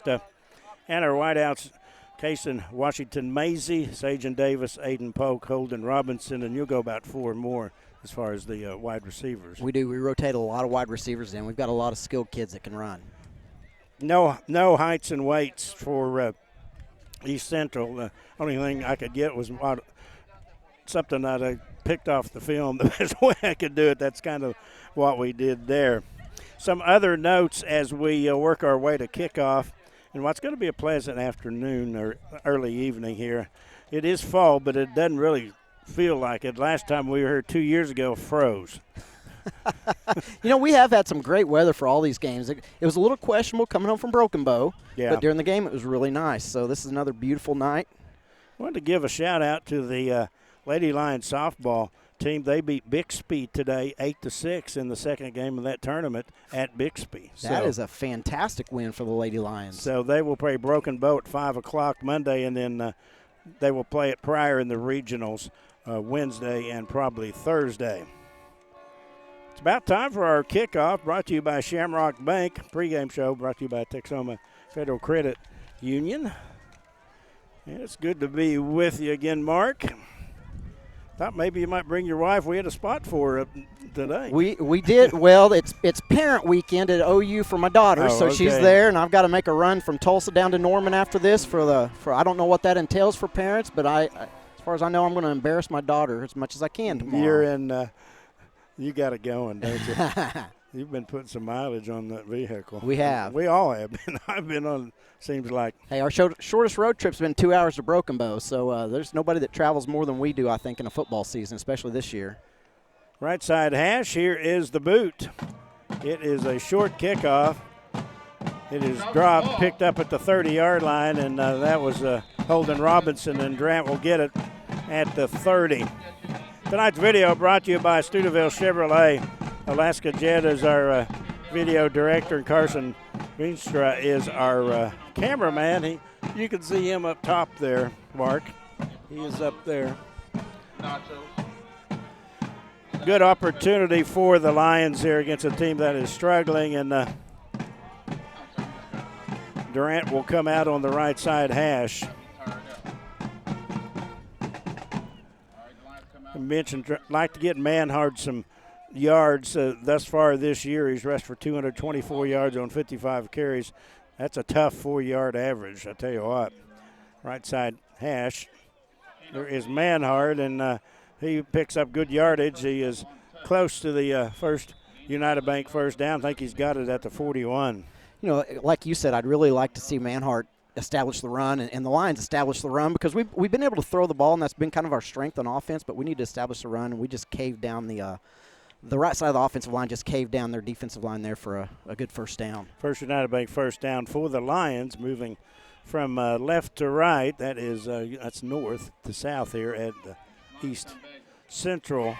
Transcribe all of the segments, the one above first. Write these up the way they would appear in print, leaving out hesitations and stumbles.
East. And our wideouts, Kason Washington Maisie, Sajan Davis, Aiden Polk, Holden Robinson, and you'll go about 4 more as far as the wide receivers. We do. We rotate a lot of wide receivers in. We've got a lot of skilled kids that can run. No heights and weights for East Central. The only thing I could get was something that I picked off the film the best way I could do it. That's kind of what we did there. Some other notes as we work our way to kickoff, and what's going to be a pleasant afternoon or early evening here. It is fall, but it doesn't really feel like it. Last time we were here 2 years ago, froze. We have had some great weather for all these games. It was a little questionable coming home from Broken Bow, but during the game it was really nice. So this is another beautiful night. I wanted to give a shout-out to the Lady Lions softball team. They beat Bixby today 8-6 in the second game of that tournament at Bixby. That is a fantastic win for the Lady Lions. So they will play Broken Bow at 5 o'clock Monday, and then they will play at Pryor in the regionals Wednesday and probably Thursday. It's about time for our kickoff, brought to you by Shamrock Bank. Pregame show brought to you by Texoma Federal Credit Union. And it's good to be with you again, Mark. Thought maybe you might bring your wife. We had a spot for her today. We did. Well, it's parent weekend at OU for my daughter, so okay. She's there, and I've got to make a run from Tulsa down to Norman after this for I don't know what that entails for parents, but I as far as I know, I'm going to embarrass my daughter as much as I can tomorrow. You got it going, don't you? You've been putting some mileage on that vehicle. We have. We all have been. I've been on, seems like. Hey, our shortest road trip's been 2 hours to Broken Bow, so there's nobody that travels more than we do, I think, in a football season, especially this year. Right side hash, here is the boot. It is a short kickoff. It is dropped, picked up at the 30-yard line, and that was Holden Robinson, and Durant will get it at the 30. Tonight's video brought to you by Steubenville Chevrolet. Alaska Jed is our video director, and Carson Veenstra is our cameraman. You can see him up top there, Mark. He is up there. Good opportunity for the Lions here against a team that is struggling, and Durant will come out on the right side hash. I mentioned, like to get Manhard some yards thus far this year. He's rushed for 224 yards on 55 carries. That's a tough 4-yard average, I tell you what. Right side hash. There is Manhard, and he picks up good yardage. He is close to the first United Bank first down. I think he's got it at the 41. Like you said, I'd really like to see Manhart establish the run and the Lions establish the run, because we've been able to throw the ball, and that's been kind of our strength on offense, but we need to establish the run, and we just caved down the right side of the offensive line, just caved down their defensive line there for a good first down. First United Bank first down for the Lions, moving from left to right. That's north to south here at the East Central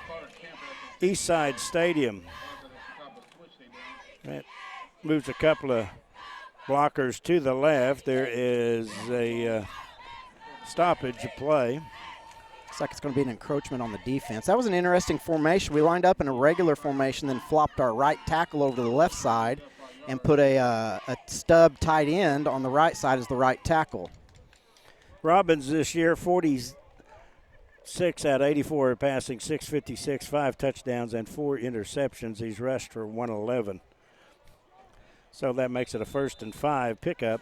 East Side Stadium. That moves a couple of blockers to the left. There is a stoppage of play. Looks like it's going to be an encroachment on the defense. That was an interesting formation. We lined up in a regular formation, then flopped our right tackle over to the left side and put a stub tight end on the right side as the right tackle. Robbins this year, 46 out of 84 passing, 656, 5 touchdowns, and 4 interceptions. He's rushed for 111. So that makes it a 1st and 5 pickup.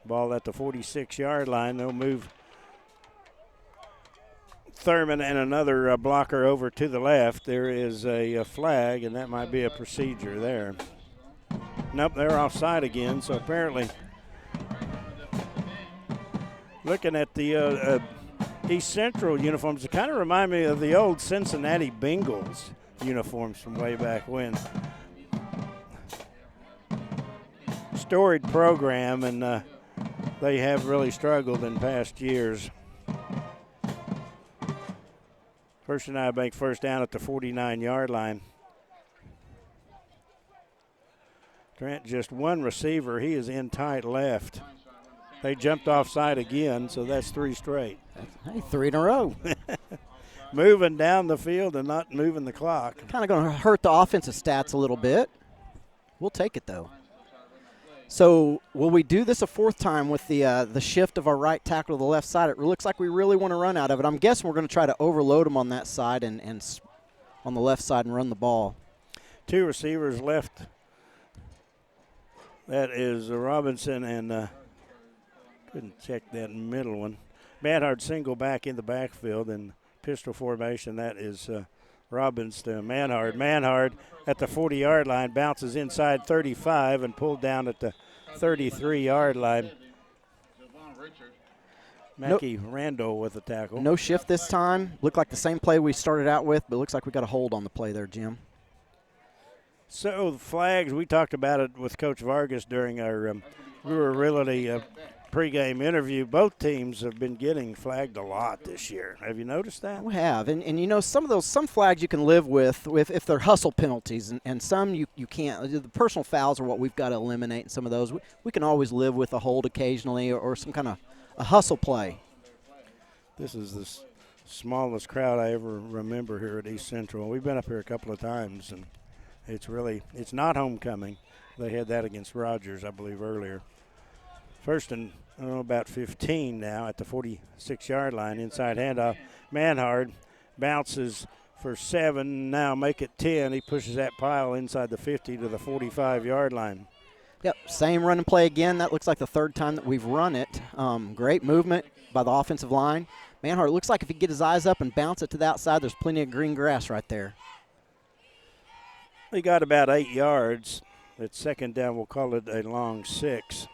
Ball at the 46-yard line. They'll move Thurman and another blocker over to the left. There is a flag, and that might be a procedure there. Nope, they're offside again. So apparently, looking at the East Central uniforms, it kind of remind me of the old Cincinnati Bengals uniforms from way back when. Storied program, and they have really struggled in past years. First United Bank first down at the 49-yard line. Durant just one receiver. He is in tight left. They jumped offside again, so that's 3 straight. Hey, 3 in a row. Moving down the field and not moving the clock. Kind of going to hurt the offensive stats a little bit. We'll take it, though. So will we do this a fourth time with the shift of our right tackle to the left side? It looks like we really want to run out of it. I'm guessing we're going to try to overload them on that side and on the left side and run the ball. 2 receivers left. That is Robinson and couldn't check that middle one. Manhard single back in the backfield and pistol formation. That is Robinson to Manhard. Manhard at the 40-yard line bounces inside 35 and pulled down at the 33-yard line. Mackey Randall with the tackle. No shift this time. Looked like the same play we started out with, but it looks like we got a hold on the play there, Jim. So flags, we talked about it with Coach Vargas during our Brewer Realty pregame interview. Both teams have been getting flagged a lot this year. Have you noticed that? We have, and you know, some flags you can live with if they're hustle penalties, and some you can't. The personal fouls are what we've got to eliminate, and some of those we can always live with a hold occasionally or some kind of a hustle play. This is the smallest crowd I ever remember here at East Central. We've been up here a couple of times, and it's not homecoming. They had that against Rogers, I believe, earlier. First and about 15 now at the 46-yard line. Inside handoff. Manhard bounces for 7. Now make it 10. He pushes that pile inside the 50 to the 45-yard line. Yep, same run and play again. That looks like the third time that we've run it. Great movement by the offensive line. Manhard looks like if he get his eyes up and bounce it to the outside, there's plenty of green grass right there. He got about 8 yards. At second down, we'll call it a long 6.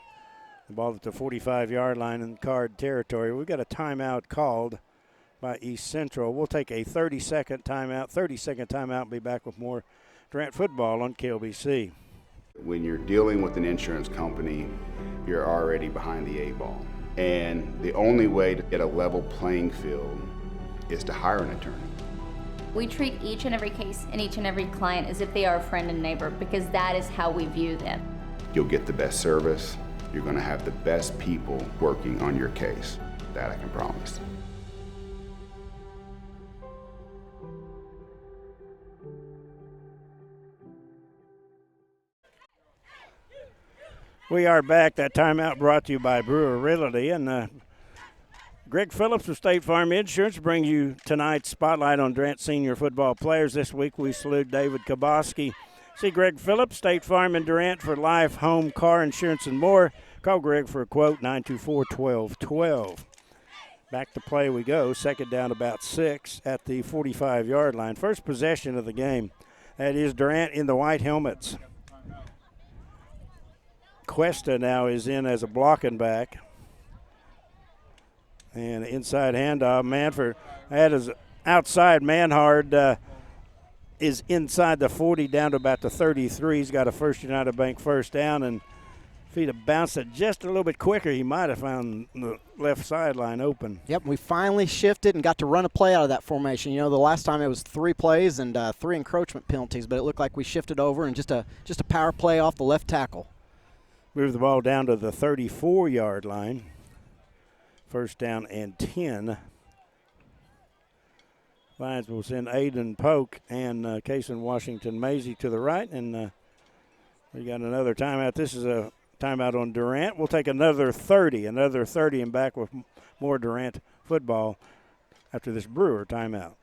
The ball at the 45-yard line in card territory. We've got a timeout called by East Central. We'll take a 30-second timeout, and be back with more Durant football on KLBC. When you're dealing with an insurance company, you're already behind the 8 ball. And the only way to get a level playing field is to hire an attorney. We treat each and every case and each and every client as if they are a friend and neighbor, because that is how we view them. You'll get the best service. You're going to have the best people working on your case. That I can promise. We are back. That timeout brought to you by Brewer Realty. And Greg Phillips of State Farm Insurance brings you tonight's spotlight on Durant senior football players. This week we salute David Kaboski. See Greg Phillips, State Farm in Durant for life, home, car insurance, and more. Call Greg for a quote, 924-1212. Back to play we go. Second down about 6 at the 45-yard line. First possession of the game. That is Durant in the white helmets. Cuesta now is in as a blocking back. And inside handoff, Manford. That is outside. Manhard is inside the 40 down to about the 33. He's got a First United Bank first down, and if he'd have bounced it just a little bit quicker, he might have found the left sideline open. Yep, we finally shifted and got to run a play out of that formation. You know, the last time it was 3 plays and 3 encroachment penalties, but it looked like we shifted over and just a power play off the left tackle. Move the ball down to the 34-yard line. First down and 10. Lions will send Aiden Polk and Kason Washington Maisie to the right, and we got another timeout. This is a timeout on Durant. We'll take another 30 and back with more Durant football after this Brewer timeout.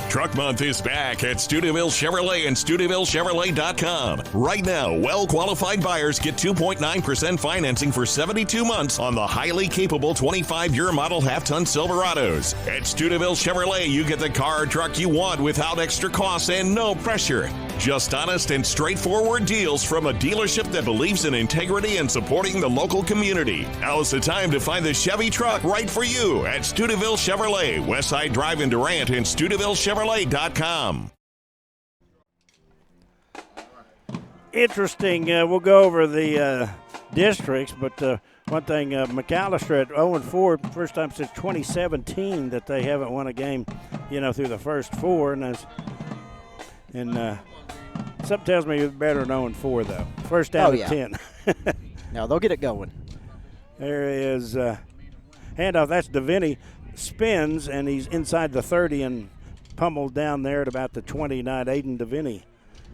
Truck Month is back at Steubenville Chevrolet and SteubenvilleChevrolet.com. Right now, well-qualified buyers get 2.9% financing for 72 months on the highly capable 25-year model half-ton Silverados. At Steubenville Chevrolet, you get the car or truck you want without extra costs and no pressure. Just honest and straightforward deals from a dealership that believes in integrity and supporting the local community. Now's the time to find the Chevy truck right for you at Steubenville Chevrolet, Westside Drive in Durant, and SteubenvilleChevrolet.com. Interesting. We'll go over the districts, but one thing, McAllister at 0-4, first time since 2017 that they haven't won a game, through the first 4, and something tells me it's better than 0-4 though. First down at 10. No, they'll get it going. There is handoff. That's Deviney. Spins, and he's inside the 30 and pummeled down there at about the 29. Aiden Deviney,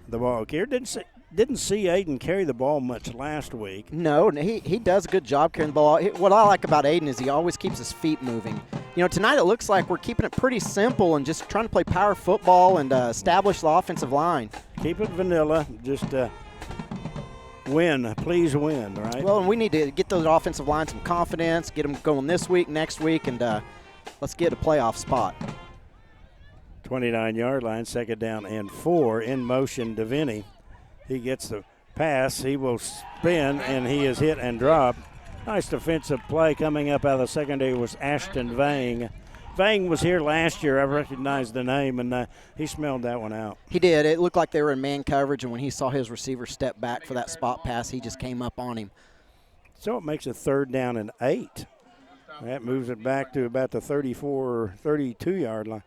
the ball carrier. Didn't Didn't see Aiden carry the ball much last week. No, he does a good job carrying the ball. What I like about Aiden is he always keeps his feet moving. You know, tonight it looks like we're keeping it pretty simple and just trying to play power football and establish the offensive line. Keep it vanilla. Just win. Please win, right? Well, and we need to get those offensive line some confidence, get them going this week, next week, and let's get a playoff spot. 29-yard line, 2nd down and 4. In motion, Deviney. He gets the pass. He will spin, and he is hit and dropped. Nice defensive play coming up out of the secondary was Ashton Vang. Vang was here last year. I recognized the name, and he smelled that one out. He did. It looked like they were in man coverage, and when he saw his receiver step back for that spot pass, he just came up on him. So it makes it 3rd down and 8. That moves it back to about the 34 or 32-yard line.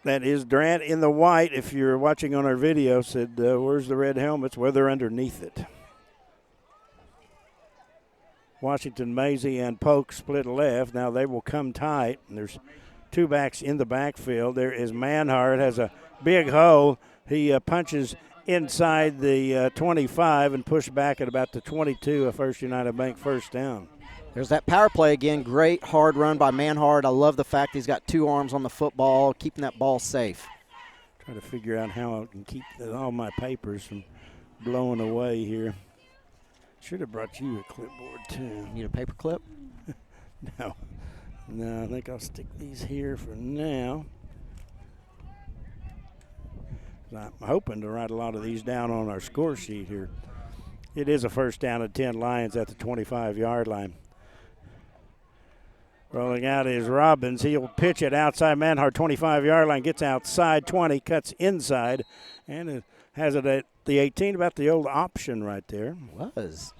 That is Durant in the white. If you're watching on our video, said, where's the red helmets? Well, they're underneath it. Washington, Maisie, and Polk split left. Now they will come tight. And there's 2 backs in the backfield. There is Manhart, has a big hole. He punches inside the 25 and pushed back at about the 22, a First United Bank first down. There's that power play again. Great hard run by Manhart. I love the fact he's got 2 arms on the football, keeping that ball safe. Try to figure out how I can keep all my papers from blowing away here. Should have brought you a clipboard too. Need a paper clip? No, I think I'll stick these here for now. I'm hoping to write a lot of these down on our score sheet here. It is a 1st down and 10, Lions at the 25-yard line. Rolling out is Robbins. He'll pitch it outside. Manhart, 25-yard line, gets outside 20, cuts inside, and it has it at the 18, about the old option right there. Was.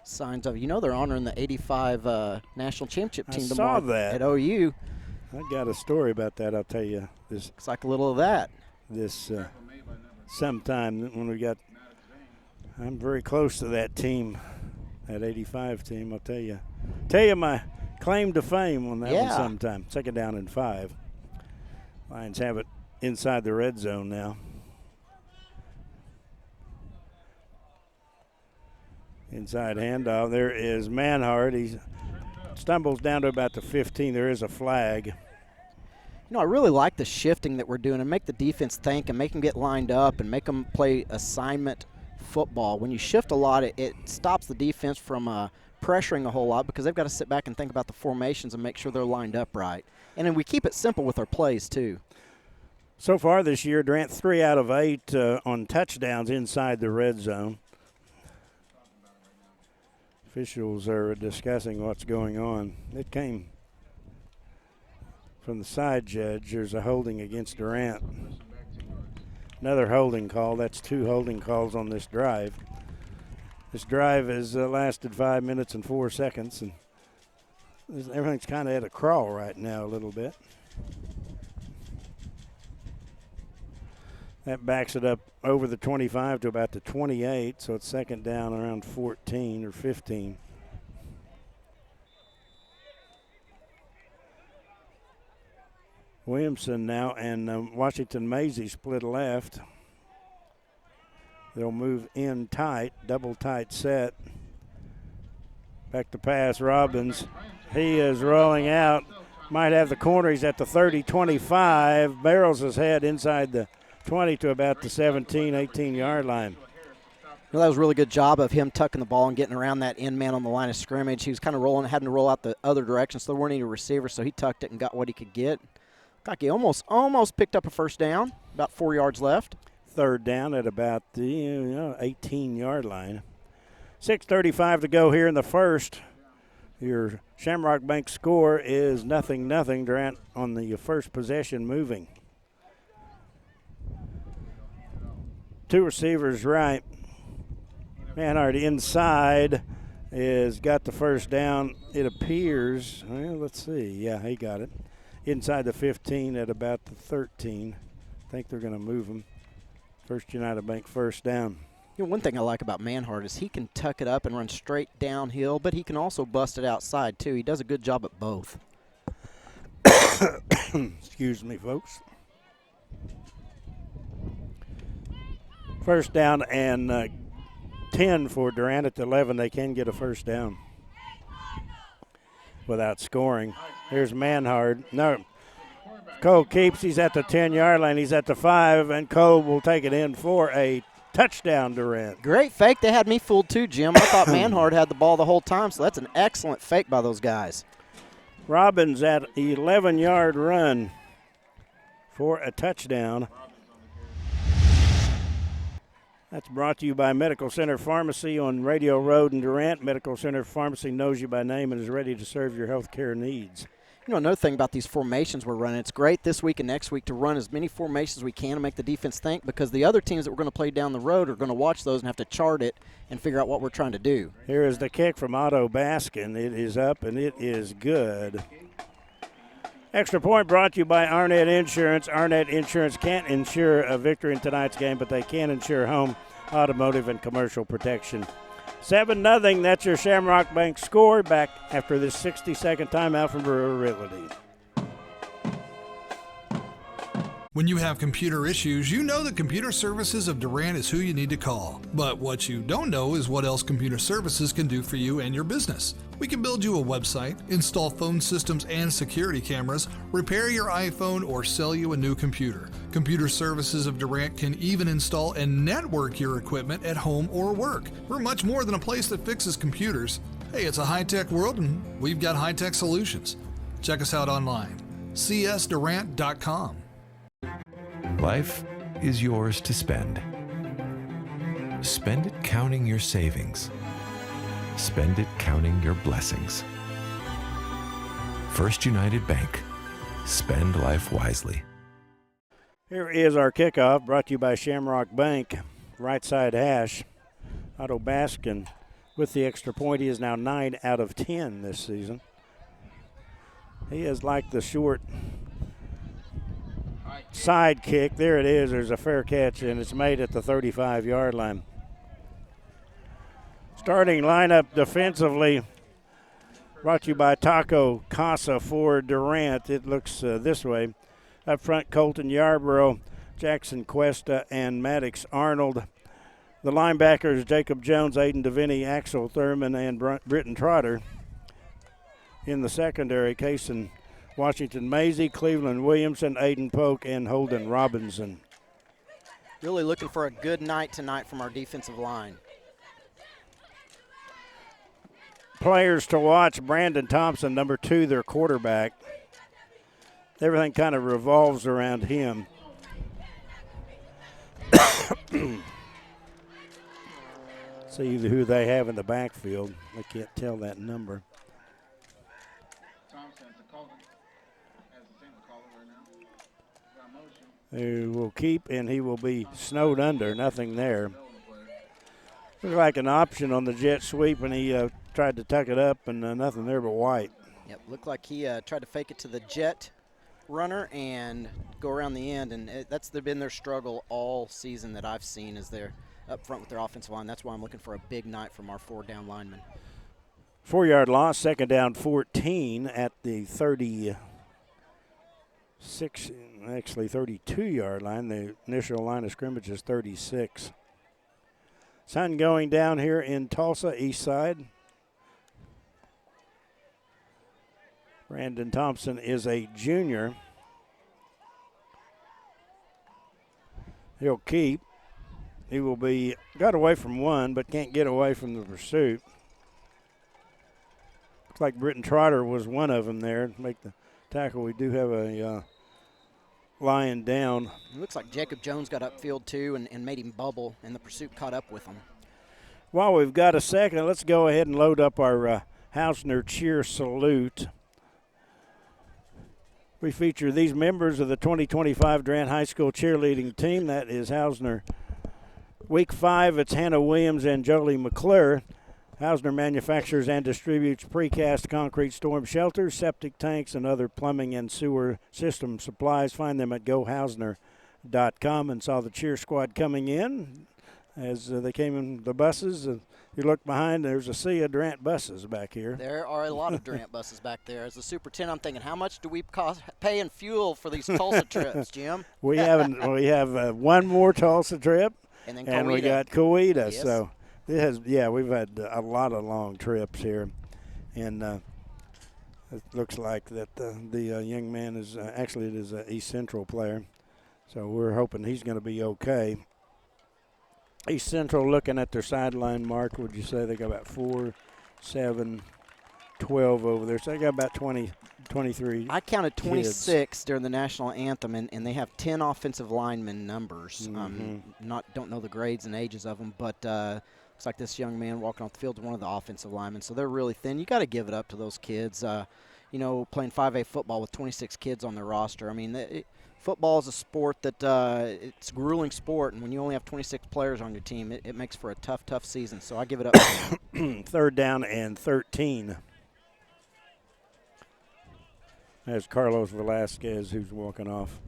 Signs of, they're honoring the 85 national championship team tomorrow that. At OU. I got a story about that, I'll tell you. Looks like a little of that. Sometime when we got, I'm very close to that team, that 85 team, I'll tell you. My claim to fame on that one sometime. 2nd down and 5. Lions have it inside the red zone now. Inside handoff. There is Manhart. He stumbles down to about the 15. There is a flag. I really like the shifting that we're doing and make the defense think and make them get lined up and make them play assignment football. When you shift a lot, it stops the defense from pressuring a whole lot because they've got to sit back and think about the formations and make sure they're lined up right. And then we keep it simple with our plays too. So far this year, Durant 3 out of 8 on touchdowns inside the red zone. Officials are discussing what's going on. It came from the side judge. There's a holding against Durant. Another holding call. That's 2 holding calls on this drive. This drive has lasted 5 minutes and 4 seconds, and everything's kind of at a crawl right now a little bit. That backs it up over the 25 to about the 28, so it's 2nd down around 14 or 15. Williamson now and Washington Maisie split left. They'll move in tight, double tight set. Back to pass, Robbins. He is rolling out. Might have the corner. He's at the 30, 25. Barrels his head inside the 20 to about the 17, 18-yard line. That was a really good job of him tucking the ball and getting around that end man on the line of scrimmage. He was kind of having to roll out the other direction, so there weren't any receivers, so he tucked it and got what he could get. Like he almost picked up a 1st down, about 4 yards left. 3rd down at about the 18-yard line. 6:35 to go here in the first. Your Shamrock Bank score is 0-0. Durant on the first possession moving. 2 receivers right. Manhart inside is got the 1st down. It appears, well, let's see. Yeah, he got it. Inside the 15 at about the 13. I think they're going to move him. First United Bank 1st down. One thing I like about Manhart is he can tuck it up and run straight downhill, but he can also bust it outside too. He does a good job at both. Excuse me, folks. First down and 10 for Durant at the 11. They can get a first down without scoring. Here's Manhard. No. Cole keeps. He's at the 10-yard line. He's at the 5, and Cole will take it in for a touchdown, Durant. Great fake. They had me fooled too, Jim. I thought Manhard had the ball the whole time, so that's an excellent fake by those guys. Robbins at 11-yard run for a touchdown. That's brought to you by Medical Center Pharmacy on Radio Road in Durant. Medical Center Pharmacy knows you by name and is ready to serve your health care needs. You know, another thing about these formations we're running, it's great this week and next week to run as many formations as we can to make the defense think, because the other teams that we're going to play down the road are going to watch those and have to chart it and figure out what we're trying to do. Here is the kick from Otto Baskin. It is up, and it is good. Extra point brought to you by Arnett Insurance. Arnett Insurance can't insure a victory in tonight's game, but they can insure home, automotive, and commercial protection. 7-0, that's your Shamrock Bank score. Back after this 60-second timeout from Brewer Realty. When you have computer issues, you know that Computer Services of Durant is who you need to call. But what you don't know is what else Computer Services can do for you and your business. We can build you a website, install phone systems and security cameras, repair your iPhone, or sell you a new computer. Computer Services of Durant can even install and network your equipment at home or work. We're much more than a place that fixes computers. Hey, it's a high-tech world, and we've got high-tech solutions. Check us out online, csdurant.com. Life is yours to spend. Spend it counting your savings. Spend it counting your blessings. First United Bank. Spend life wisely. Here is our kickoff, brought to you by Shamrock Bank. Right side hash. Otto Baskin with the extra point. He is now 9 out of 10 this season. He is like the short side kick. There it is. There's a fair catch, and it's made at the 35-yard line. Starting lineup defensively, brought to you by Taco Casa for Durant. It looks this way. Up front, Colton Yarborough, Jackson Cuesta, and Maddox Arnold. The linebackers, Jacob Jones, Aiden DeVinny, Axel Thurman, and Britton Trotter. In the secondary, Cason Washington Maisie, Cleveland Williamson, Aiden Polk, and Holden Robinson. Really looking for a good night tonight from our defensive line. Players to watch, Brandon Thompson, number 2, their quarterback. Everything kind of revolves around him. See who they have in the backfield. I can't tell that number. He will keep, and he will be snowed under. Nothing there. Looks like an option on the jet sweep, and he tried to tuck it up, and nothing there but white. Yep, looked like he tried to fake it to the jet runner and go around the end, and that's been their struggle all season that I've seen, is they're up front with their offensive line. That's why I'm looking for a big night from our 4-down linemen. 4-yard loss, second down 14 at the 32-yard line. The initial line of scrimmage is 36. Sun going down here in Tulsa, east side. Brandon Thompson is a junior. He'll keep. He will be got away from one, but can't get away from the pursuit. Looks like Britton Trotter was one of them there to make the tackle. We do have a lying down. It looks like Jacob Jones got upfield too and made him bubble, and the pursuit caught up with him. While we've got a second, let's go ahead and load up our Hausner cheer salute. We feature these members of the 2025 Durant High School cheerleading team. That is Hausner. Week 5, it's Hannah Williams and Jolie McClure. Hausner manufactures and distributes precast concrete storm shelters, septic tanks, and other plumbing and sewer system supplies. Find them at gohausner.com. And saw the cheer squad coming in as they came in the buses. You look behind, there's a sea of Durant buses back here. There are a lot of Durant buses back there. As the superintendent, I'm thinking, how much do we pay in fuel for these Tulsa trips, Jim? We have one more Tulsa trip. then we got Coeta. Yes. So we've had a lot of long trips here, and it looks like that the young man is actually it is an East Central player, so we're hoping he's going to be okay. East Central, looking at their sideline mark, would you say they got about 4, 7, 12 over there? So they got about 20, 23. I counted 26 during the national anthem, and they have 10 offensive lineman numbers. Don't know the grades and ages of them, but looks like this young man walking off the field is one of the offensive linemen. So they're really thin. You got to give it up to those kids. Playing 5A football with 26 kids on their roster. I mean, football is a sport that it's a grueling sport, and when you only have 26 players on your team, it makes for a tough season. So I give it up. 3rd down and 13. There's Carlos Velasquez, who's walking off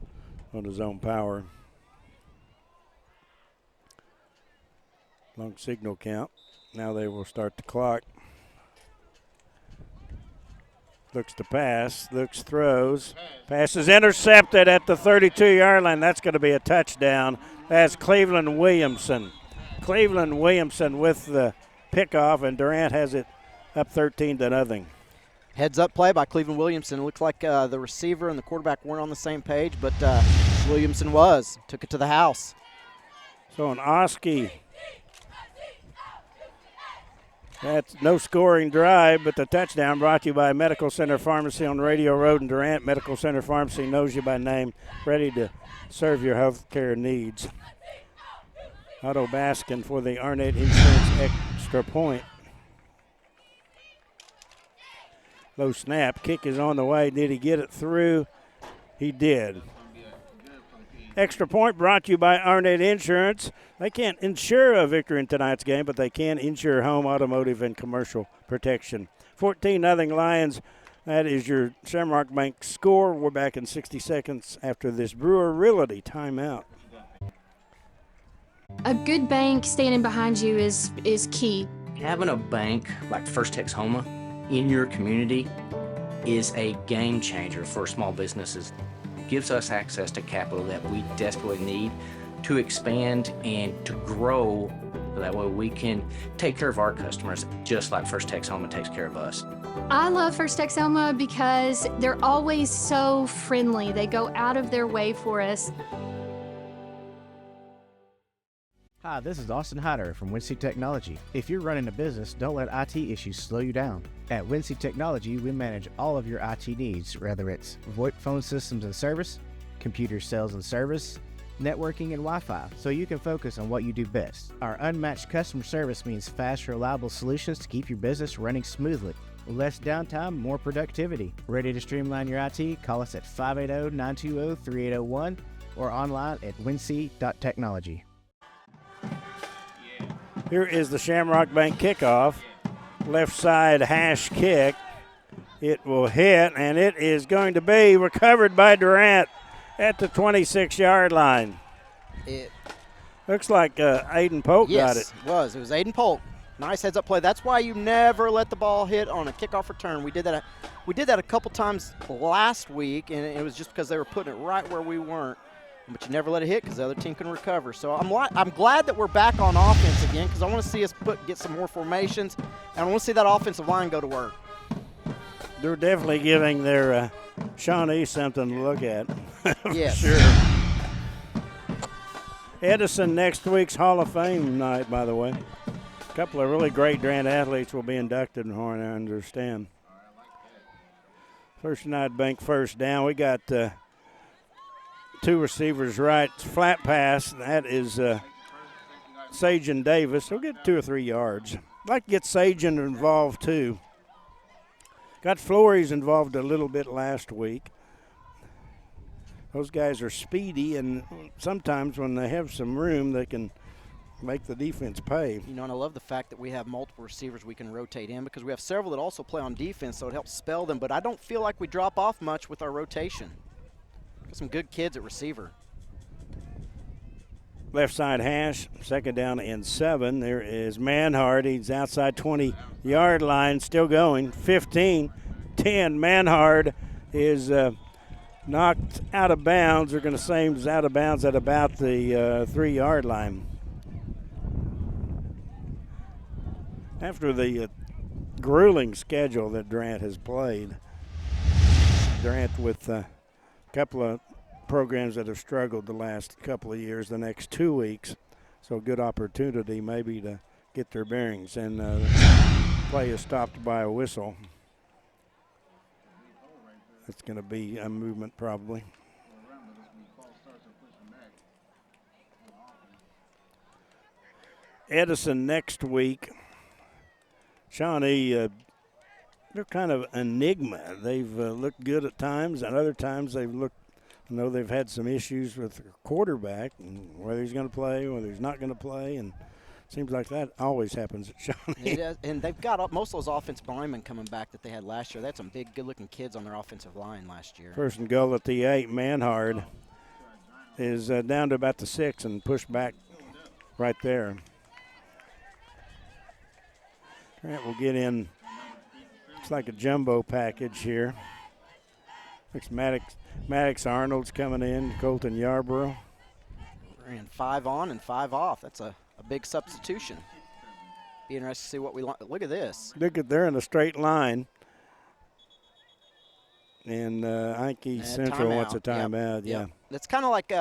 on his own power. Long signal count. Now they will start the clock. Looks to pass, throws. Pass is intercepted at the 32-yard line. That's going to be a touchdown. That's Cleveland Williamson. Cleveland Williamson with the pickoff, and Durant has it up 13-0. Heads-up play by Cleveland Williamson. It looks like the receiver and the quarterback weren't on the same page, but Williamson took it to the house. So an Oski. That's no scoring drive, but the touchdown brought to you by Medical Center Pharmacy on Radio Road in Durant. Medical Center Pharmacy knows you by name, ready to serve your health care needs. Otto Baskin for the Arnett Insurance extra point. Low snap, kick is on the way. Did he get it through? He did. Extra point brought to you by Arnett Insurance. They can't insure a victory in tonight's game, but they can insure home, automotive, and commercial protection. 14-0 Lions. That is your Shamrock Bank score. We're back in 60 seconds after this Brewer Realty timeout. A good bank standing behind you is key. Having a bank like First Texoma in your community is a game changer for small businesses. Gives us access to capital that we desperately need to expand and to grow, so that way we can take care of our customers just like First Texoma takes care of us. I love First Texoma because they're always so friendly. They go out of their way for us. Hi, this is Austin Hyder from Wincy Technology. If you're running a business, don't let IT issues slow you down. At Wincy Technology, we manage all of your IT needs, whether it's VoIP phone systems and service, computer sales and service, networking, and Wi-Fi, so you can focus on what you do best. Our unmatched customer service means fast, reliable solutions to keep your business running smoothly. Less downtime, more productivity. Ready to streamline your IT? Call us at 580-920-3801 or online at wincy.technology. Here is the Shamrock Bank kickoff. Left side hash kick. It will hit, and it is going to be recovered by Durant at the 26-yard line. It looks like Aiden Polk got it. Yes, it was. It was Aiden Polk. Nice heads-up play. That's why you never let the ball hit on a kickoff return. We did that a couple times last week, and it was just because they were putting it right where we weren't. But you never let it hit because the other team can recover. So I'm glad that we're back on offense again, because I want to see us get some more formations, and I want to see that offensive line go to work. They're definitely giving their Shawnee something to look at. Yes. Sure. Edison next week's Hall of Fame night, by the way. A couple of really great Durant athletes will be inducted in Horn, I understand. First United Bank first down. We got two receivers right. Flat pass. That is Sajan Davis. He'll get 2 or 3 yards. I'd like to get Sajan involved too. Got Flores involved a little bit last week. Those guys are speedy, and sometimes when they have some room, they can make the defense pay. You know, and I love the fact that we have multiple receivers we can rotate in, because we have several that also play on defense, so it helps spell them. But I don't feel like we drop off much with our rotation. Got some good kids at receiver. Left side hash, 2nd down and 7. There is Manhard. He's outside 20-yard line, still going. 15-10. Manhard is knocked out of bounds. They're going to say he's out of bounds at about the 3-yard line. After the grueling schedule that Durant has played, Durant with a couple of programs that have struggled the last couple of years, the next 2 weeks, so good opportunity maybe to get their bearings. And play is stopped by a whistle. It's going to be a movement probably. Edison next week. Shawnee, they're kind of enigma. They've looked good at times, and other times they've looked, they've had some issues with their quarterback, and whether he's going to play, whether he's not going to play, and it seems like that always happens at Shawnee. It is, and they've got most of those offensive linemen coming back that they had last year. They had some big, good-looking kids on their offensive line last year. First and goal at the 8. Manhard is down to about the 6 and pushed back right there. Durant will get in. It's like a jumbo package here. Looks Maddox Arnold's coming in. Colton Yarborough. Ran 5 on and 5 off. That's a big substitution. Be interested to see what we look at this. They're in a straight line. And Ike Central wants a timeout. Yeah. It's kind of like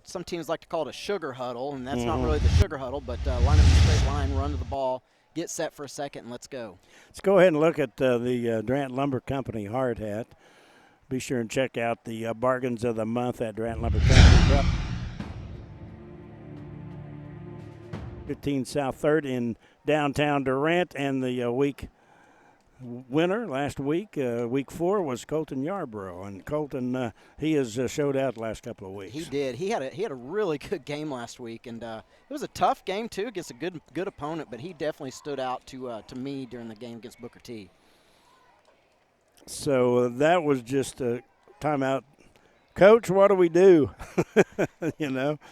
some teams like to call it a sugar huddle, and that's not really the sugar huddle, but line up in a straight line, run to the ball, get set for a second, and let's go. Let's go ahead and look at the Durant Lumber Company hard hat. Be sure and check out the bargains of the month at Durant Lumber Company. 15 South 3rd in downtown Durant, and the week winner last week, week 4, was Colton Yarborough, and Colton he has showed out the last couple of weeks. He did. He had a really good game last week, and it was a tough game too against a good opponent, but he definitely stood out to me during the game against Booker T. So that was just a timeout. Coach, what do we do?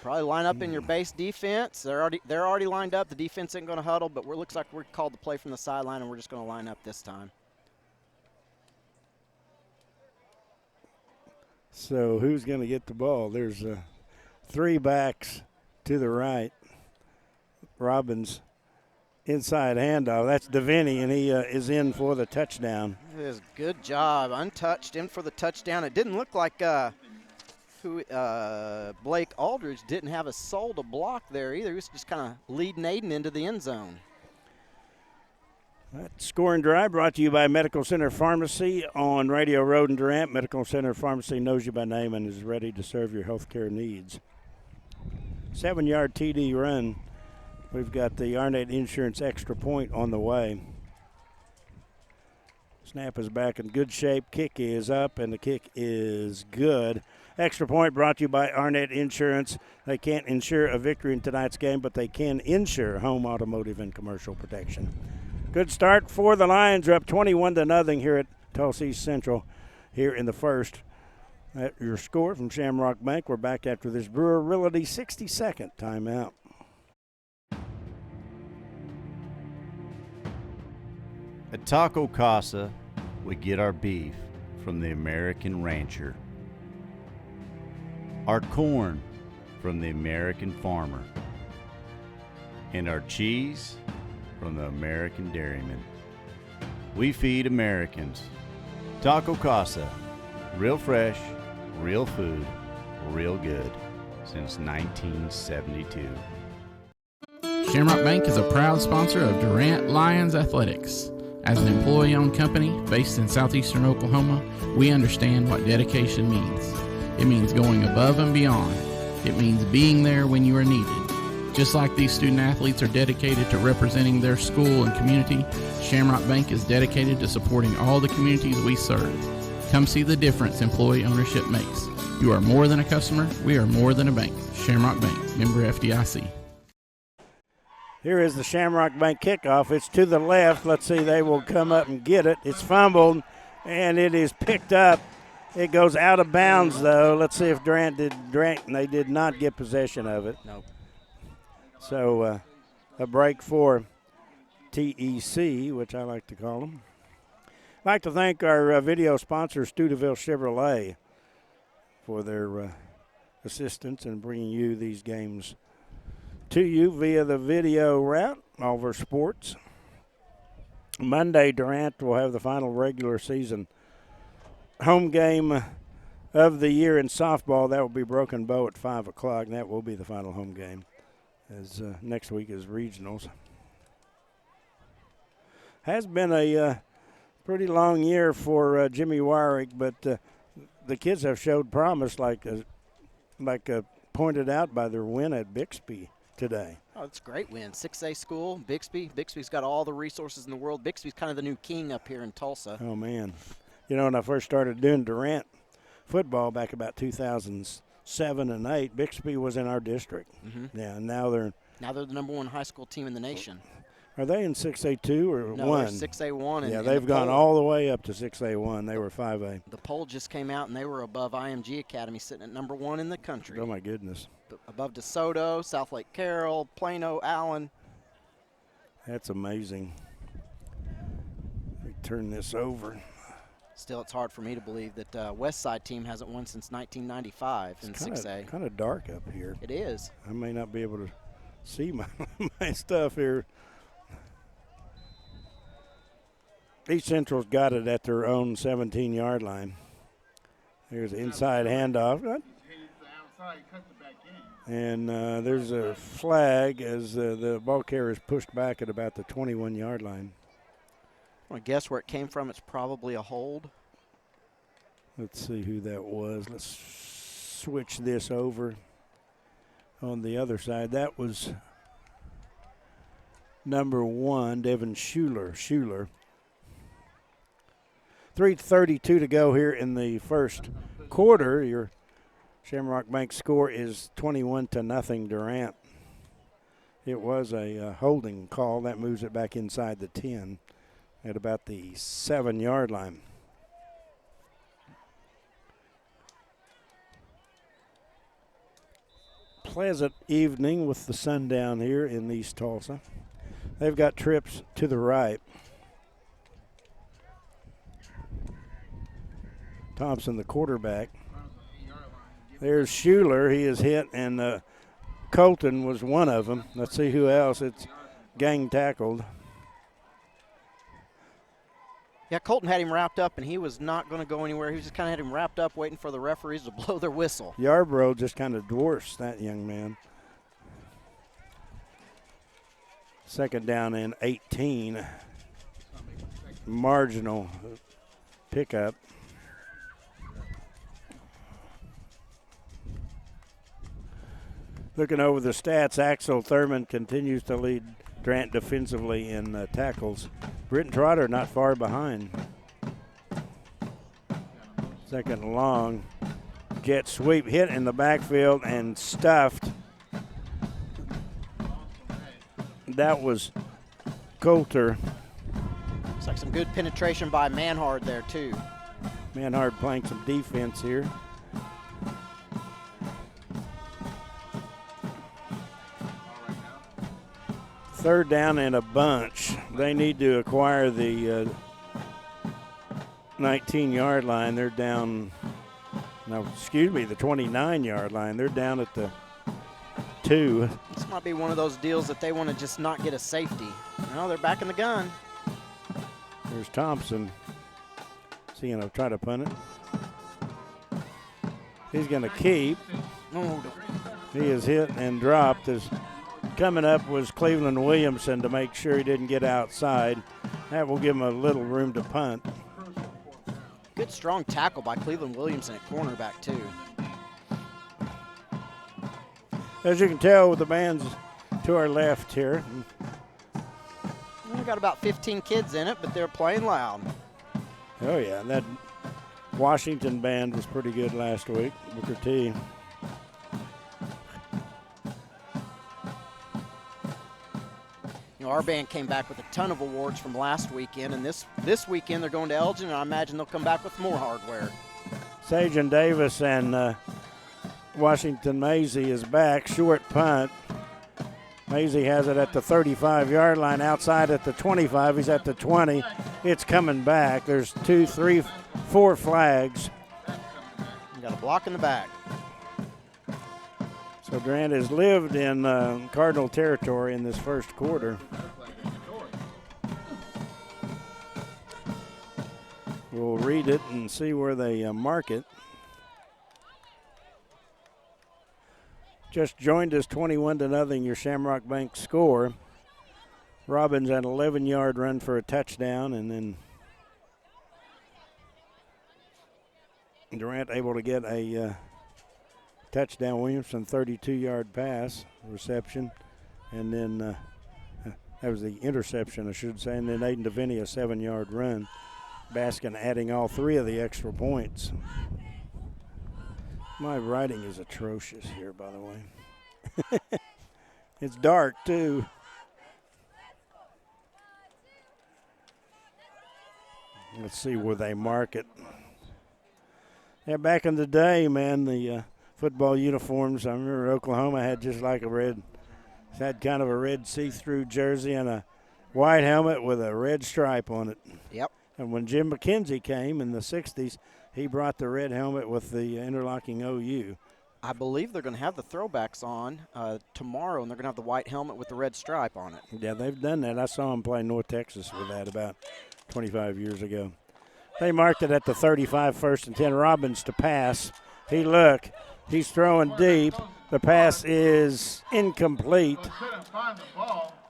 Probably line up in your base defense. They're already lined up. The defense isn't going to huddle, but looks like we're called to play from the sideline, and we're just going to line up this time. So who's going to get the ball? There's 3 backs to the right. Robbins inside handoff. That's Devaney, and he is in for the touchdown. It is good job. Untouched, in for the touchdown. It didn't look like Blake Aldridge didn't have a soul to block there either. He was just kind of leading Aiden into the end zone. That scoring drive brought to you by Medical Center Pharmacy on Radio Road in Durant. Medical Center Pharmacy knows you by name and is ready to serve your health care needs. 7-yard TD run. We've got the Arnett Insurance extra point on the way. Snap is back in good shape. Kick is up, and the kick is good. Extra point brought to you by Arnett Insurance. They can't insure a victory in tonight's game, but they can insure home, automotive, and commercial protection. Good start for the Lions. They're up 21-0 here at Tulsa East Central here in the first. At your score from Shamrock Bank. We're back after this Brewer Realty 60-second timeout. At Taco Casa, we get our beef from the American rancher, our corn from the American farmer, and our cheese from the American dairyman. We feed Americans. Taco Casa, real fresh, real food, real good, since 1972. Shamrock Bank is a proud sponsor of Durant Lions Athletics. As an employee-owned company based in southeastern Oklahoma, we understand what dedication means. It means going above and beyond. It means being there when you are needed. Just like these student-athletes are dedicated to representing their school and community, Shamrock Bank is dedicated to supporting all the communities we serve. Come see the difference employee ownership makes. You are more than a customer. We are more than a bank. Shamrock Bank, member FDIC. Here is the Shamrock Bank kickoff. It's to the left. Let's see, they will come up and get it. It's fumbled, and it is picked up. It goes out of bounds, though. Let's see if Durant, and they did not get possession of it. Nope. So a break for TEC, which I like to call them. I'd like to thank our video sponsor, Stuteville Chevrolet, for their assistance in bringing you these games to you via the video route, Oliver Sports. Monday, Durant will have the final regular season home game of the year in softball. That will be Broken Bow at 5 o'clock. That will be the final home game, as next week is regionals. Has been a pretty long year for Jimmy Wyrick, but the kids have showed promise, like pointed out by their win at Bixby today. Oh, it's a great win. 6A school, Bixby. Bixby's got all the resources in the world. Bixby's kind of the new king up here in Tulsa. Oh, man. You know, when I first started doing Durant football back about 2007 and 8, Bixby was in our district. Mm-hmm. Yeah, and now they're the number one high school team in the nation. Are they in 6A2 or no, 1? They're 6A1. Yeah, they've gone all the way up to 6A1. They were 5A. The poll just came out, and they were above IMG Academy, sitting at number 1 in the country. Oh, my goodness. Above DeSoto, South Lake Carroll, Plano, Allen. That's amazing. Let me turn this over. Still, it's hard for me to believe that West Side team hasn't won since 1995 in 6A. Kind of dark up here. It is. I may not be able to see my stuff here. East Central's got it at their own 17-yard line. There's an inside handoff. And there's a flag as the ball carrier is pushed back at about the 21-yard line. I want to guess where it came from. It's probably a hold. Let's see who that was. Let's switch this over on the other side. That was number 1, Devin Schuler. 3:32 to go here in the first quarter. Your Shamrock Bank score is 21-0 Durant. It was a holding call. That moves it back inside the 10 at about the 7-yard line. Pleasant evening with the sun down here in East Tulsa. They've got trips to the right. Thompson, the quarterback. There's Schuler. He is hit, and Colton was one of them. Let's see who else. It's gang tackled. Yeah, Colton had him wrapped up, and he was not going to go anywhere. He just kind of had him wrapped up, waiting for the referees to blow their whistle. Yarbrough just kind of dwarfs that young man. Second down and 18. Marginal pickup. Looking over the stats, Axel Thurman continues to lead Durant defensively in tackles. Britton Trotter not far behind. Second and long. Jet sweep hit in the backfield and stuffed. That was Coulter. Looks like some good penetration by Manhard there, too. Manhard playing some defense here. Third down and a bunch. They need to acquire the 19-yard line. They're down, the 29-yard line. They're down at the 2. This might be one of those deals that they want to just not get a safety. No, they're back in the gun. There's Thompson. Is he going to try to punt it? He's going to keep. No. He is hit and dropped. Coming up was Cleveland Williamson to make sure he didn't get outside. That will give him a little room to punt. Good strong tackle by Cleveland Williamson at cornerback, too. As you can tell with the bands to our left here. We've got about 15 kids in it, but they're playing loud. Oh, yeah. That Washington band was pretty good last week. Booker T. You know, our band came back with a ton of awards from last weekend, and this weekend they're going to Elgin, and I imagine they'll come back with more hardware. Sajan Davis and Washington Maisie is back. Short punt. Maisie has it at the 35-yard line, outside at the 25. He's at the 20. It's coming back. There's 2, 3, 4 flags. You got a block in the back. So Durant has lived in Cardinal territory in this first quarter. We'll read it and see where they mark it. Just joined us 21-0, your Shamrock Bank score. Robbins had an 11-yard run for a touchdown, and then Durant able to get a touchdown. Williamson 32-yard pass reception, and then that was the interception, I should say, and then Aiden DeVinny a 7-yard run. Baskin adding all 3 of the extra points. My writing is atrocious here, by the way. It's dark, too. Let's see where they mark it. Yeah, back in the day, man, the football uniforms, I remember Oklahoma had just like had kind of a red see-through jersey and a white helmet with a red stripe on it. Yep. And when Jim McKenzie came in the 60s, he brought the red helmet with the interlocking OU. I believe they're going to have the throwbacks on tomorrow, and they're going to have the white helmet with the red stripe on it. Yeah, they've done that. I saw them play North Texas with that about 25 years ago. They marked it at the 35, 1st and 10. Robbins to pass. He's throwing deep. The pass is incomplete.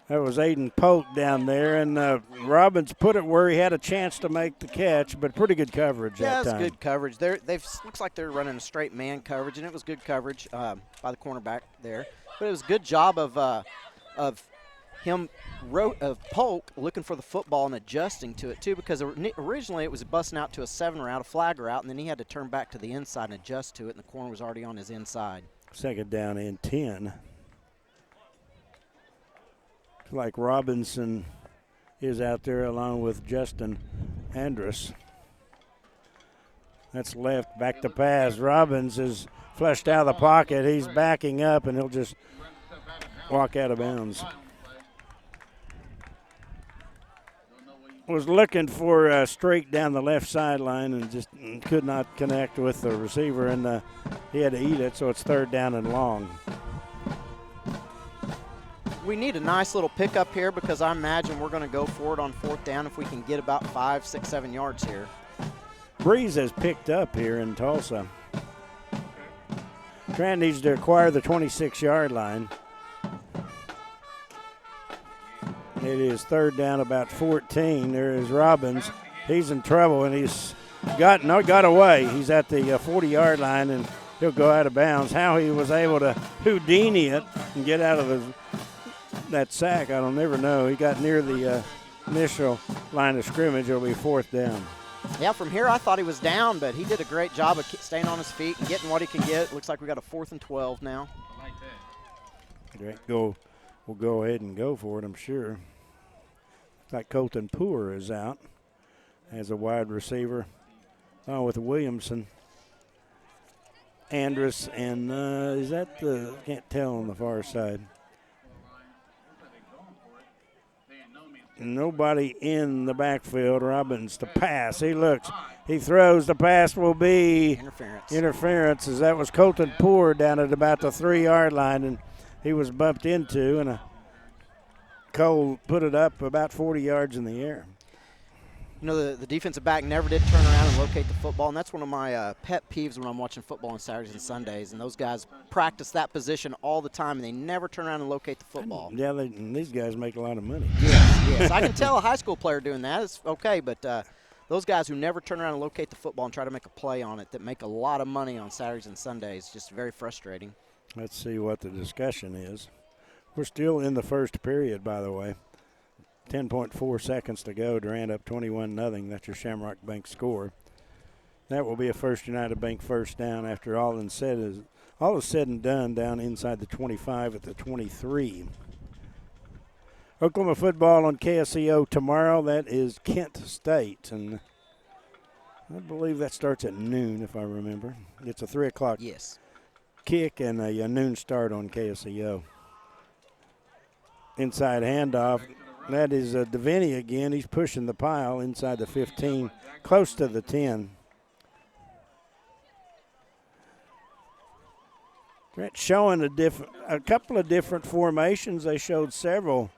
That was Aiden Polk down there, and Robbins put it where he had a chance to make the catch, but pretty good coverage that time. Yeah, it's good coverage. Looks like they're running a straight man coverage, and it was good coverage by the cornerback there. But it was a good job of Polk looking for the football and adjusting to it too, because originally it was busting out to a 7 route, a flag route, and then he had to turn back to the inside and adjust to it, and the corner was already on his inside. 2nd down and 10. Like Robinson is out there along with Justin Andrus. That's left, back to pass. Robbins is flushed out of the pocket. He's backing up, and he'll just walk out of bounds. Was looking for straight down the left sideline and just could not connect with the receiver, and he had to eat it, so it's 3rd down and long. We need a nice little pickup here because I imagine we're going to go for it on 4th down if we can get about 5, 6, 7 yards here. Breeze has picked up here in Tulsa. Trent needs to acquire the 26-yard line. It is 3rd down, about 14. There is Robbins. He's in trouble, and he's got away. He's at the 40-yard line, and he'll go out of bounds. How he was able to Houdini it and get out of that sack, I'll never know. He got near the initial line of scrimmage. It'll be 4th down. Yeah, from here I thought he was down, but he did a great job of staying on his feet and getting what he can get. Looks like we got a 4th and 12 now. We'll go ahead and go for it, I'm sure. Looks like Colton Poor is out as a wide receiver with Williamson. Andrus and is that the, can't tell on the far side. Nobody in the backfield. Robbins to pass. He throws. The pass will be interference, as that was Colton Poor down at about the 3-yard line, and he was bumped into, and Cole put it up about 40 yards in the air. You know, the defensive back never did turn around and locate the football, and that's one of my pet peeves when I'm watching football on Saturdays and Sundays. And those guys practice that position all the time, and they never turn around and locate the football. Yeah, these guys make a lot of money. Yes. I can tell a high school player doing that. It's okay, but those guys who never turn around and locate the football and try to make a play on it that make a lot of money on Saturdays and Sundays, just very frustrating. Let's see what the discussion is. We're still in the first period, by the way. 10.4 seconds to go. Durant up 21-0. That's your Shamrock Bank score. That will be a First United Bank first down after all is said and done down inside the 25 at the 23. Oklahoma football on KSEO tomorrow. That is Kent State, and I believe that starts at noon, if I remember. It's a 3 o'clock kick and a noon start on KSEO. Inside handoff. That is DeVinny again. He's pushing the pile inside the 15, close to the 10. Showing a couple of different formations. They showed several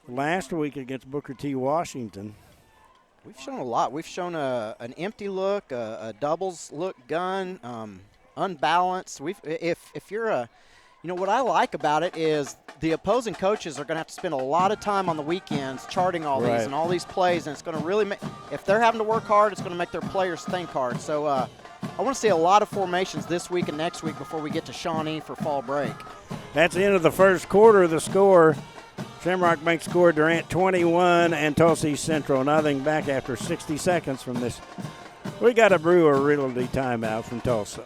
last week against Booker T. Washington. We've shown a lot. We've shown an empty look, a doubles look gun, unbalanced. If you're a, what I like about it is the opposing coaches are going to have to spend a lot of time on the weekends charting all these and all these plays, and it's going to really make, if they're having to work hard, it's going to make their players think hard. So I want to see a lot of formations this week and next week before we get to Shawnee for fall break. That's the end of the first quarter. The score, Shamrock Bank scored Durant 21 and Tulsa East Central nothing, back after 60 seconds from this. We got a Brewer Realty timeout from Tulsa.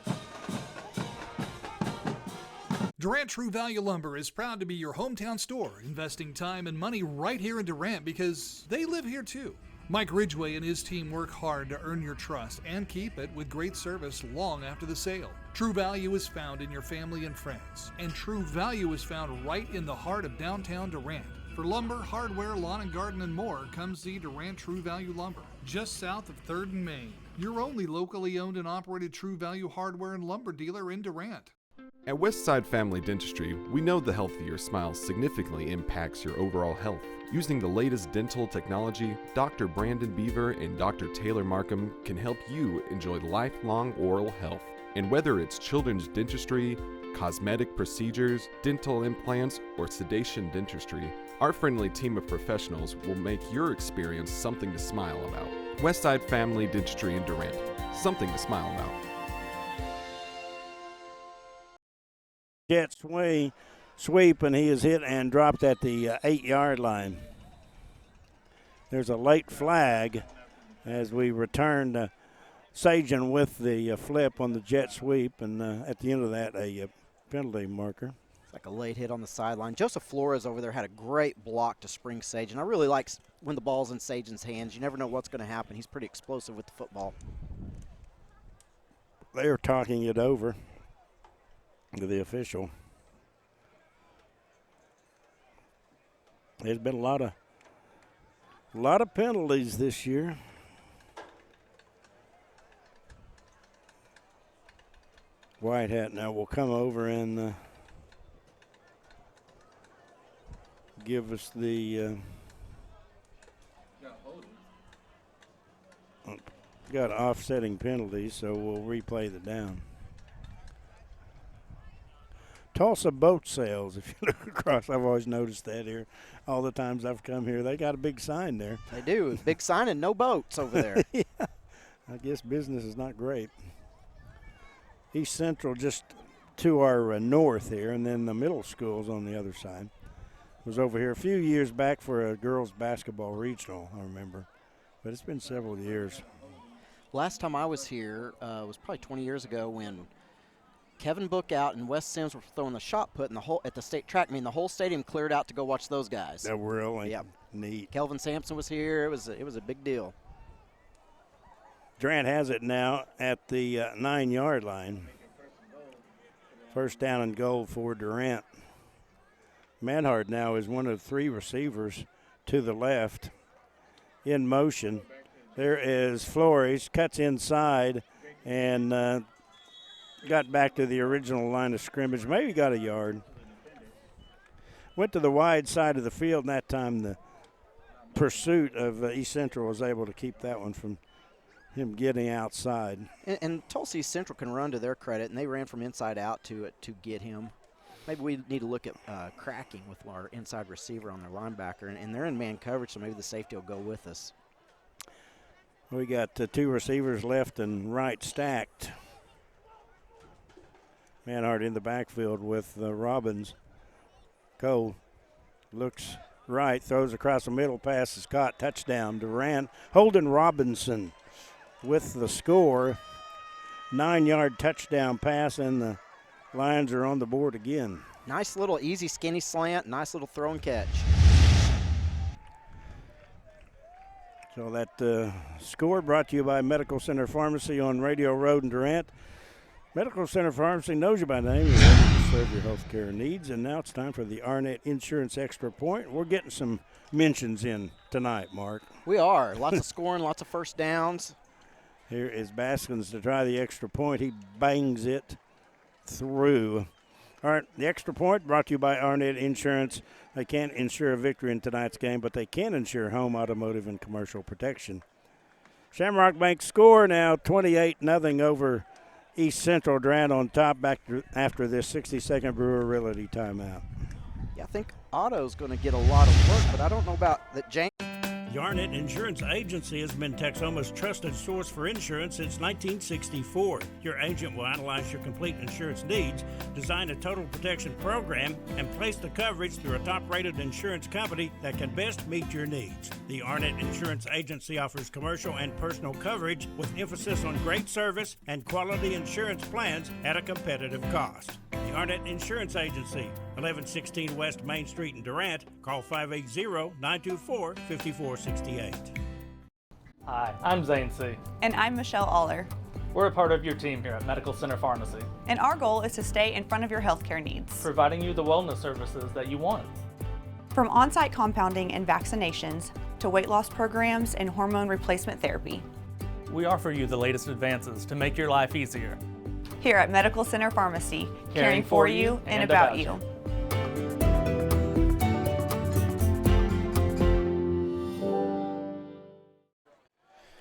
Durant True Value Lumber is proud to be your hometown store, investing time and money right here in Durant because they live here too. Mike Ridgway and his team work hard to earn your trust and keep it with great service long after the sale. True value is found in your family and friends, and true value is found right in the heart of downtown Durant. For lumber, hardware, lawn and garden, and more, come see Durant True Value Lumber, just south of 3rd and Main. Your only locally owned and operated True Value hardware and lumber dealer in Durant. At Westside Family Dentistry, we know the health of your smile significantly impacts your overall health. Using the latest dental technology, Dr. Brandon Beaver and Dr. Taylor Markham can help you enjoy lifelong oral health. And whether it's children's dentistry, cosmetic procedures, dental implants, or sedation dentistry, our friendly team of professionals will make your experience something to smile about. Westside Family Dentistry in Durant, something to smile about. Jet sweep, and he is hit and dropped at the 8-yard line. There's a late flag as we return to Sagen with the flip on the jet sweep, and at the end of that, a penalty marker. It's like a late hit on the sideline. Joseph Flores over there had a great block to spring Sagen. I really like when the ball's in Sagen's hands. You never know what's going to happen. He's pretty explosive with the football. They are talking it over to the official. There's been a lot of penalties this year. Whitehat now will come over and give us the got offsetting penalties, so we'll replay the down. Tulsa boat sales, if you look across, I've always noticed that here. All the times I've come here, they got a big sign there. They do. Big sign and no boats over there. Yeah. I guess business is not great. East Central just to our north here, and then the middle school's on the other side. Was over here a few years back for a girls' basketball regional, I remember. But it's been several years. Last time I was here was probably 20 years ago when Kevin Bookout and Wes Sims were throwing the shot put at the state track. I mean, the whole stadium cleared out to go watch those guys. That really yep. Neat. Kelvin Sampson was here. It was a big deal. Durant has it now at the 9-yard line. First down and goal for Durant. Manhard now is one of 3 receivers to the left in motion. There is Flores, cuts inside, and got back to the original line of scrimmage, maybe got a yard. Went to the wide side of the field, and that time the pursuit of East Central was able to keep that one from him getting outside. And Tulsa East Central can run to their credit, and they ran from inside out to get him. Maybe we need to look at cracking with our inside receiver on their linebacker, and they're in man coverage, so maybe the safety will go with us. We got 2 receivers left and right stacked. Manhard in the backfield with Robbins. Cole looks right, throws across the middle, pass is caught, touchdown. Durant, Holden Robinson with the score. 9-yard touchdown pass, and the Lions are on the board again. Nice little easy skinny slant, nice little throw and catch. So that score brought to you by Medical Center Pharmacy on Radio Road in Durant. Medical Center Pharmacy knows you by name. You're ready to serve your health care needs. And now it's time for the Arnett Insurance Extra Point. We're getting some mentions in tonight, Mark. We are. Lots of scoring, lots of first downs. Here is Baskins to try the extra point. He bangs it through. All right, the extra point brought to you by Arnett Insurance. They can't insure a victory in tonight's game, but they can insure home, automotive, and commercial protection. Shamrock Bank score now 28-0 over East Central. Durant on top after this 60-second Brewer Realty timeout. Yeah, I think Otto's going to get a lot of work, but I don't know about that. James. The Arnett Insurance Agency has been Texoma's trusted source for insurance since 1964. Your agent will analyze your complete insurance needs, design a total protection program, and place the coverage through a top-rated insurance company that can best meet your needs. The Arnett Insurance Agency offers commercial and personal coverage with emphasis on great service and quality insurance plans at a competitive cost. The Arnett Insurance Agency, 1116 West Main Street in Durant. Call 580-924-5468. Hi, I'm Zane C. And I'm Michelle Aller. We're a part of your team here at Medical Center Pharmacy. And our goal is to stay in front of your healthcare needs, providing you the wellness services that you want. From on-site compounding and vaccinations to weight loss programs and hormone replacement therapy. We offer you the latest advances to make your life easier. Here at Medical Center Pharmacy, caring for you and about you.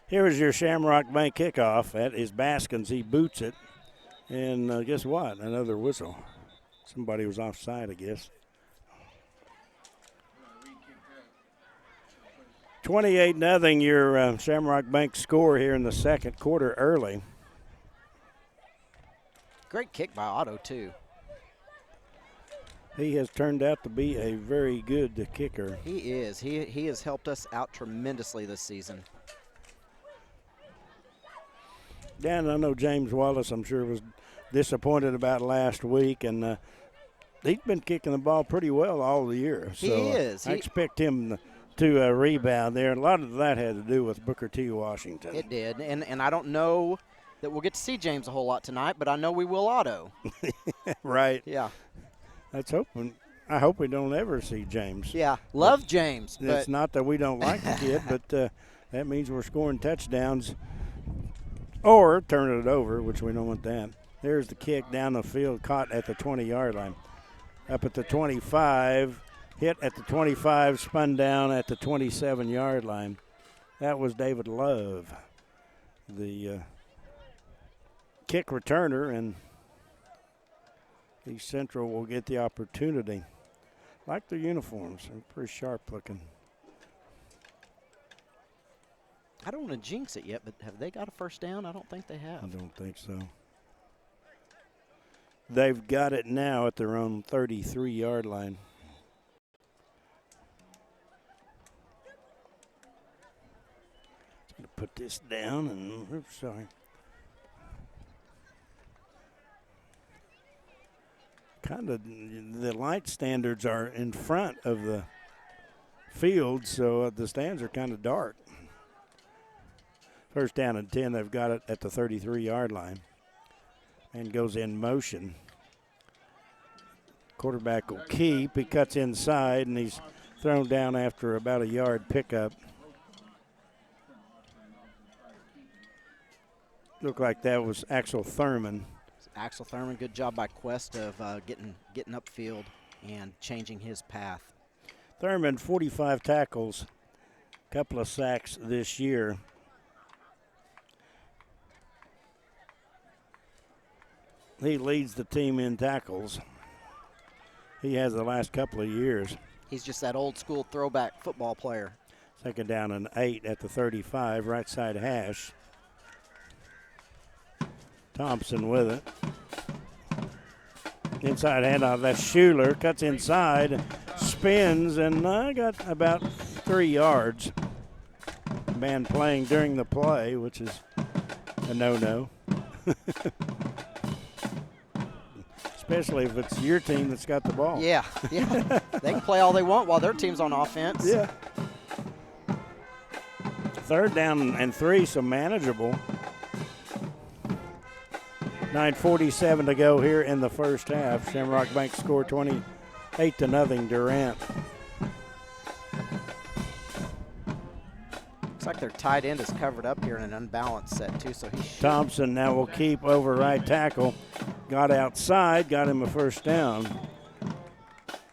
Here is your Shamrock Bank kickoff. That is Baskins. He boots it. And guess what? Another whistle. Somebody was offside, I guess. 28-0 your Shamrock Bank score here in the second quarter early. Great kick by Otto, too. He has turned out to be a very good kicker. He is. He has helped us out tremendously this season. Dan, I know James Wallace, I'm sure, was disappointed about last week, and he's been kicking the ball pretty well all the year. So he is. I expect him to rebound there. A lot of that had to do with Booker T. Washington. It did, and I don't know that we'll get to see James a whole lot tonight, but I know we will Otto. Right. Yeah. That's hoping. I hope we don't ever see James. Yeah, love James. It's not that we don't like the kid, but that means we're scoring touchdowns or turning it over, which we don't want that. There's the kick down the field, caught at the 20-yard line. Up at the 25, hit at the 25, spun down at the 27-yard line. That was David Love, the kick returner, and East Central will get the opportunity. Like their uniforms, they're pretty sharp looking. I don't want to jinx it yet, but have they got a first down? I don't think they have. I don't think so. They've got it now at their own 33-yard line. Going to put this down and, oops, sorry. Kind of the light standards are in front of the field, so the stands are kind of dark. First down and 10, they've got it at the 33-yard line and goes in motion. Quarterback will keep. He cuts inside, and he's thrown down after about a yard pickup. Looked like that was Axel Thurman. Axel Thurman, good job by Quest of getting upfield and changing his path. Thurman, 45 tackles, couple of sacks this year. He leads the team in tackles. He has the last couple of years. He's just that old school throwback football player. Second down and 8 at the 35, right side hash. Thompson with it. Inside handoff, that's Schuler, cuts inside, spins, and got about 3 yards. Man playing during the play, which is a no-no. Especially if it's your team that's got the ball. Yeah. They can play all they want while their team's on offense. Yeah. Third down and 3, so manageable. 9:47 to go here in the first half. Shamrock Bank score 28-0 Durant. Looks like their tight end is covered up here in an unbalanced set too, so he should. Thompson now will keep over right tackle. Got outside, got him a first down.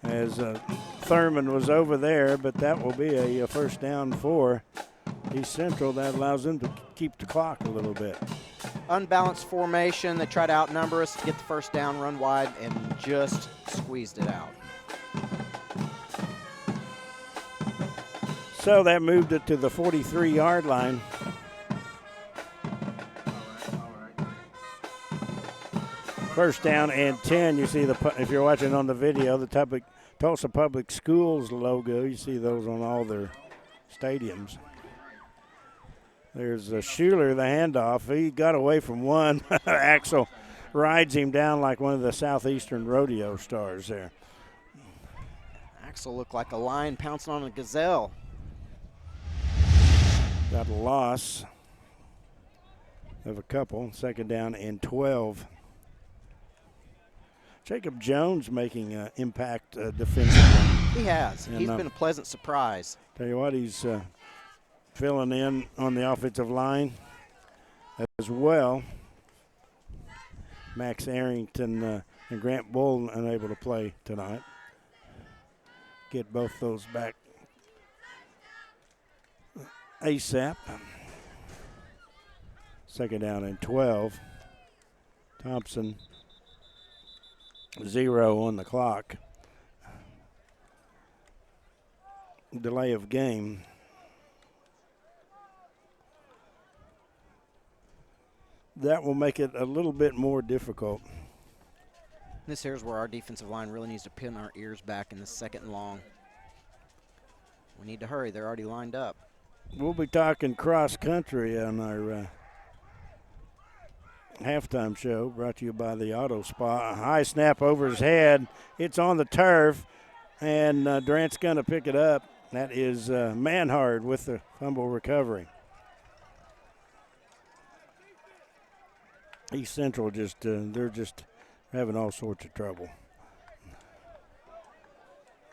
As Thurman was over there, but that will be a first down for East Central, that allows them to keep the clock a little bit. Unbalanced formation. They try to outnumber us to get the first down, run wide, and just squeezed it out. So that moved it to the 43-yard line. First down and 10. You see if you're watching on the video, the Tulsa Public Schools logo. You see those on all their stadiums. There's Schuler, the handoff. He got away from one. Axel rides him down like one of the Southeastern rodeo stars there. Axel looked like a lion pouncing on a gazelle. Got a loss of a couple. Second down and 12. Jacob Jones making an impact defensively. He has. And, he's been a pleasant surprise. Tell you what, he's filling in on the offensive line as well. Max Arrington and Grant Bull unable to play tonight. Get both those back ASAP. Second down and 12. Thompson, 0 on the clock. Delay of game. That will make it a little bit more difficult. This here's where our defensive line really needs to pin our ears back in the second and long. We need to hurry. They're already lined up. We'll be talking cross country on our halftime show, brought to you by the Auto Spa. A high snap over his head. It's on the turf, and Durant's going to pick it up. That is Manhard with the fumble recovery. East Central they're just having all sorts of trouble.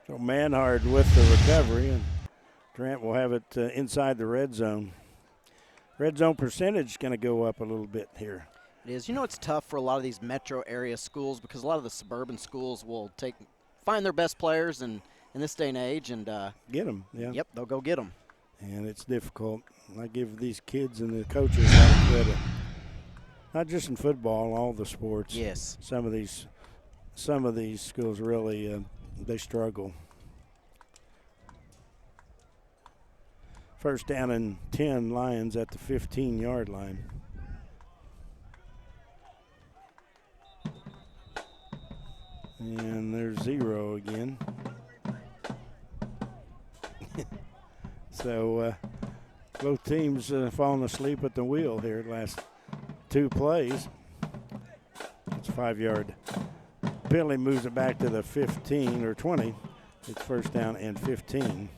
So Manhard with the recovery, and Durant will have it inside the red zone. Red zone percentage is going to go up a little bit here. It is. You know, it's tough for a lot of these metro area schools because a lot of the suburban schools will find their best players in this day and age and get them. Yeah. Yep, they'll go get them. And it's difficult. I give these kids and the coaches a lot of credit. Not just in football, all the sports. Yes. Some of these schools really they struggle. First down and 10, Lions at the 15-yard line. And there's 0 again. So both teams falling asleep at the wheel here last 2 plays. It's a 5-yard. Penalty moves it back to the 15 or 20. It's first down and 15.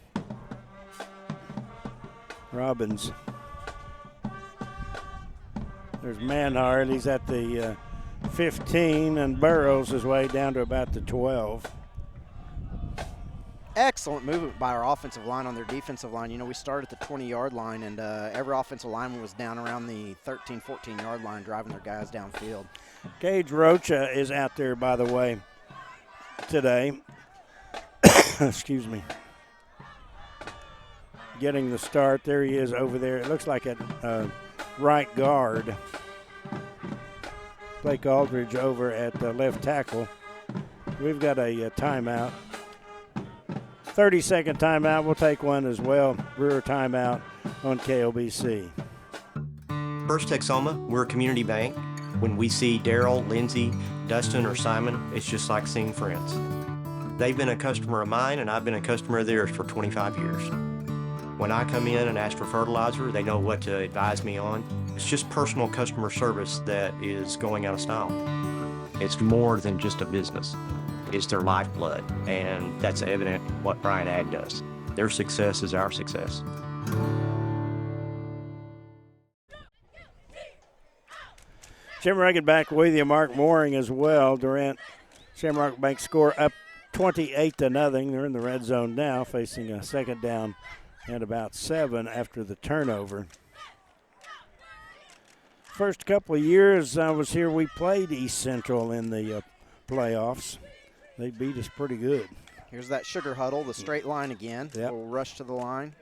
Robbins. There's Manhard. He's at the 15 and burrows his way down to about the 12. Excellent movement by our offensive line on their defensive line. You know, we started at the 20-yard line, and every offensive lineman was down around the 13, 14-yard line driving their guys downfield. Gage Rocha is out there, by the way, today. Excuse me. Getting the start. There he is over there. It looks like a right guard. Blake Aldridge over at left tackle. We've got a timeout. 30-second timeout. We'll take one as well. Brewer timeout on KOBC. First Texoma, we're a community bank. When we see Daryl, Lindsay, Dustin, or Simon, it's just like seeing friends. They've been a customer of mine, and I've been a customer of theirs for 25 years. When I come in and ask for fertilizer, they know what to advise me on. It's just personal customer service that is going out of style. It's more than just a business. It's their lifeblood, and that's evident what Bryant Ag does. Their success is our success. Jim Reagan back with you, Mark Mooring as well. Durant, Shamrock Bank score up 28-0. They're in the red zone now, facing a second down and about 7 after the turnover. First couple of years I was here, we played East Central in the playoffs. They beat us pretty good. Here's that sugar huddle, the straight line again. Yep. We'll rush to the line.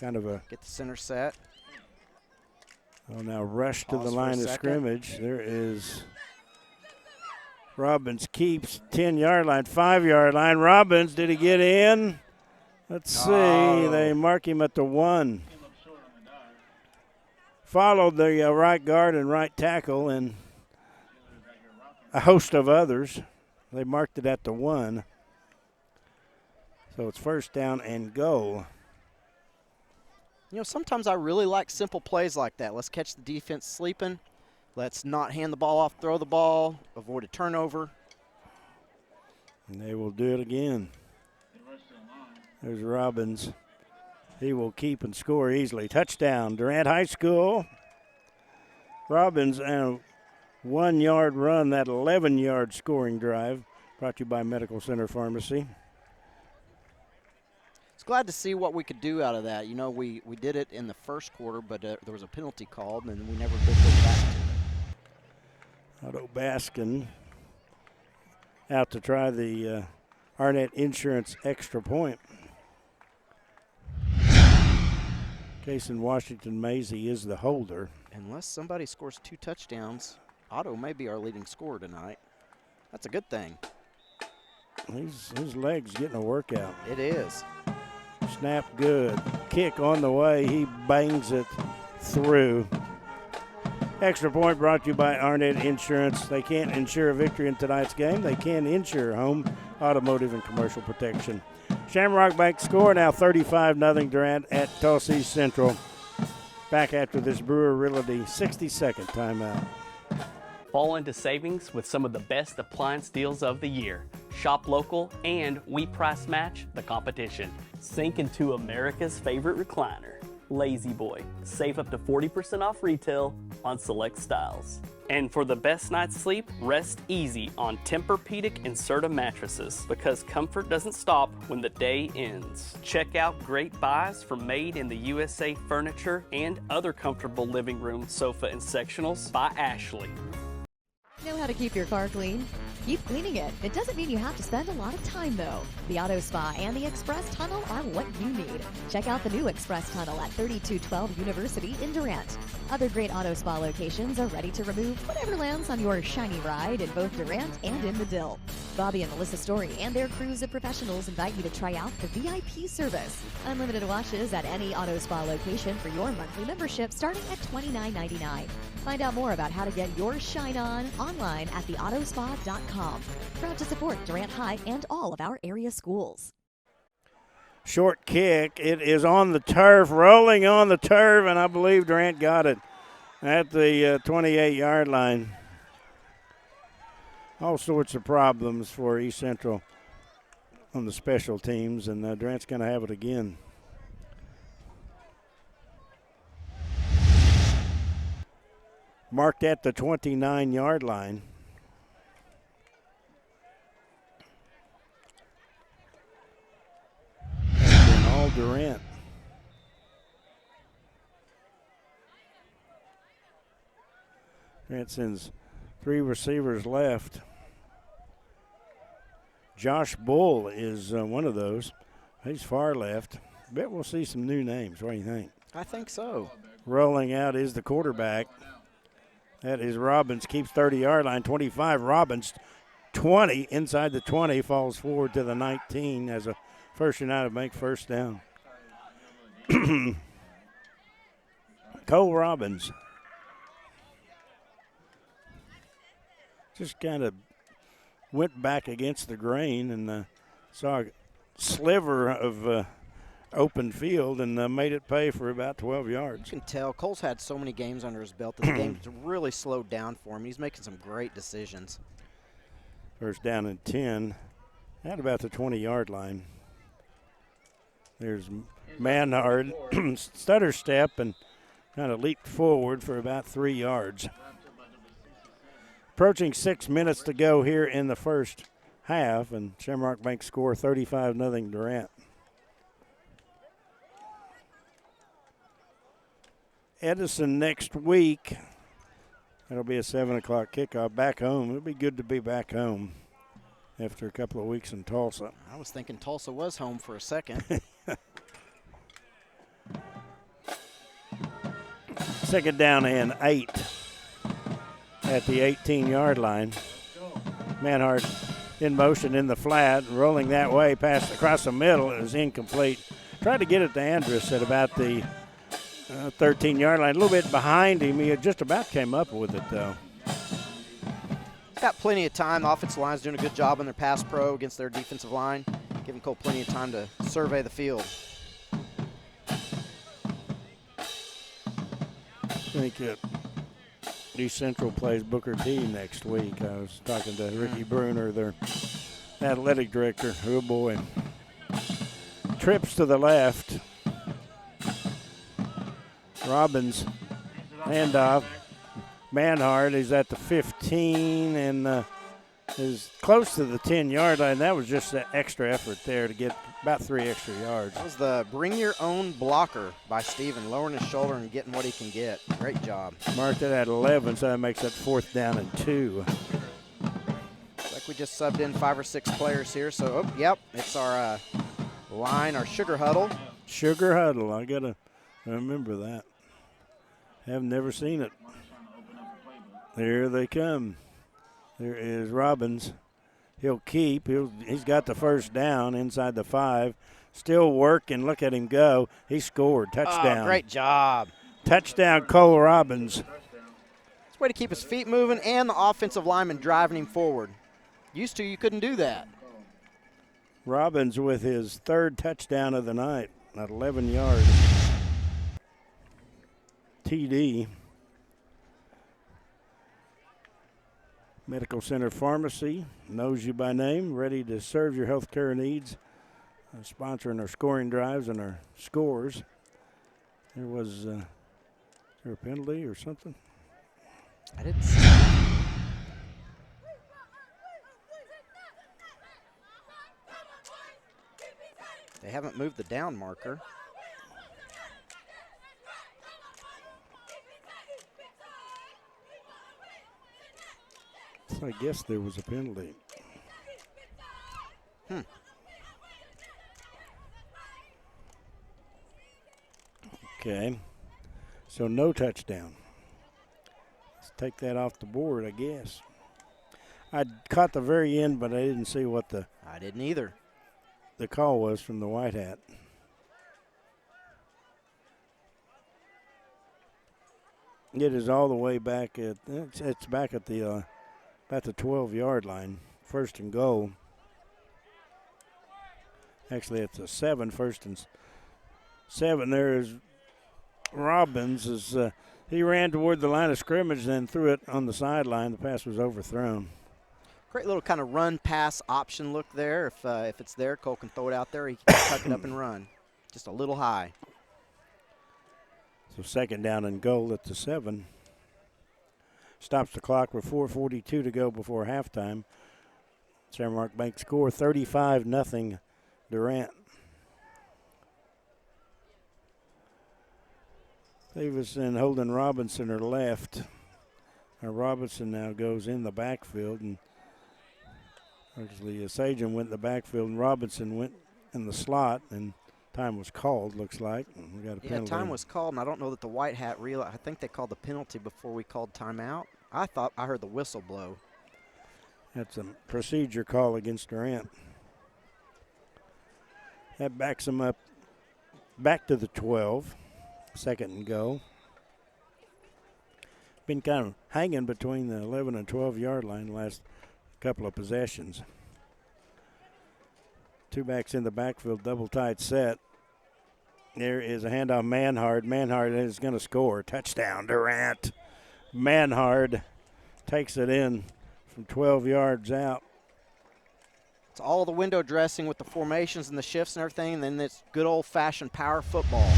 kind of a. Get the center set. Oh, now rush to the Pause for line a of second. scrimmage. There is Robbins keeps 10-yard line, 5-yard line. Robbins, did he get in? Let's see. They mark him at the 1. Followed the right guard and right tackle and a host of others. They marked it at the 1. So it's first down and goal. You know, sometimes I really like simple plays like that. Let's catch the defense sleeping. Let's not hand the ball off, throw the ball, avoid a turnover. And they will do it again. There's Robbins. He will keep and score easily. Touchdown, Durant High School. Robbins and a 1-yard run, that 11-yard scoring drive, brought to you by Medical Center Pharmacy. It's glad to see what we could do out of that. You know, we did it in the first quarter, but there was a penalty called, and we never did go back to it. Otto Baskin out to try the Arnett Insurance extra point. Case in Washington Maisie is the holder. Unless somebody scores 2 touchdowns, Otto may be our leading scorer tonight. That's a good thing. His leg's getting a workout. It is. Snap good. Kick on the way. He bangs it through. Extra point brought to you by Arnett Insurance. They can't insure a victory in tonight's game. They can insure home, automotive, and commercial protection. Shamrock Bank score now 35-0 Durant at Tulsa East Central. Back after this Brewer Realty 60-second timeout. Fall into savings with some of the best appliance deals of the year. Shop local and we price match the competition. Sink into America's favorite recliner, Lazy Boy. Save up to 40% off retail on select styles. And for the best night's sleep, rest easy on Tempur-Pedic and Serta mattresses because comfort doesn't stop when the day ends. Check out great buys from Made in the USA Furniture and other comfortable living room, sofa, and sectionals by Ashley. Know how to keep your car clean? Keep cleaning it. It doesn't mean you have to spend a lot of time, though. The Auto Spa and the Express Tunnel are what you need. Check out the new Express Tunnel at 3212 University in Durant. Other great Auto Spa locations are ready to remove whatever lands on your shiny ride in both Durant and in Medill. Bobby and Melissa Story and their crews of professionals invite you to try out the VIP service. Unlimited washes at any Auto Spa location for your monthly membership starting at $29.99. Find out more about how to get your shine on online at theautospa.com. Proud to support Durant High and all of our area schools. Short kick. It is on the turf, rolling on the turf, and I believe Durant got it at the 28-yard line. All sorts of problems for East Central on the special teams, and Durant's going to have it again. Marked at the 29-yard line. And all Durant. Durant sends 3 receivers left. Josh Bull is one of those. He's far left. Bet we'll see some new names. What do you think? I think so. Rolling out is the quarterback. That is Robbins, keeps 30-yard line, 25. Robbins, 20, inside the 20, falls forward to the 19 as a First United Bank first down. Cole Robbins. Just kind of went back against the grain and saw a sliver of open field and made it pay for about 12 yards. You can tell Cole's had so many games under his belt that the game's really slowed down for him. He's making some great decisions. First down and 10 at about the 20-yard line. There's Manhard, stutter step, and kind of leaped forward for about 3 yards. Approaching 6 minutes to go here in the first half, and Shamrock Bank score 35-0 Durant. Edison next week. That'll be a 7 o'clock kickoff back home. It'll be good to be back home after a couple of weeks in Tulsa. I was thinking Tulsa was home for a second. Second down and 8 at the 18-yard line. Manhart in motion in the flat, rolling that way, pass across the middle. It was incomplete. Tried to get it to Andrus at about the 13-yard line. A little bit behind him. He had just about came up with it, though. Got plenty of time. The offensive line's doing a good job on their pass pro against their defensive line. Giving Cole plenty of time to survey the field. I think East Central plays Booker T next week. I was talking to Ricky Bruner, their athletic director. Oh, boy. Trips to the left. Robbins, handoff. Manhart is at the 15 and is close to the 10-yard line. That was just an extra effort there to get about 3 extra yards. That was the bring your own blocker by Steven, lowering his shoulder and getting what he can get. Great job. Marked it at 11, so that makes that 4th down and 2. Looks like we just subbed in 5 or 6 players here. So, yep, it's our line, our sugar huddle. Sugar huddle. I got to remember that. Have never seen it. Here they come. There is Robbins. He'll keep. He's got the first down inside the 5. Still working. Look at him go. He scored. Touchdown. Oh, great job. Touchdown, Cole Robbins. It's a way to keep his feet moving and the offensive lineman driving him forward. Used to, you couldn't do that. Robbins with his 3rd touchdown of the night at 11 yards. TD. Medical Center Pharmacy knows you by name, ready to serve your health care needs, sponsoring our scoring drives and our scores. There was is there a penalty or something? I didn't see. They haven't moved the down marker. So I guess there was a penalty. Okay. So no touchdown. Let's take that off the board, I guess. I caught the very end, but I didn't see what I didn't either. The call was from the white hat. It is all the way back at it's back at the about the 12-yard line, 1st and goal. Actually, it's a 7, 1st and 7. There is Robbins. He ran toward the line of scrimmage, then threw it on the sideline. The pass was overthrown. Great little kind of run-pass option look there. If it's there, Cole can throw it out there. He can tuck it up and run. Just a little high. So 2nd down and goal at the 7. Stops the clock with 4:42 to go before halftime. Shamrock Bank score 35-0 Durant. Davis and Holden Robinson are left. Robinson now goes in the backfield, and actually Sajan went in the backfield and Robinson went in the slot, and time was called, looks like. We got a penalty. Time was called, and I don't know that the white hat realized. I think they called the penalty before we called timeout. I thought I heard the whistle blow. That's a procedure call against Durant. That backs them up back to the 12. 2nd and goal. Been kind of hanging between the 11 and 12-yard line the last couple of possessions. 2 backs in the backfield, double tight set. There is a handoff, Manhart. Manhart is going to score. Touchdown, Durant. Manhart takes it in from 12 yards out. It's all the window dressing with the formations and the shifts and everything, and then it's good old-fashioned power football.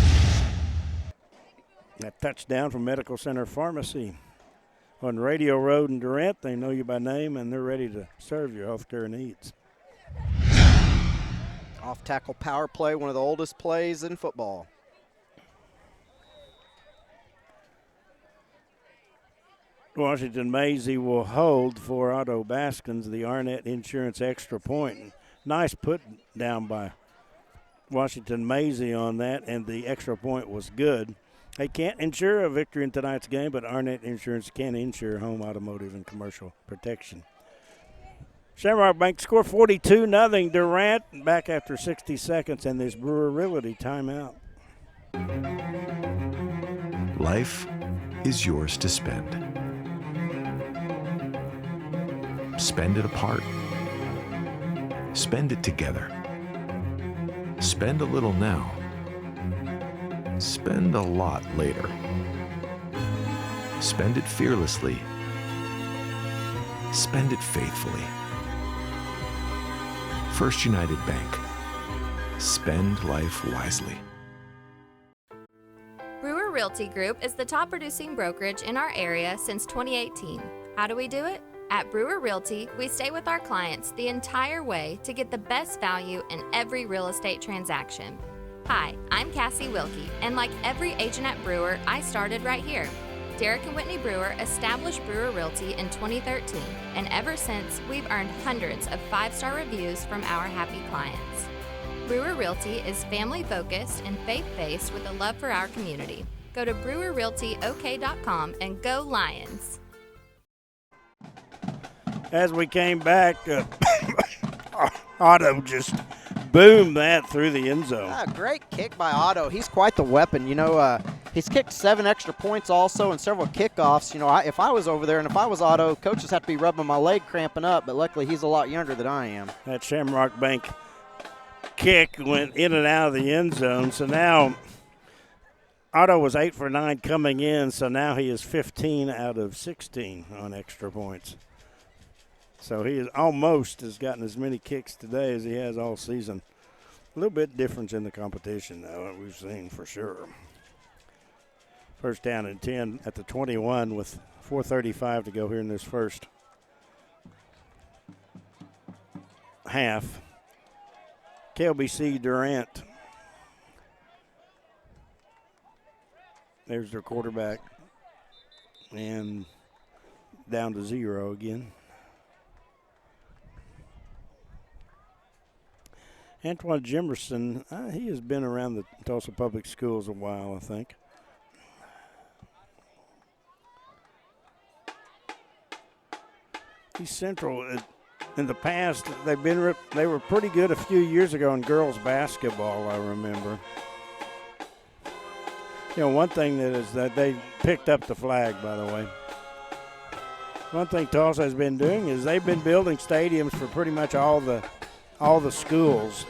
That touchdown from Medical Center Pharmacy. On Radio Road in Durant, they know you by name, and they're ready to serve your health care needs. Off-tackle power play, one of the oldest plays in football. Washington Maisie will hold for Otto Baskins, the Arnett Insurance extra point. Nice put down by Washington Maisie on that, and the extra point was good. They can't insure a victory in tonight's game, but Arnett Insurance can insure home, automotive, and commercial protection. Shamrock Bank score 42-0. Durant back after 60 seconds and this Brewer Realty timeout. Life is yours to spend. Spend it apart. Spend it together. Spend a little now. Spend a lot later. Spend it fearlessly. Spend it faithfully. First United Bank. Spend life wisely. Brewer Realty Group is the top producing brokerage in our area since 2018. How do we do it? At Brewer Realty, we stay with our clients the entire way to get the best value in every real estate transaction. Hi, I'm Cassie Wilkie, and like every agent at Brewer, I started right here. Derek and Whitney Brewer established Brewer Realty in 2013, and ever since, we've earned hundreds of 5-star reviews from our happy clients. Brewer Realty is family-focused and faith-based with a love for our community. Go to brewerrealtyok.com and go Lions! As we came back, Otto just boomed that through the end zone. Great kick by Otto. He's quite the weapon. You know, he's kicked 7 extra points also and several kickoffs. You know, if I was over there and if I was Otto, coaches have to be rubbing my leg cramping up, but luckily he's a lot younger than I am. That Shamrock Bank kick went in and out of the end zone. So now Otto was 8 for 9 coming in, so now he is 15 out of 16 on extra points. So he is almost has gotten as many kicks today as he has all season. A little bit difference in the competition, though, we've seen for sure. First down and 10 at the 21 with 4:35 to go here in this first half. KLBC Durant. There's their quarterback. And down to 0 again. Antoine Jimerson, he has been around the Tulsa Public Schools a while, I think. East Central, in the past, they were pretty good a few years ago in girls basketball, I remember. You know, one thing that they picked up the flag, by the way. One thing Tulsa has been doing is they've been building stadiums for pretty much all the schools.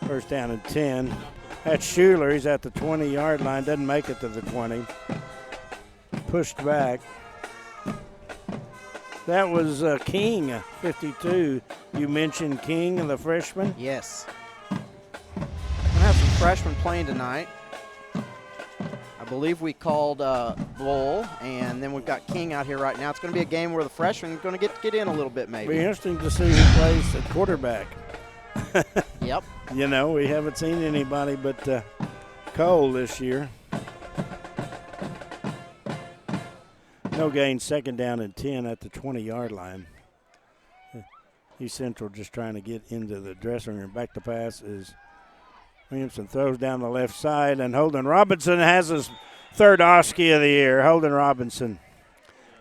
First down and 10. That's Schuler. He's at the 20-yard line. Doesn't make it to the 20. Pushed back. That was King, 52. You mentioned King and the freshman? Yes. We're going to have some freshmen playing tonight. I believe we called Bull, and then we've got King out here right now. It's going to be a game where the freshmen are going to get in a little bit, maybe. Be interesting to see who plays at quarterback. Yep. You know, we haven't seen anybody but Cole this year. No gain, second down and 10 at the 20-yard line. East Central just trying to get into the dressing room. Back to pass is Williamson, throws down the left side, and Holden Robinson has his third Oskey of the year. Holden Robinson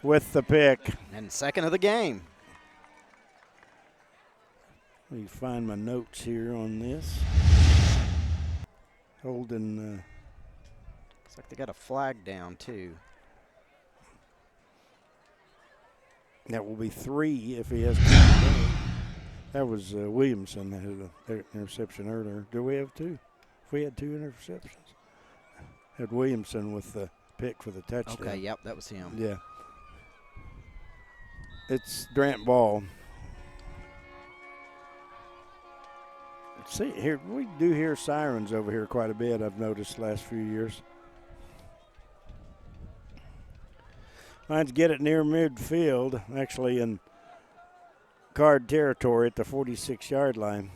with the pick. And second of the game. Let me find my notes here on this. Holden. Looks like they got a flag down, too. That will be 3 if he has 2. That was Williamson that had an interception earlier. Do we have 2? If we had 2 interceptions. Had Williamson with the pick for the touchdown. Okay, yep, that was him. Yeah. It's Durant ball. See, here we do hear sirens over here quite a bit, I've noticed the last few years. Lions get it near midfield, actually in Card territory at the 46-yard line.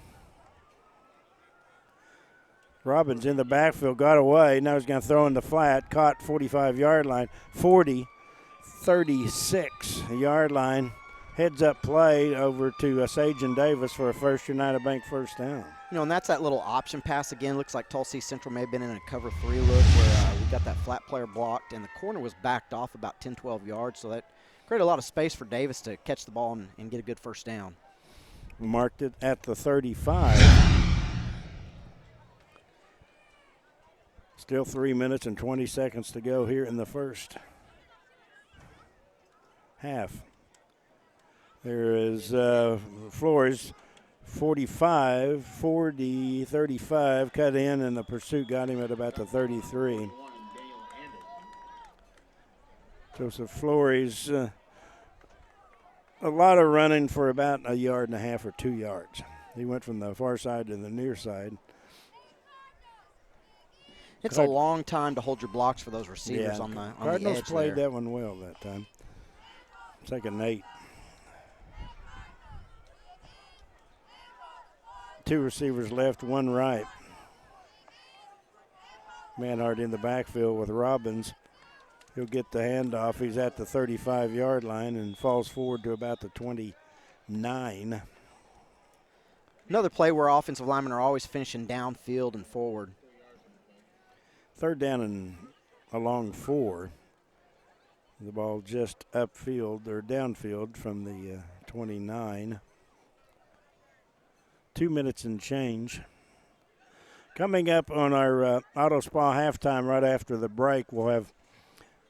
Robbins in the backfield, got away. Now he's going to throw in the flat, caught 45-yard line, 40, 36-yard line. heads-up play over to Sage and Davis for a First United Bank first down. You know, and that's that little option pass again. Looks like Tulsa Central may have been in a cover 3 look where we got that flat player blocked, and the corner was backed off about 10, 12 yards, so that created a lot of space for Davis to catch the ball and get a good first down. Marked it at the 35. Still 3 minutes and 20 seconds to go here in the first half. There is Flores, 45, 40, 35, cut in, and the pursuit got him at about the 33. Joseph Flores, a lot of running for about 1.5 yards or 2 yards. He went from the far side to the near side. It's a long time to hold your blocks for those receivers on the edge. Cardinals played that one well that time. 2nd and 8. 2 receivers left, 1 right. Manhart in the backfield with Robbins. He'll get the handoff. He's at the 35-yard line and falls forward to about the 29. Another play where offensive linemen are always finishing downfield and forward. 3rd down and along 4. The ball just upfield or downfield from the 29. 2 minutes and change. Coming up on our Auto Spa halftime right after the break, we'll have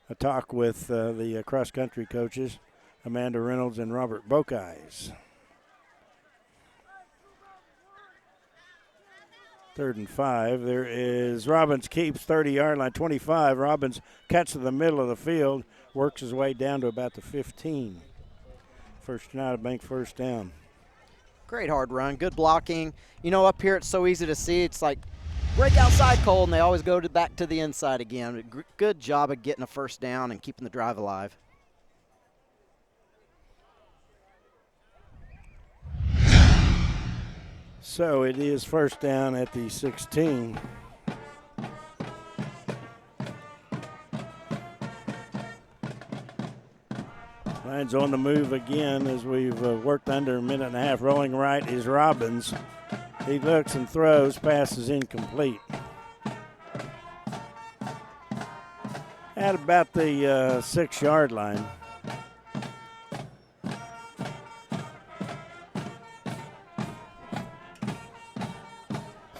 a talk with the cross-country coaches, Amanda Reynolds and Robert Bokeyes. 3rd and 5. There is Robbins keeps 30-yard line, 25. Robbins cuts to the middle of the field, works his way down to about the 15. First United Bank first down. Great hard run, good blocking. You know, up here it's so easy to see. It's like break outside, Cole, and they always go back to the inside again. Good job of getting a first down and keeping the drive alive. So it is first down at the 16. Lions on the move again as we've worked under 1.5 minutes. Rolling right is Robbins. He looks and throws. Pass is incomplete. At about the 6-yard line.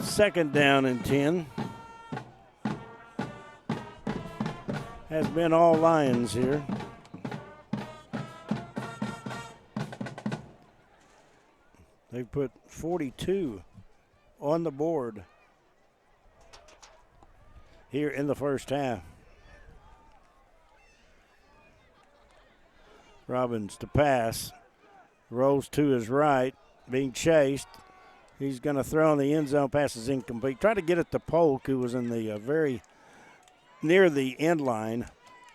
Second down and 10. Has been all Lions here. They've put 42 on the board here in the first half. Robbins to pass. Rolls to his right, being chased. He's going to throw in the end zone. Pass is incomplete. Try to get it to Polk, who was in the very near the end line,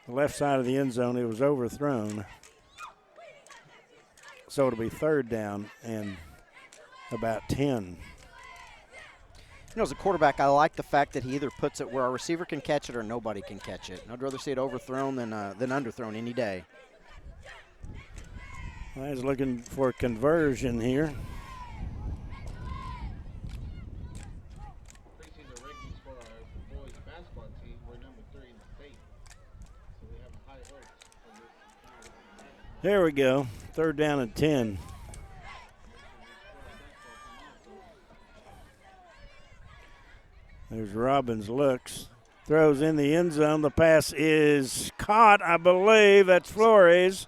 the left side of the end zone. It was overthrown. So it'll be 3rd down and about 10. You know, as a quarterback, I like the fact that he either puts it where a receiver can catch it or nobody can catch it. I'd rather see it overthrown than underthrown any day. He's looking for conversion here. There we go. 3rd down and 10. There's Robbins, looks, throws in the end zone. The pass is caught, I believe. That's Flores.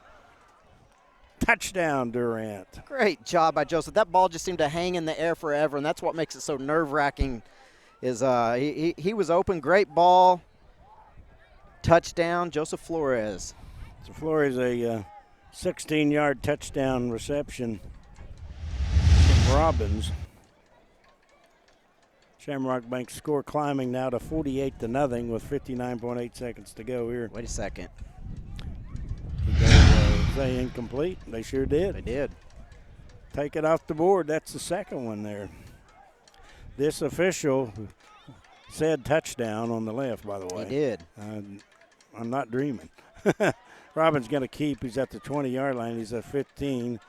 Touchdown, Durant. Great job by Joseph. That ball just seemed to hang in the air forever, and that's what makes it so nerve-wracking. Is he was open, great ball, touchdown, Joseph Flores. So Flores a 16-yard touchdown reception from Robbins. Shamrock Bank score climbing now to 48-0 with 59.8 seconds to go here. Wait a second. Did they say incomplete? They sure did. They did. Take it off the board. That's the second one there. This official said touchdown on the left, by the way. He did. I'm not dreaming. Robin's going to keep. He's at the 20-yard line. He's at 15.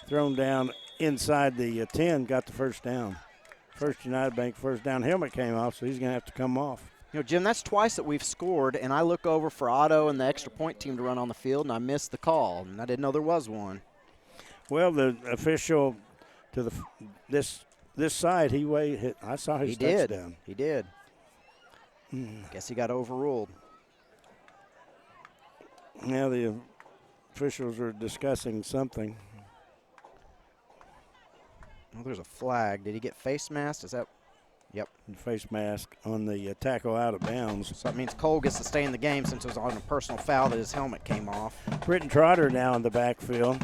Thrown down inside the 10, got the first down. First United Bank first down. Helmet came off, so he's going to have to come off. You know, Jim, that's twice that we've scored, and I look over for Otto and the extra point team to run on the field, and I missed the call, and I didn't know there was one. Well, the official to this side, I saw his touchdown. He did. Guess he got overruled. Now the officials are discussing something. Well, there's a flag. Did he get face masked? Is that? Yep. Face mask on the tackle out of bounds. So that means Cole gets to stay in the game since it was on a personal foul that his helmet came off. Britton Trotter now in the backfield.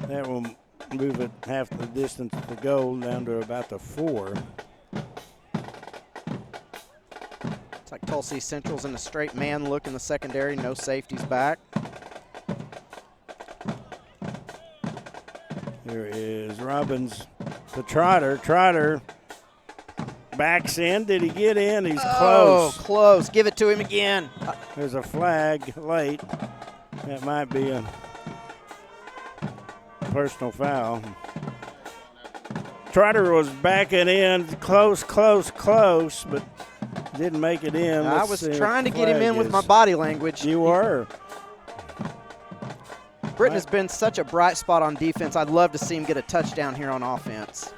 That will move it half the distance to goal down to about the 4. It's like Tulsa East Central's in a straight man look in the secondary. No safeties back. Here is Robbins to Trotter. Trotter backs in. Did he get in? He's close. Oh, close. Give it to him again. There's a flag late. That might be a personal foul. Trotter was backing in close, but didn't make it in. I was trying to get him in with my body language. You were. Britton has been such a bright spot on defense. I'd love to see him get a touchdown here on offense.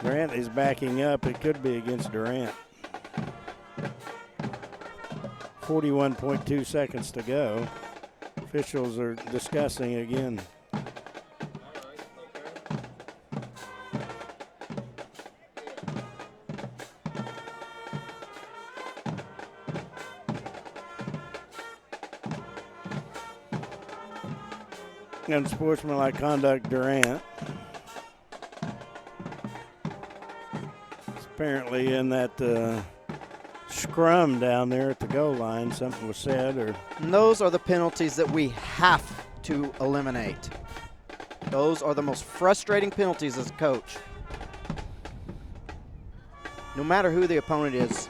Durant is backing up. It could be against Durant. 41.2 seconds to go. Officials are discussing again. Unsportsmanlike conduct, Durant. It's apparently in that scrum down there at the goal line. Something was said, or and those are the penalties that we have to eliminate. Those are the most frustrating penalties as a coach. No matter who the opponent is.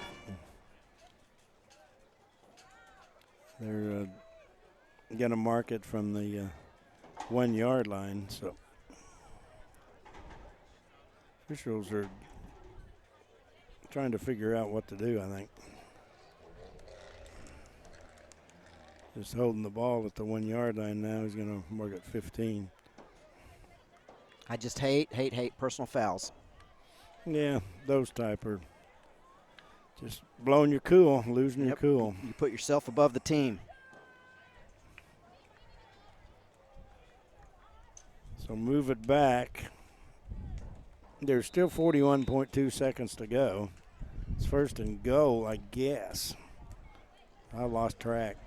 They're going to mark it from the 1-yard line, so officials are trying to figure out what to do, I think. Just holding the ball at the 1-yard line now. He's going to mark at 15. I just hate personal fouls. Yeah, those type are just blowing your cool, losing your cool. You put yourself above the team. So move it back. There's still 41.2 seconds to go. It's first and goal, I guess. I lost track.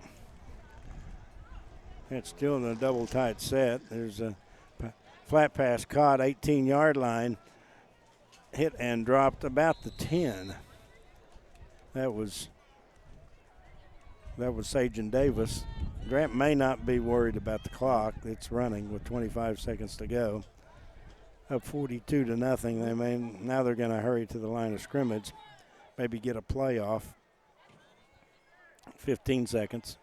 It's still in a double tight set. There's a flat pass caught, 18-yard line. Hit and dropped about the 10. That was Sagen Davis. Grant may not be worried about the clock. It's running with 25 seconds to go. Up 42-0. Now they're going to hurry to the line of scrimmage. Maybe get a play off. 15 seconds.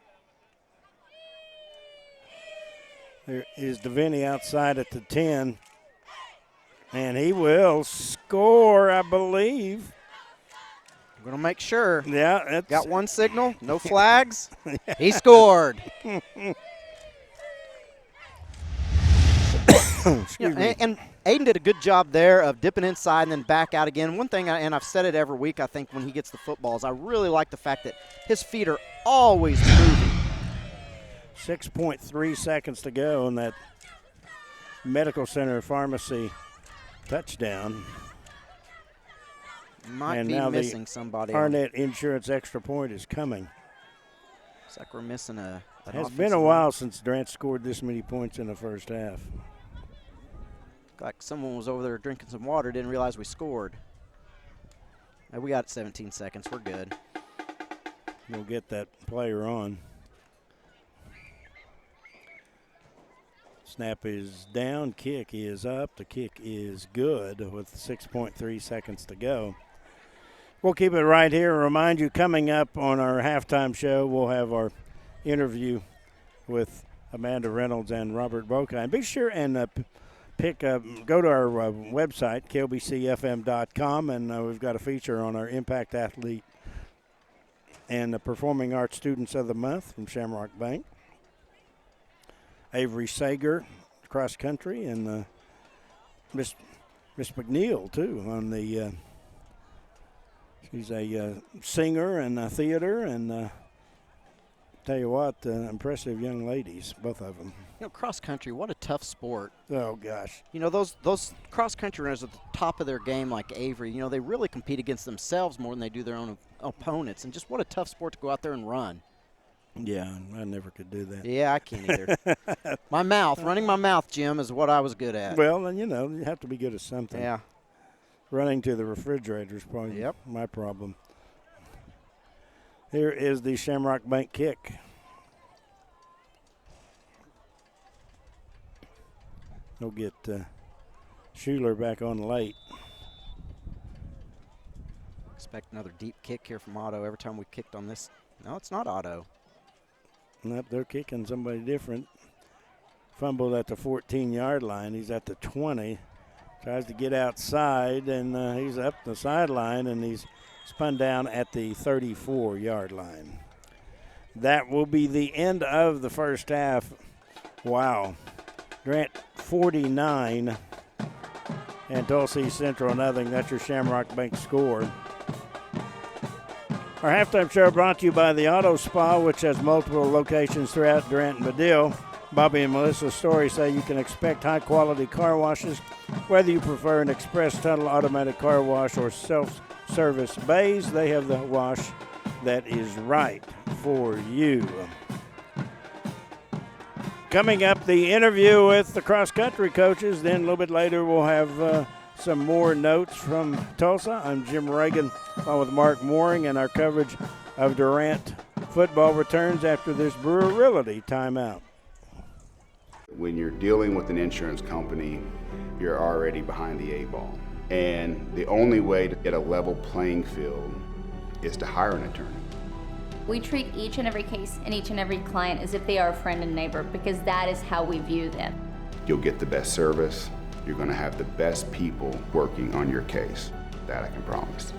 There is Devaney outside at the 10. And he will score, I believe. I'm going to make sure. Yeah. Got one signal, no flags. He scored. And Aiden did a good job there of dipping inside and then back out again. One thing, and I've said it every week, I think, when he gets the football, is I really like the fact that his feet are always moving. 6.3 seconds to go on that Medical Center Pharmacy touchdown. Might and be now missing somebody. Arnett Insurance extra point is coming. It's like we're missing a. It's been a while since Durant scored this many points in the first half. Like someone was over there drinking some water, didn't realize we scored. Now we got 17 seconds. We're good. We'll get that player on. Snap is down, kick is up. The kick is good with 6.3 seconds to go. We'll keep it right here. Remind you, coming up on our halftime show, we'll have our interview with Amanda Reynolds and Robert Boca. And be sure and go to our website, klbcfm.com, and we've got a feature on our Impact Athlete and the Performing Arts Students of the Month from Shamrock Bank. Avery Sager, cross country, and Miss McNeil, too, on the she's a singer and a theater, and tell you what, impressive young ladies, both of them. You know, cross country, what a tough sport. Oh, gosh. You know, those cross country runners at the top of their game like Avery, you know, they really compete against themselves more than they do their own opponents. And just what a tough sport to go out there and run. Yeah, I never could do that. Yeah, I can't either. Running my mouth, Jim, is what I was good at. Well, and you know, you have to be good at something. Yeah. Running to the refrigerator is probably my problem. Here is the Shamrock Bank kick. They'll get Schuler back on late. Expect another deep kick here from Otto every time we kicked on this. No, it's not Otto. Nope, they're kicking somebody different. Fumbled at the 14-yard line. He's at the 20. Tries to get outside, and he's up the sideline, and he's spun down at the 34-yard line. That will be the end of the first half. Wow. Durant 49 and Tulsa East Central nothing. That's your Shamrock Bank score. Our halftime show brought to you by the Auto Spa, which has multiple locations throughout Durant and Medill. Bobby and Melissa Story say you can expect high-quality car washes, whether you prefer an express tunnel automatic car wash or self-service bays. They have the wash that is right for you. Coming up, the interview with the cross-country coaches. Then a little bit later, we'll have some more notes from Tulsa. I'm Jim Reagan, along with Mark Mooring, and our coverage of Durant football returns after this Brewer Realty timeout. When you're dealing with an insurance company, you're already behind the eight ball. And the only way to get a level playing field is to hire an attorney. We treat each and every case and each and every client as if they are a friend and neighbor, because that is how we view them. You'll get the best service. You're going to have the best people working on your case. That I can promise.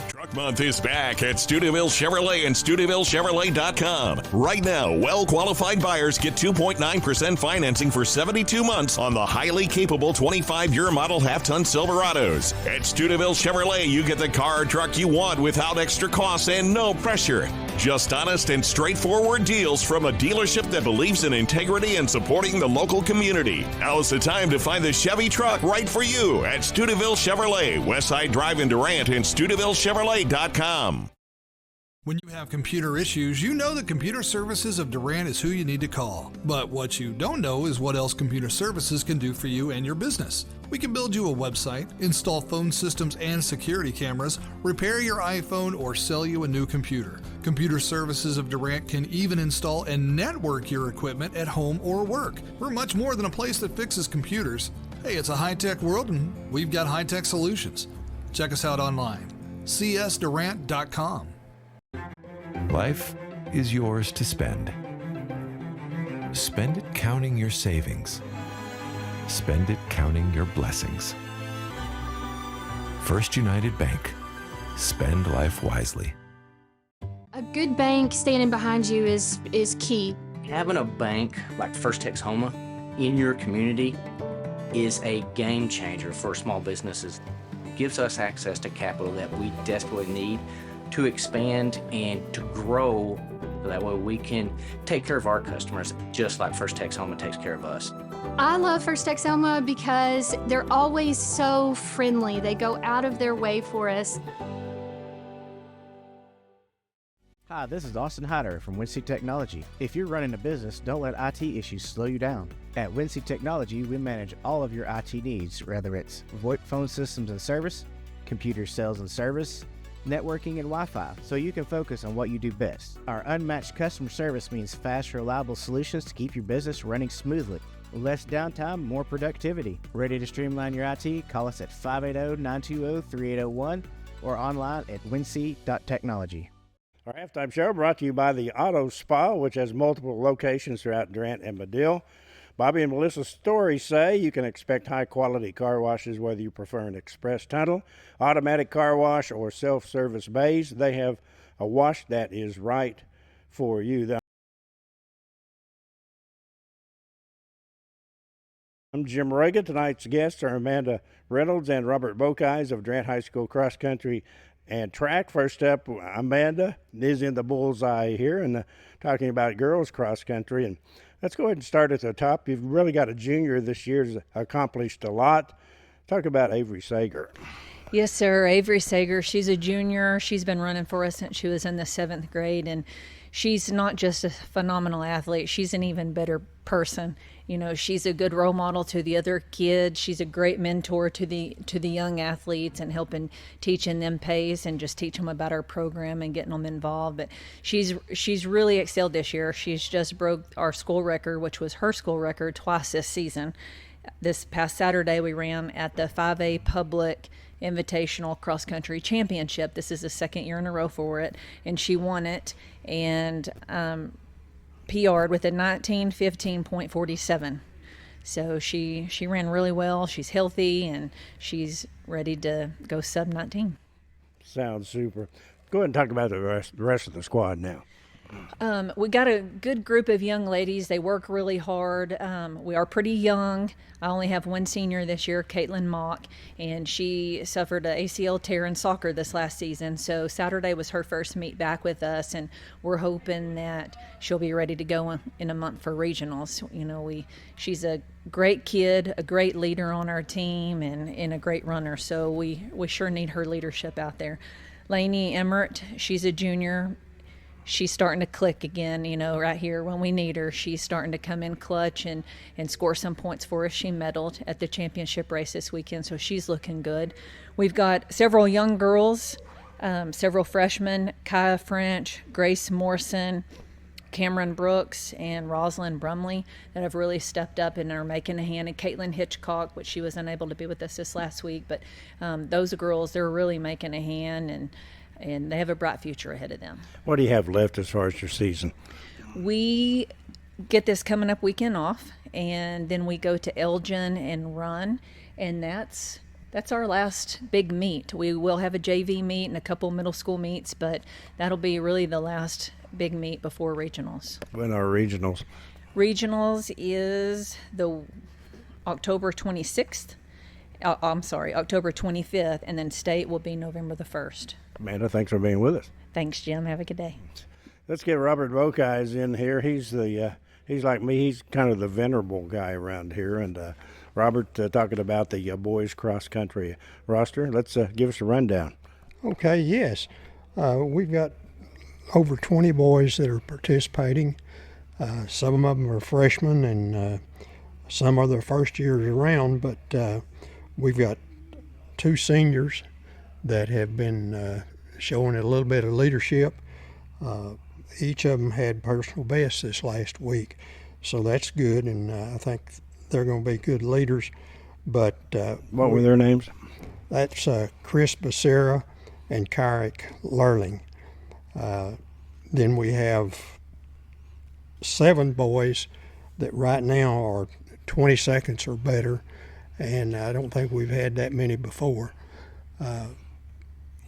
Truck Month is back at Steubenville Chevrolet and SteubenvilleChevrolet.com. Right now, well-qualified buyers get 2.9% financing for 72 months on the highly capable 25-year model half-ton Silverados. At Steubenville Chevrolet, you get the car or truck you want without extra costs and no pressure. Just honest and straightforward deals from a dealership that believes in integrity and supporting the local community. Now's the time to find the Chevy truck right for you at Steubenville Chevrolet, Westside Drive in Durant, and SteubenvilleChevrolet.com. When you have computer issues, you know that Computer Services of Durant is who you need to call. But what you don't know is what else Computer Services can do for you and your business. We can build you a website, install phone systems and security cameras, repair your iPhone, or sell you a new computer. Computer Services of Durant can even install and network your equipment at home or work. We're much more than a place that fixes computers. Hey, it's a high-tech world, and we've got high-tech solutions. Check us out online, csdurant.com. Life is yours to spend. Spend it counting your savings. Spend it counting your blessings. First United Bank. Spend life wisely. A good bank standing behind you is key. Having a bank like First Texoma in your community is a game changer for small businesses. It gives us access to capital that we desperately need to expand and to grow. That way we can take care of our customers just like First Texoma takes care of us. I love First Texoma because they're always so friendly. They go out of their way for us. Hi, this is Austin Hyder from Wincy Technology. If you're running a business, don't let IT issues slow you down. At Wincy Technology, we manage all of your IT needs, whether it's VoIP phone systems and service, computer sales and service, networking, and Wi-Fi, so you can focus on what you do best. Our unmatched customer service means fast, reliable solutions to keep your business running smoothly. Less downtime, more productivity. Ready to streamline your IT? Call us at 580-920-3801 or online at winc.technology. Our halftime show brought to you by the Auto Spa, which has multiple locations throughout Durant and Medill. Bobby and Melissa Story say you can expect high-quality car washes whether you prefer an express tunnel, automatic car wash, or self-service bays. They have a wash that is right for you. I'm Jim Reagan. Tonight's guests are Amanda Reynolds and Robert Bokeyes of Durant High School Cross Country and Track. First up, Amanda is in the bullseye here and talking about girls cross country. And let's go ahead and start at the top. You've really got a junior this year who's accomplished a lot. Talk about Avery Sager. Yes, sir. Avery Sager, she's a junior. She's been running for us since she was in the 7th grade, and she's not just a phenomenal athlete. She's an even better person. You know, she's a good role model to the other kids. She's a great mentor to the young athletes and teaching them pace and just teach them about our program and getting them involved. But she's really excelled this year. She's just broke our school record, which was her school record, twice this season. This past Saturday, we ran at the 5A Public Invitational Cross Country Championship. This is the 2nd year in a row for it, and she won it and PR'd with a 19:15.47. So she ran really well. She's healthy and she's ready to go sub 19. Sounds super. Go ahead and talk about the rest of the squad now. We got a good group of young ladies. They work really hard. We are pretty young. I only have one senior this year, Caitlin Mock, and she suffered an ACL tear in soccer this last season. So Saturday was her first meet back with us, and we're hoping that she'll be ready to go in a month for regionals. You know, she's a great kid, a great leader on our team, and a great runner. So we sure need her leadership out there. Lainey Emmert, she's a junior. She's starting to click again, you know, right here when we need her. She's starting to come in clutch and score some points for us. She medaled at the championship race this weekend, so she's looking good. We've got several young girls, several freshmen, Kaya French, Grace Morrison, Cameron Brooks, and Rosalind Brumley that have really stepped up and are making a hand, and Caitlin Hitchcock, which she was unable to be with us this last week. But those girls, they're really making a hand, and they have a bright future ahead of them. What do you have left as far as your season? We get this coming up weekend off, and then we go to Elgin and run, and that's our last big meet. We will have a JV meet and a couple middle school meets, but that'll be really the last big meet before regionals. When are regionals? Regionals is the October 26th. October 25th, and then state will be November the 1st. Amanda, thanks for being with us. Thanks, Jim. Have a good day. Let's get Robert Bokeyes in here. He's like me. He's kind of the venerable guy around here. And Robert, talking about the boys cross country roster. Let's give us a rundown. Okay. Yes, we've got over 20 boys that are participating. Some of them are freshmen, and some are their first years around. But we've got 2 seniors that have been showing a little bit of leadership. Each of them had personal bests this last week, so that's good, and I think they're going to be good leaders. But what were their names? That's Chris Becerra and Kyrick Lurling. Then we have 7 boys that right now are 20 seconds or better, and I don't think we've had that many before.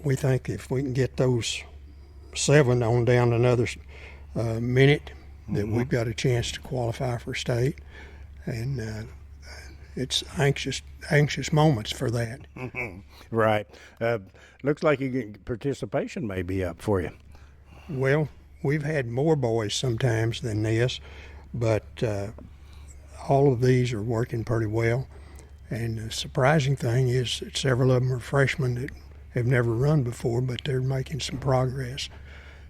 We think if we can get those 7 on down another minute, that we've got a chance to qualify for state, and it's anxious moments for that. Right. Looks like participation may be up for you. Well, we've had more boys sometimes than this, but all of these are working pretty well. And the surprising thing is that several of them are freshmen that have never run before, but they're making some progress.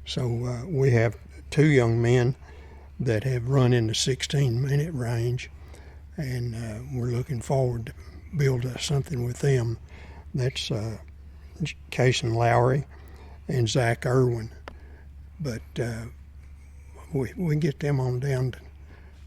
So we have 2 young men that have run in the 16-minute range, and we're looking forward to build something with them. That's Cason Lowry and Zach Irwin. But we get them on down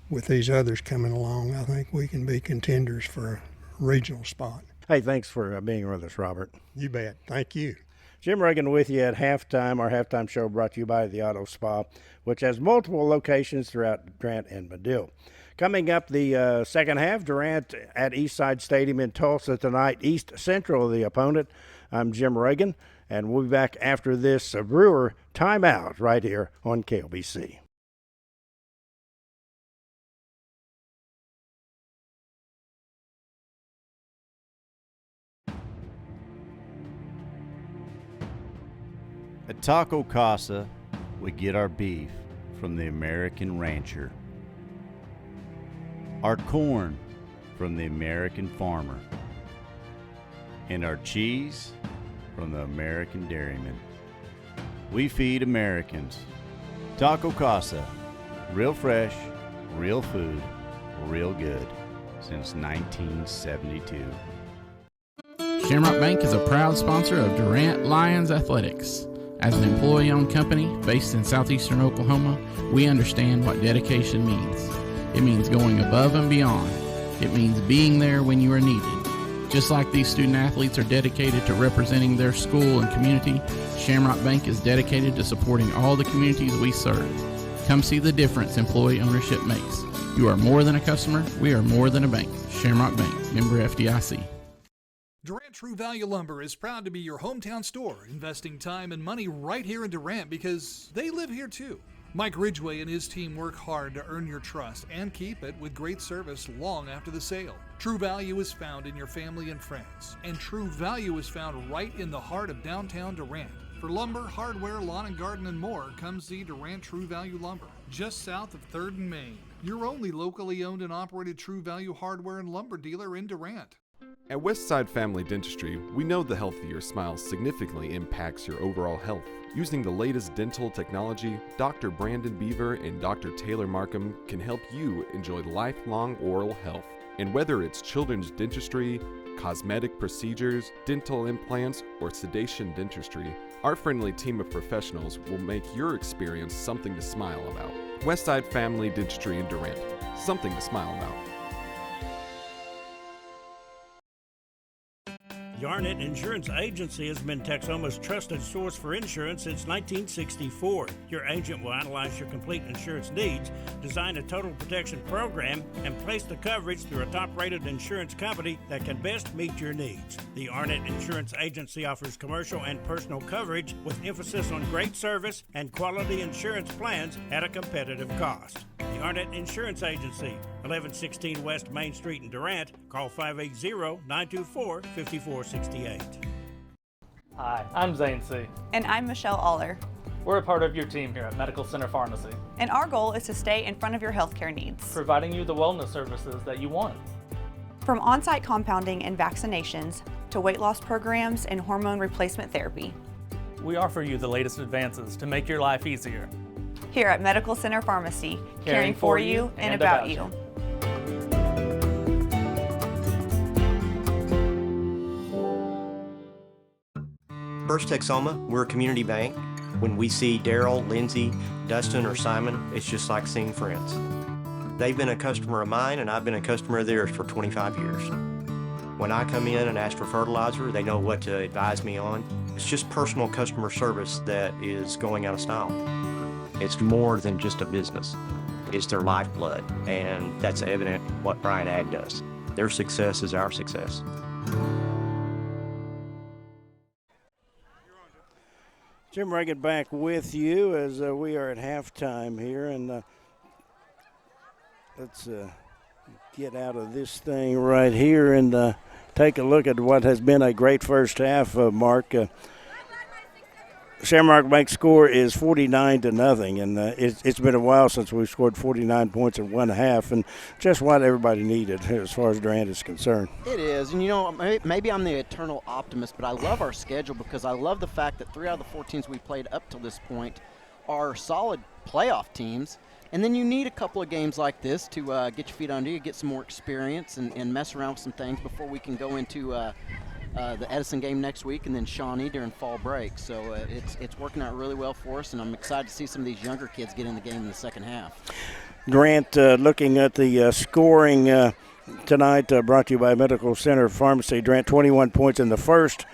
with these others coming along. I think we can be contenders for a regional spot. Hey, thanks for being with us, Robert. You bet. Thank you. Jim Reagan with you at halftime. Our halftime show brought to you by the Auto Spa, which has multiple locations throughout Durant and Medill. Coming up the second half, Durant at Eastside Stadium in Tulsa tonight, East Central the opponent. I'm Jim Reagan, and we'll be back after this Brewer timeout right here on KLBC. At Taco Casa, we get our beef from the American rancher, our corn from the American farmer, and our cheese from the American dairyman. We feed Americans. Taco Casa, real fresh, real food, real good, since 1972. Shamrock Bank is a proud sponsor of Durant Lions Athletics. As an employee-owned company based in southeastern Oklahoma, we understand what dedication means. It means going above and beyond. It means being there when you are needed. Just like these student athletes are dedicated to representing their school and community, Shamrock Bank is dedicated to supporting all the communities we serve. Come see the difference employee ownership makes. You are more than a customer. We are more than a bank. Shamrock Bank, member FDIC. Durant True Value Lumber is proud to be your hometown store, investing time and money right here in Durant because they live here too. Mike Ridgway and his team work hard to earn your trust and keep it with great service long after the sale. True Value is found in your family and friends, and True Value is found right in the heart of downtown Durant. For lumber, hardware, lawn and garden, and more, come see Durant True Value Lumber, just south of 3rd and Main. Your only locally owned and operated True Value hardware and lumber dealer in Durant. At Westside Family Dentistry, we know the health of your smile significantly impacts your overall health. Using the latest dental technology, Dr. Brandon Beaver and Dr. Taylor Markham can help you enjoy lifelong oral health. And whether it's children's dentistry, cosmetic procedures, dental implants, or sedation dentistry, our friendly team of professionals will make your experience something to smile about. Westside Family Dentistry in Durant, something to smile about. The Arnett Insurance Agency has been Texoma's trusted source for insurance since 1964. Your agent will analyze your complete insurance needs, design a total protection program, and place the coverage through a top-rated insurance company that can best meet your needs. The Arnett Insurance Agency offers commercial and personal coverage with emphasis on great service and quality insurance plans at a competitive cost. The Arnett Insurance Agency, 1116 West Main Street in Durant. Call 580-924-5468. Hi, I'm Zane C. And I'm Michelle Aller. We're a part of your team here at Medical Center Pharmacy. And our goal is to stay in front of your healthcare needs, providing you the wellness services that you want. From on-site compounding and vaccinations to weight loss programs and hormone replacement therapy. We offer you the latest advances to make your life easier. Here at Medical Center Pharmacy, caring for you and about you. First Texoma, we're a community bank. When we see Daryl, Lindsay, Dustin, or Simon, it's just like seeing friends. They've been a customer of mine, and I've been a customer of theirs for 25 years. When I come in and ask for fertilizer, they know what to advise me on. It's just personal customer service that is going out of style. It's more than just a business. It's their lifeblood, and that's evident in what Bryant Ag does. Their success is our success. Jim Reagan back with you as we are at halftime here, and let's get out of this thing right here and take a look at what has been a great first half, Mark. Shamrock Bank's score is 49-0, and it's been a while since we've scored 49 points in one half, and just what everybody needed as far as Durant is concerned. It is, and you know, maybe I'm the eternal optimist, but I love our schedule because I love the fact that 3 out of the 4 teams we played up till this point are solid playoff teams, and then you need a couple of games like this to get your feet under you, get some more experience, and mess around with some things before we can go into the Edison game next week, and then Shawnee during fall break. So it's working out really well for us, and I'm excited to see some of these younger kids get in the game in the second half. Durant, looking at the scoring tonight, brought to you by Medical Center Pharmacy. Durant 21 points in the first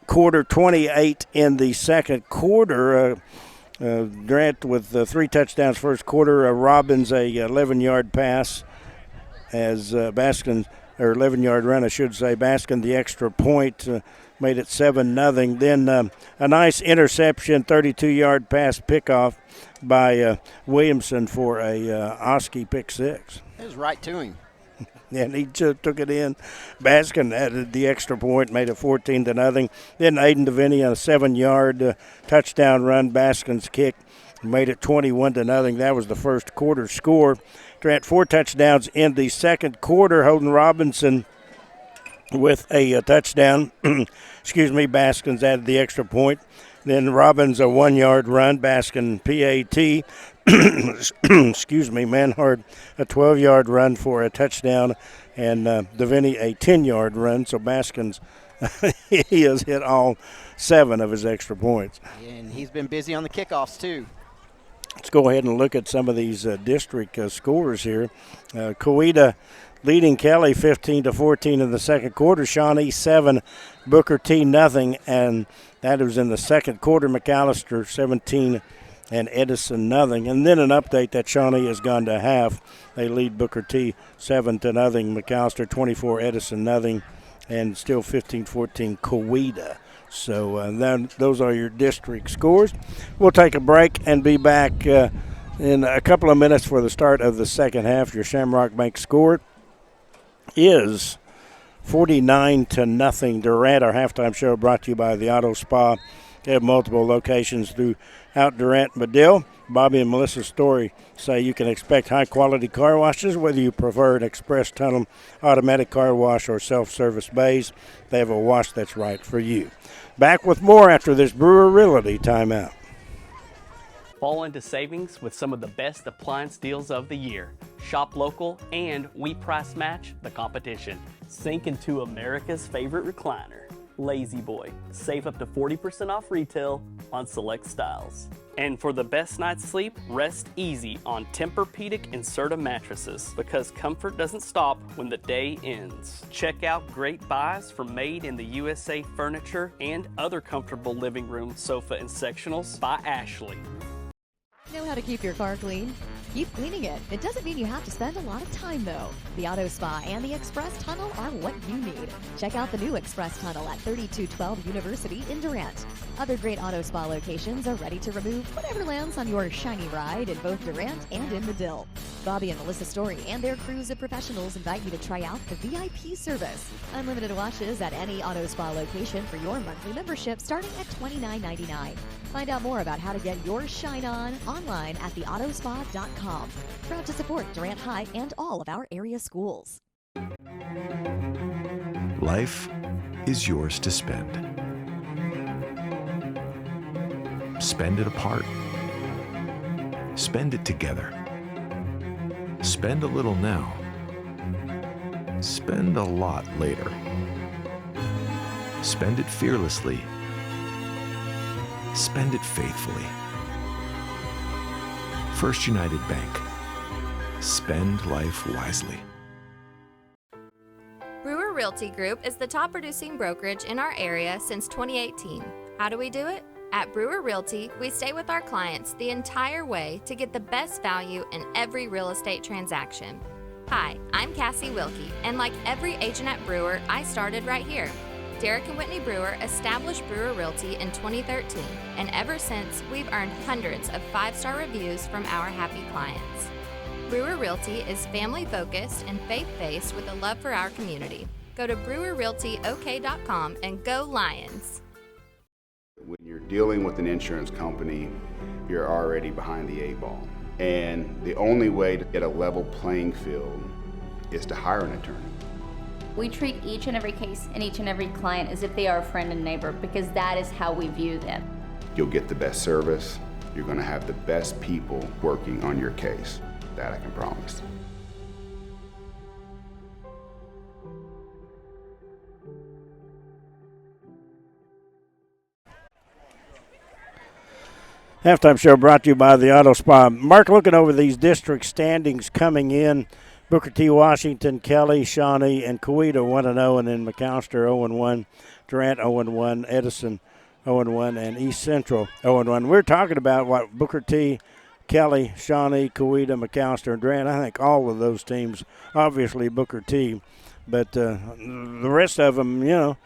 quarter, 28 in the second quarter. Durant with 3 touchdowns first quarter. Robbins a 11-yard pass as Baskin, or 11-yard run, I should say. Baskin the extra point made it 7-0. Then a nice interception, 32-yard pass pickoff by Williamson for a Oski pick six. It was right to him. Yeah, and he took it in. Baskin added the extra point, made it 14-0. Then Aiden DeVinny on a 7-yard touchdown run. Baskin's kick made it 21-0. That was the first quarter score. Durant 4 touchdowns in the second quarter. Holden Robinson with a touchdown. Baskins added the extra point. Then Robbins a 1-yard run. Baskin PAT. Manhard a 12-yard run for a touchdown, and DeVinny a 10-yard run. So Baskins, he has hit all 7 of his extra points. And he's been busy on the kickoffs too. Let's go ahead and look at some of these district scores here. Coweta leading Kelly 15-14 in the second quarter. Shawnee 7, Booker T 0, and that was in the second quarter. McAllister 17 and Edison 0. And then an update that Shawnee has gone to half. They lead Booker T 7-0. McAllister 24, Edison 0, and still 15-14 Coweta. So those are your district scores. We'll take a break and be back in a couple of minutes for the start of the second half. Your Shamrock Bank score is 49-0. Durant, our halftime show brought to you by the Auto Spa. They have multiple locations throughout Durant and Medill. Bobby and Melissa Story say you can expect high-quality car washes, whether you prefer an express tunnel, automatic car wash, or self-service bays. They have a wash that's right for you. Back with more after this Brewer Realty timeout. Fall into savings with some of the best appliance deals of the year. Shop local, and we price match the competition. Sink into America's favorite recliner, Lazy Boy. Save up to 40% off retail on select styles. And for the best night's sleep, rest easy on Tempur-Pedic and Serta mattresses, because comfort doesn't stop when the day ends. Check out great buys from Made in the USA Furniture and other comfortable living room, sofa, and sectionals by Ashley. Know how to keep your car clean? Keep cleaning it. It doesn't mean you have to spend a lot of time, though. The Auto Spa and the Express Tunnel are what you need. Check out the new Express Tunnel at 3212 University in Durant. Other great Auto Spa locations are ready to remove whatever lands on your shiny ride in both Durant and in Medill. Bobby and Melissa Story and their crews of professionals invite you to try out the VIP service. Unlimited washes at any Auto Spa location for your monthly membership starting at $29.99. Find out more about how to get your shine on online at theautospa.com. Proud to support Durant High and all of our area schools. Life is yours to spend. Spend it apart. Spend it together. Spend a little now. Spend a lot later. Spend it fearlessly. Spend it faithfully. First United Bank. Spend life wisely. Brewer Realty Group is the top producing brokerage in our area since 2018. How do we do it? At Brewer Realty, we stay with our clients the entire way to get the best value in every real estate transaction. Hi, I'm Cassie Wilkie, and like every agent at Brewer, I started right here. Derek and Whitney Brewer established Brewer Realty in 2013, and ever since, we've earned hundreds of 5-star reviews from our happy clients. Brewer Realty is family-focused and faith-based with a love for our community. Go to brewerrealtyok.com and go Lions! When you're dealing with an insurance company, you're already behind the 8-ball. And the only way to get a level playing field is to hire an attorney. We treat each and every case and each and every client as if they are a friend and neighbor, because that is how we view them. You'll get the best service. You're going to have the best people working on your case. That I can promise. Halftime show brought to you by the Auto Spa. Mark, looking over these district standings coming in, Booker T, Washington, Kelly, Shawnee, and Coweta 1-0, and then McAllister 0-1, Durant 0-1, Edison 0-1, and East Central 0-1. We're talking about what Booker T, Kelly, Shawnee, Coweta, McAllister, and Durant. I think all of those teams, obviously Booker T, but the rest of them, you know,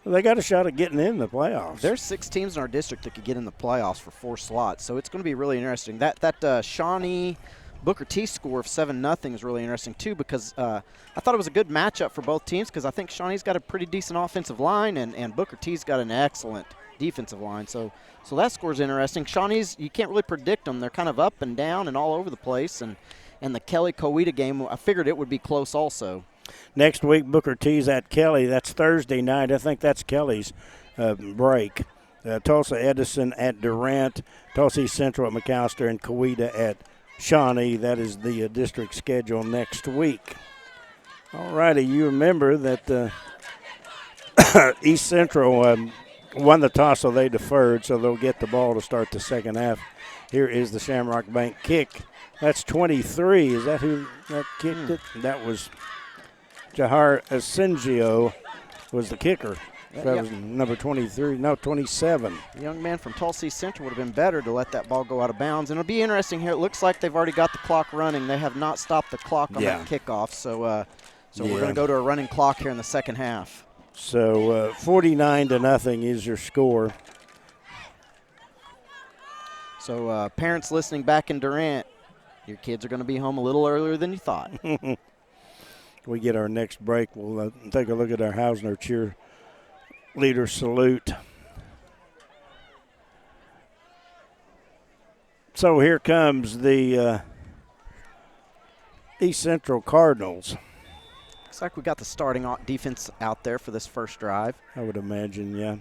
they got a shot at getting in the playoffs. There's 6 teams in our district that could get in the playoffs for 4 slots, so it's going to be really interesting. That Shawnee Booker T score of 7-0 is really interesting too, because I thought it was a good matchup for both teams, because I think Shawnee's got a pretty decent offensive line and Booker T's got an excellent defensive line. So that score's interesting. Shawnee's, you can't really predict them. They're kind of up and down and all over the place. And the Kelly-Coweta game, I figured it would be close also. Next week, Booker T's at Kelly. That's Thursday night. I think that's Kelly's break. Tulsa Edison at Durant, Tulsa East Central at McAllister, and Coweta at Shawnee. That is the district schedule next week. All righty, you remember that East Central won the toss, so they deferred, so they'll get the ball to start the second half. Here is the Shamrock Bank kick. That's 23. Is that who that kicked it? That was Jahar Asensio was the kicker. That was number 23. No, 27. The young man from Tulsa East Central would have been better to let that ball go out of bounds. And it'll be interesting here. It looks like they've already got the clock running. They have not stopped the clock on that kickoff. So we're going to go to a running clock here in the second half. So 49-0 is your score. So parents listening back in Durant, your kids are going to be home a little earlier than you thought. We get our next break. We'll take a look at our Hausner cheerleader salute. So here comes the East Central Cardinals. Looks like we got the starting defense out there for this first drive. I would imagine, yeah.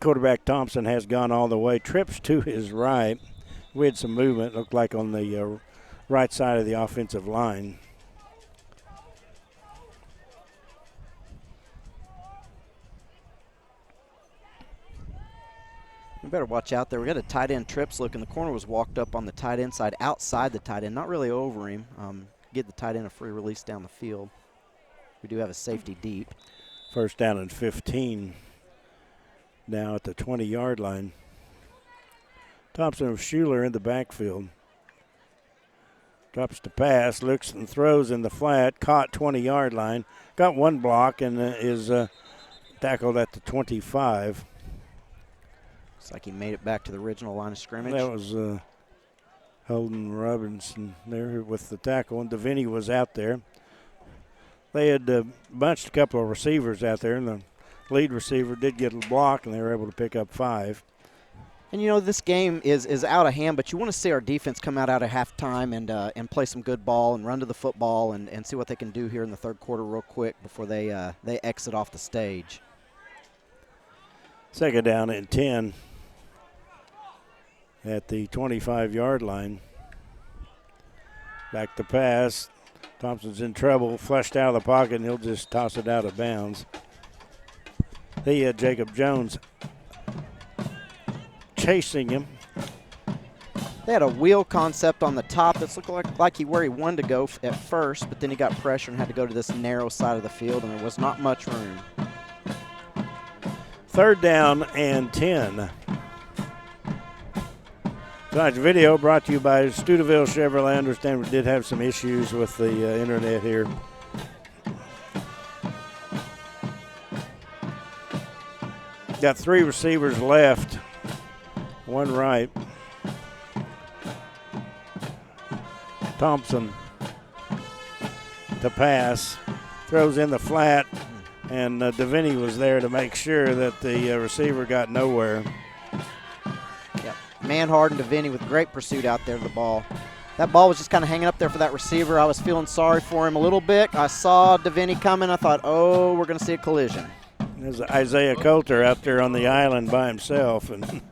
Quarterback Thompson has gone all the way. Trips to his right. We had some movement, looked like on the right side of the offensive line. We better watch out there. We got a tight end trips look, and the corner was walked up on the tight end side, outside the tight end, not really over him. Get the tight end a free release down the field. We do have a safety deep. First down and 15 now at the 20-yard line. Thompson of Schuler in the backfield. Drops to pass, looks and throws in the flat, caught 20-yard line. Got one block and is tackled at the 25. Looks like he made it back to the original line of scrimmage. That was Holden Robinson there with the tackle, and Deviney was out there. They had bunched a couple of receivers out there, and the lead receiver did get a block, and they were able to pick up 5. And, you know, this game is out of hand, but you want to see our defense come out at halftime and play some good ball and run to the football and see what they can do here in the third quarter real quick before they exit off the stage. Second down and 10 at the 25-yard line. Back to pass. Thompson's in trouble, flushed out of the pocket, and he'll just toss it out of bounds. He had Jacob Jones chasing him. They had a wheel concept on the top that looked like where he wanted to go at first, but then he got pressure and had to go to this narrow side of the field, and there was not much room. Third down and 10. Tonight's video brought to you by Stuteville Chevrolet. I understand we did have some issues with the internet here. Got 3 receivers left. One right. Thompson to pass. Throws in the flat, and Deviney was there to make sure that the receiver got nowhere. Yep. Manhard and Deviney with great pursuit out there to the ball. That ball was just kind of hanging up there for that receiver. I was feeling sorry for him a little bit. I saw Deviney coming. I thought, oh, we're going to see a collision. There's Isaiah Coulter out there on the island by himself, and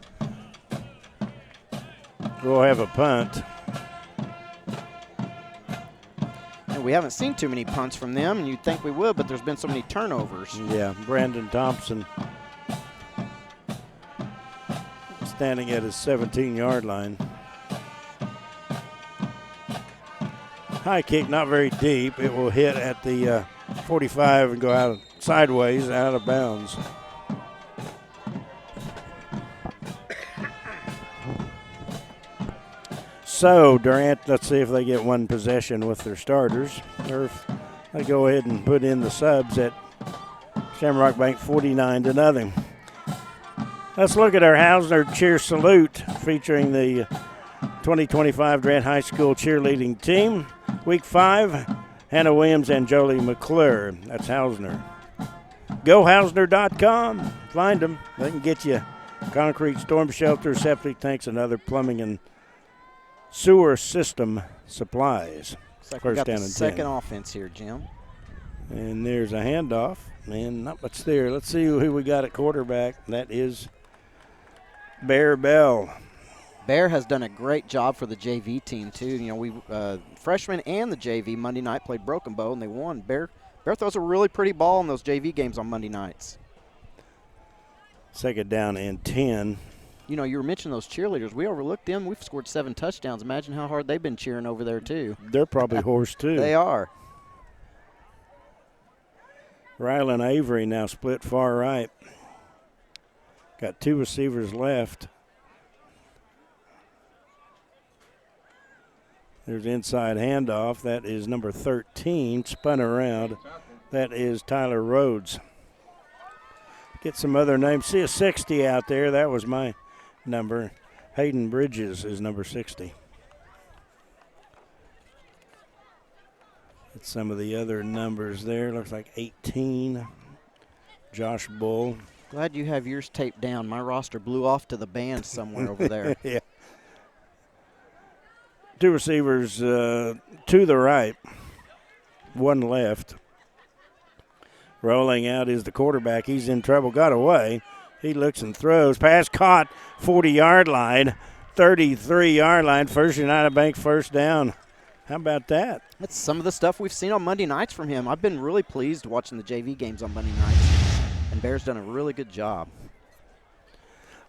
we'll have a punt. And we haven't seen too many punts from them, and you'd think we would, but there's been so many turnovers. Yeah, Brandon Thompson standing at his 17-yard line. High kick, not very deep. It will hit at the 45 and go out sideways, out of bounds. So Durant, let's see if they get one possession with their starters, or if they go ahead and put in the subs at Shamrock Bank 49-0. Let's look at our Hausner cheer salute featuring the 2025 Durant High School cheerleading team. Week 5, Hannah Williams and Jolie McClure. That's Hausner. GoHausner.com. Find them. They can get you concrete storm shelter, septic tanks, and other plumbing and sewer system supplies. Looks like we First got down the and second 10. offense here, Jim. And there's a handoff. And not much there. Let's see who we got at quarterback. That is Bear Bell. Bear has done a great job for the JV team, too. You know, we freshmen and the JV Monday night played Broken Bow, and they won. Bear throws a really pretty ball in those JV games on Monday nights. Second down and 10. You know, you were mentioning those cheerleaders. We overlooked them. We've scored 7 touchdowns. Imagine how hard they've been cheering over there, too. They're probably hoarse, too. They are. Rylan Avery now split far right. Got 2 receivers left. There's inside handoff. That is number 13, spun around. That is Tyler Rhodes. Get some other names. See a 60 out there. That was my number. Hayden Bridges is number 60. Get some of the other numbers there. Looks like 18. Josh Bull. Glad you have yours taped down. My roster blew off to the band somewhere over there. Yeah. 2 receivers to the right, 1 left. Rolling out is the quarterback. He's in trouble. Got away. He looks and throws. Pass caught. 40-yard line. 33-yard line. First United Bank first down. How about that? That's some of the stuff we've seen on Monday nights from him. I've been really pleased watching the JV games on Monday nights. And Bear's done a really good job.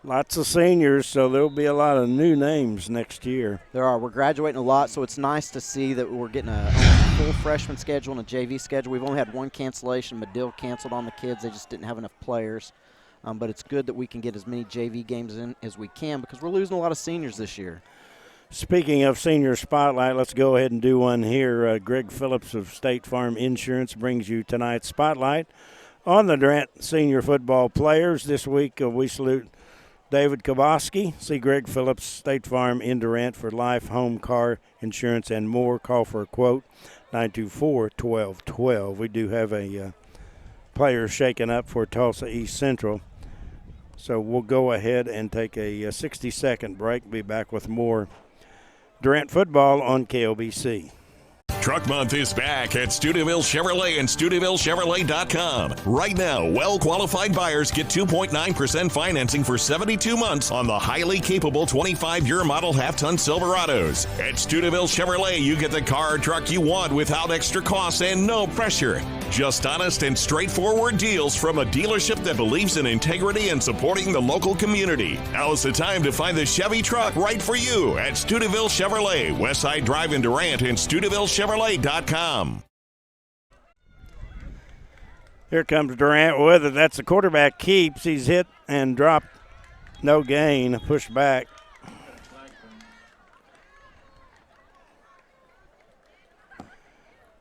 Lots of seniors, so there'll be a lot of new names next year. There are. We're graduating a lot, so it's nice to see that we're getting a full freshman schedule and a JV schedule. We've only had 1 cancellation. Medill canceled on the kids. They just didn't have enough players. But it's good that we can get as many JV games in as we can because we're losing a lot of seniors this year. Speaking of senior spotlight, let's go ahead and do one here. Greg Phillips of State Farm Insurance brings you tonight's spotlight on the Durant senior football players. This week we salute David Kaboski. See Greg Phillips, State Farm in Durant for life, home, car, insurance, and more. Call for a quote, 924-1212. We do have a player shaken up for Tulsa East Central. So we'll go ahead and take a 60-second break. Be back with more Durant football on KLBC. Truck Month is back at Steubenville Chevrolet and SteubenvilleChevrolet.com. Right now, well-qualified buyers get 2.9% financing for 72 months on the highly capable 25-year model half-ton Silverados. At Steubenville Chevrolet, you get the car or truck you want without extra costs and no pressure. Just honest and straightforward deals from a dealership that believes in integrity and supporting the local community. Now's the time to find the Chevy truck right for you at Steubenville Chevrolet, Westside Drive in Durant, and SteubenvilleChevrolet.com. Here comes Durant with it. That's the quarterback keeps. He's hit and dropped. No gain. Pushed back.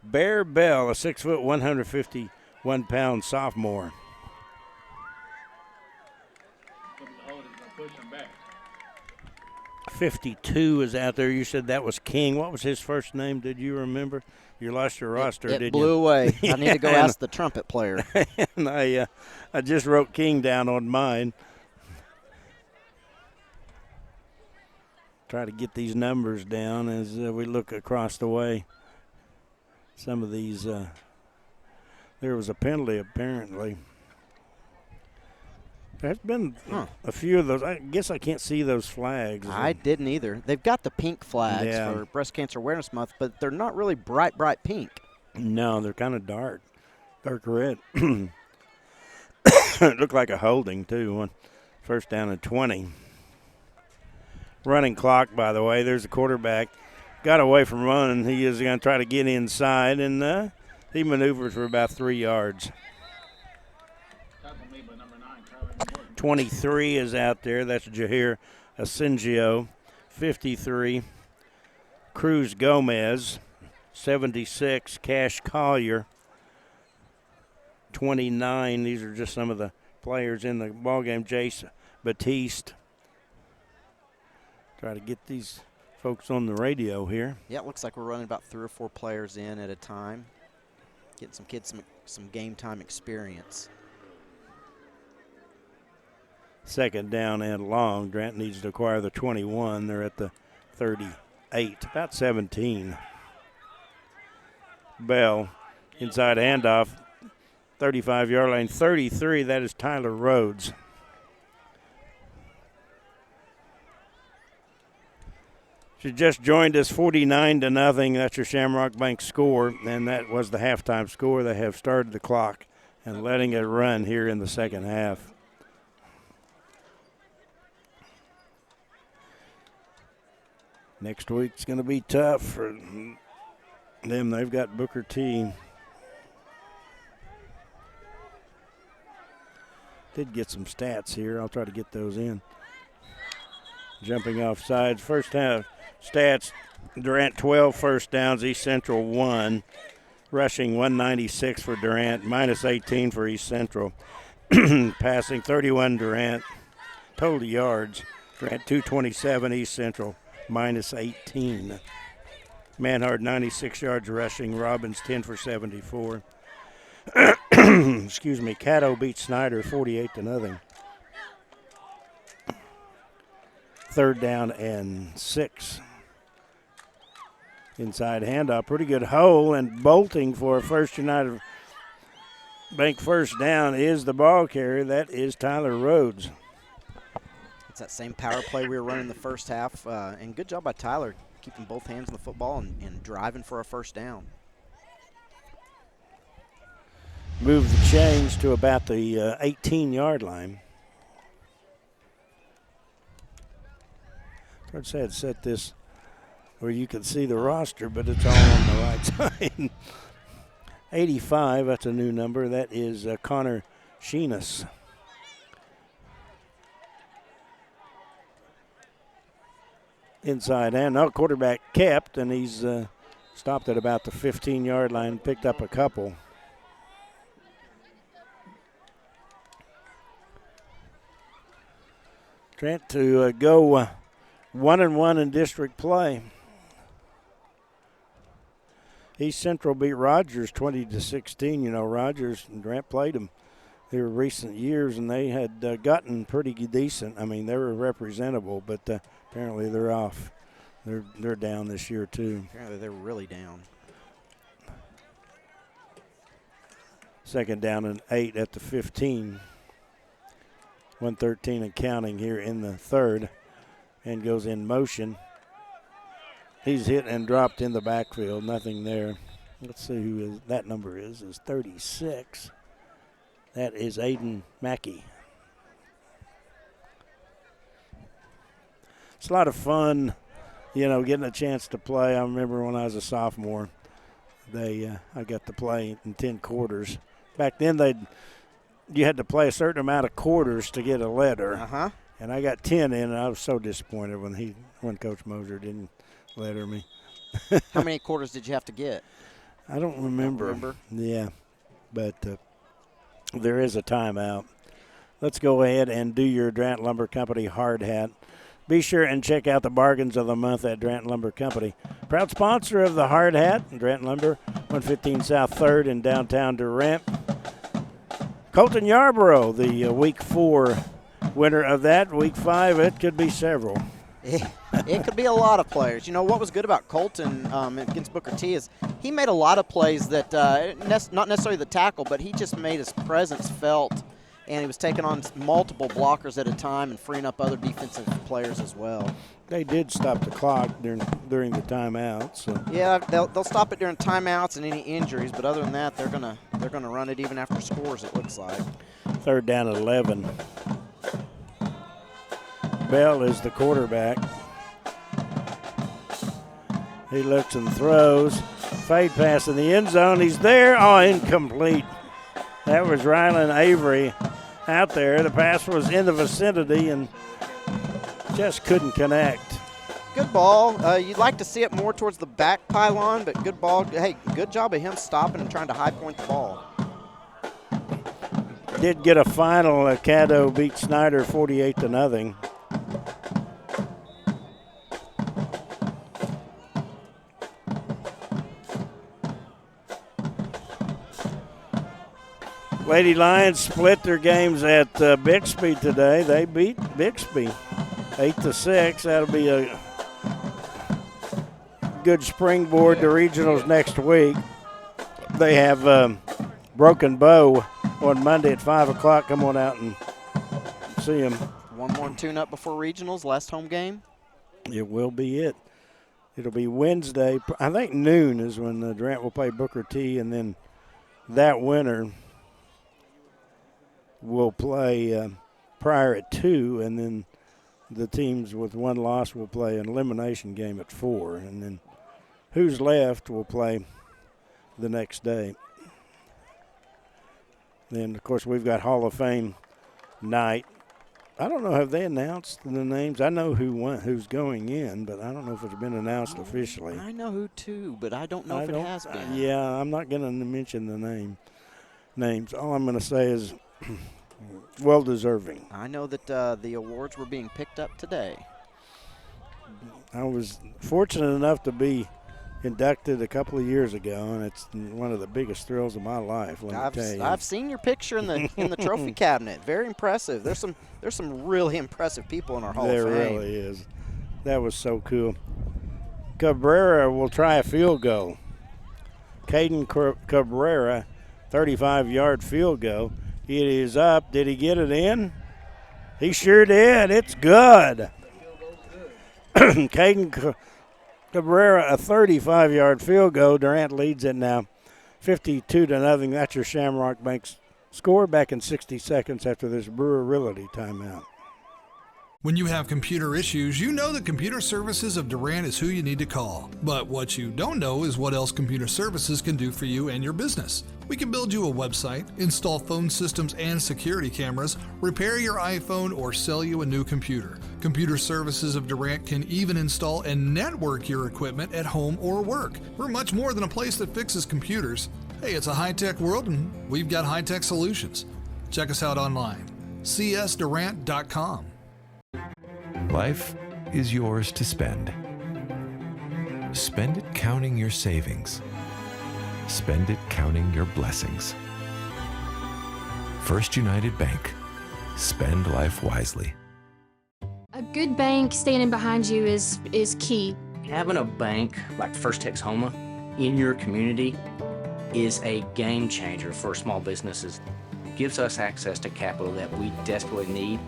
Bear Bell, a 6 foot, 151-pound sophomore. $52 is out there. You said that was King. What was his first name? Did you remember? You lost your roster, didn't you? It blew away. I need to go ask the trumpet player. And I just wrote King down on mine. Try to get these numbers down as we look across the way. Some of these, there was a penalty apparently. There's been a few of those. I guess I can't see those flags. I didn't either. They've got the pink flags for Breast Cancer Awareness Month, but they're not really bright pink. No, they're kind of dark red. It looked like a holding, too. First down and 20. running clock, by the way. There's the quarterback. Got away from running. He is going to try to get inside, and he maneuvers for about 3 yards. 23 is out there. That's Jahir Asensio. 53, Cruz Gomez. 76, Cash Collier. 29, these are just some of the players in the ballgame. Jace Batiste. Try to get these folks on the radio here. Yeah, it looks like we're running about 3 or 4 players in at a time. Getting some kids some game time experience. Second down and long. Durant needs to acquire the 21. They're at the 38, about 17. Bell, inside handoff, 35-yard line, 33. That is Tyler Rhodes. She just joined us 49-0. That's your Shamrock Bank score, and that was the halftime score. They have started the clock and letting it run here in the second half. Next week's going to be tough for them. They've got Booker T. Did get some stats here. I'll try to get those in. Jumping off sides. First half stats, Durant 12 first downs, East Central 1. Rushing 196 for Durant, minus 18 for East Central. Passing 31 Durant. Total yards, Durant 227, East Central minus 18. Manhard 96 yards rushing, Robbins 10 for 74. Excuse me, Caddo beat Snyder 48-0. Third down and 6. Inside handoff, pretty good hole, and bolting for a First United Bank first down is the ball carrier. That is Tyler Rhodes. It's that same power play we were running the first half, and good job by Tyler keeping both hands on the football and driving for a first down. Move the chains to about the 18-yard line. I'd say I'd set this where you can see the roster, but it's all on the right side. 85, that's a new number. That is Connor Sheenus. Inside and no quarterback kept, and he's stopped at about the 15-yard line, picked up a couple. Trent to go 1-1 in district play. East Central beat Rogers 20-16. You know, Rogers and Durant played them here recent years, and they had gotten pretty decent. I mean, they were representable, but apparently they're off. They're down this year too. Apparently they're really down. Second down and 8 at the 15. 1:13 and counting here in the third, and goes in motion. He's hit and dropped in the backfield. Nothing there. Let's see who that number is 36. That is Aiden Mackey. It's a lot of fun, you know, getting a chance to play. I remember when I was a sophomore, I got to play in 10 quarters. Back then, you had to play a certain amount of quarters to get a letter. Uh-huh. And I got 10 in, and I was so disappointed when Coach Moser didn't letter me. How many quarters did you have to get? I don't remember. Yeah, but there is a timeout. Let's go ahead and do your Durant Lumber Company hard hat. Be sure and check out the bargains of the month at Durant Lumber Company. Proud sponsor of the hard hat, Durant Lumber, 115 South 3rd in downtown Durant. Colton Yarborough, the Week 4 winner of that. Week 5, it could be several. It could be a lot of players. You know, what was good about Colton against Booker T is he made a lot of plays that, not necessarily the tackle, but he just made his presence felt, and he was taking on multiple blockers at a time and freeing up other defensive players as well. They did stop the clock during the timeouts. So. Yeah, they'll stop it during timeouts and any injuries, but other than that, they're gonna run it even after scores, it looks like. Third down at 11. Bell is the quarterback. He looks and throws. Fade pass in the end zone. He's there. Oh, incomplete. That was Rylan Avery out there. The pass was in the vicinity and just couldn't connect. Good ball. You'd like to see it more towards the back pylon, but good ball. Hey, good job of him stopping and trying to high point the ball. Did get a final. Caddo beat Snyder 48-0. Lady Lions split their games at Bixby today. They beat Bixby 8-6. That'll be a good springboard to regionals next week. They have Broken Bow on Monday at 5 o'clock. Come on out and see them. One more tune-up before regionals, last home game. It will be it. It'll be Wednesday. I think noon is when Durant will play Booker T, and then that winner will play prior at 2, and then the teams with one loss will play an elimination game at 4, and then who's left will play the next day. Then, of course, we've got Hall of Fame night. I don't know, have they announced the names? I know who's going in, but I don't know if it's been announced officially. I know who too, but I don't know if it has been. Yeah, I'm not going to mention the names. All I'm going to say is well-deserving. I know that the awards were being picked up today. I was fortunate enough to be inducted a couple of years ago, and it's one of the biggest thrills of my life. I've seen your picture in the trophy cabinet. Very impressive. There's some really impressive people in our Hall of Fame. There really is. That was so cool. Cabrera will try a field goal. Caden Cabrera, 35-yard field goal. It is up. Did he get it in? He sure did. It's good. Caden Cabrera, a 35-yard field goal. Durant leads it now 52-0. That's your Shamrock Bank score back in 60 seconds after this Brewer Realty timeout. When you have computer issues, you know that Computer Services of Durant is who you need to call. But what you don't know is what else Computer Services can do for you and your business. We can build you a website, install phone systems and security cameras, repair your iPhone, or sell you a new computer. Computer Services of Durant can even install and network your equipment at home or work. We're much more than a place that fixes computers. Hey, it's a high-tech world, and we've got high-tech solutions. Check us out online, csdurant.com. Life is yours to spend. Spend it counting your savings. Spend it counting your blessings. First United Bank. Spend life wisely. A good bank standing behind you is key. Having a bank like First Texoma in your community is a game changer for small businesses. It gives us access to capital that we desperately need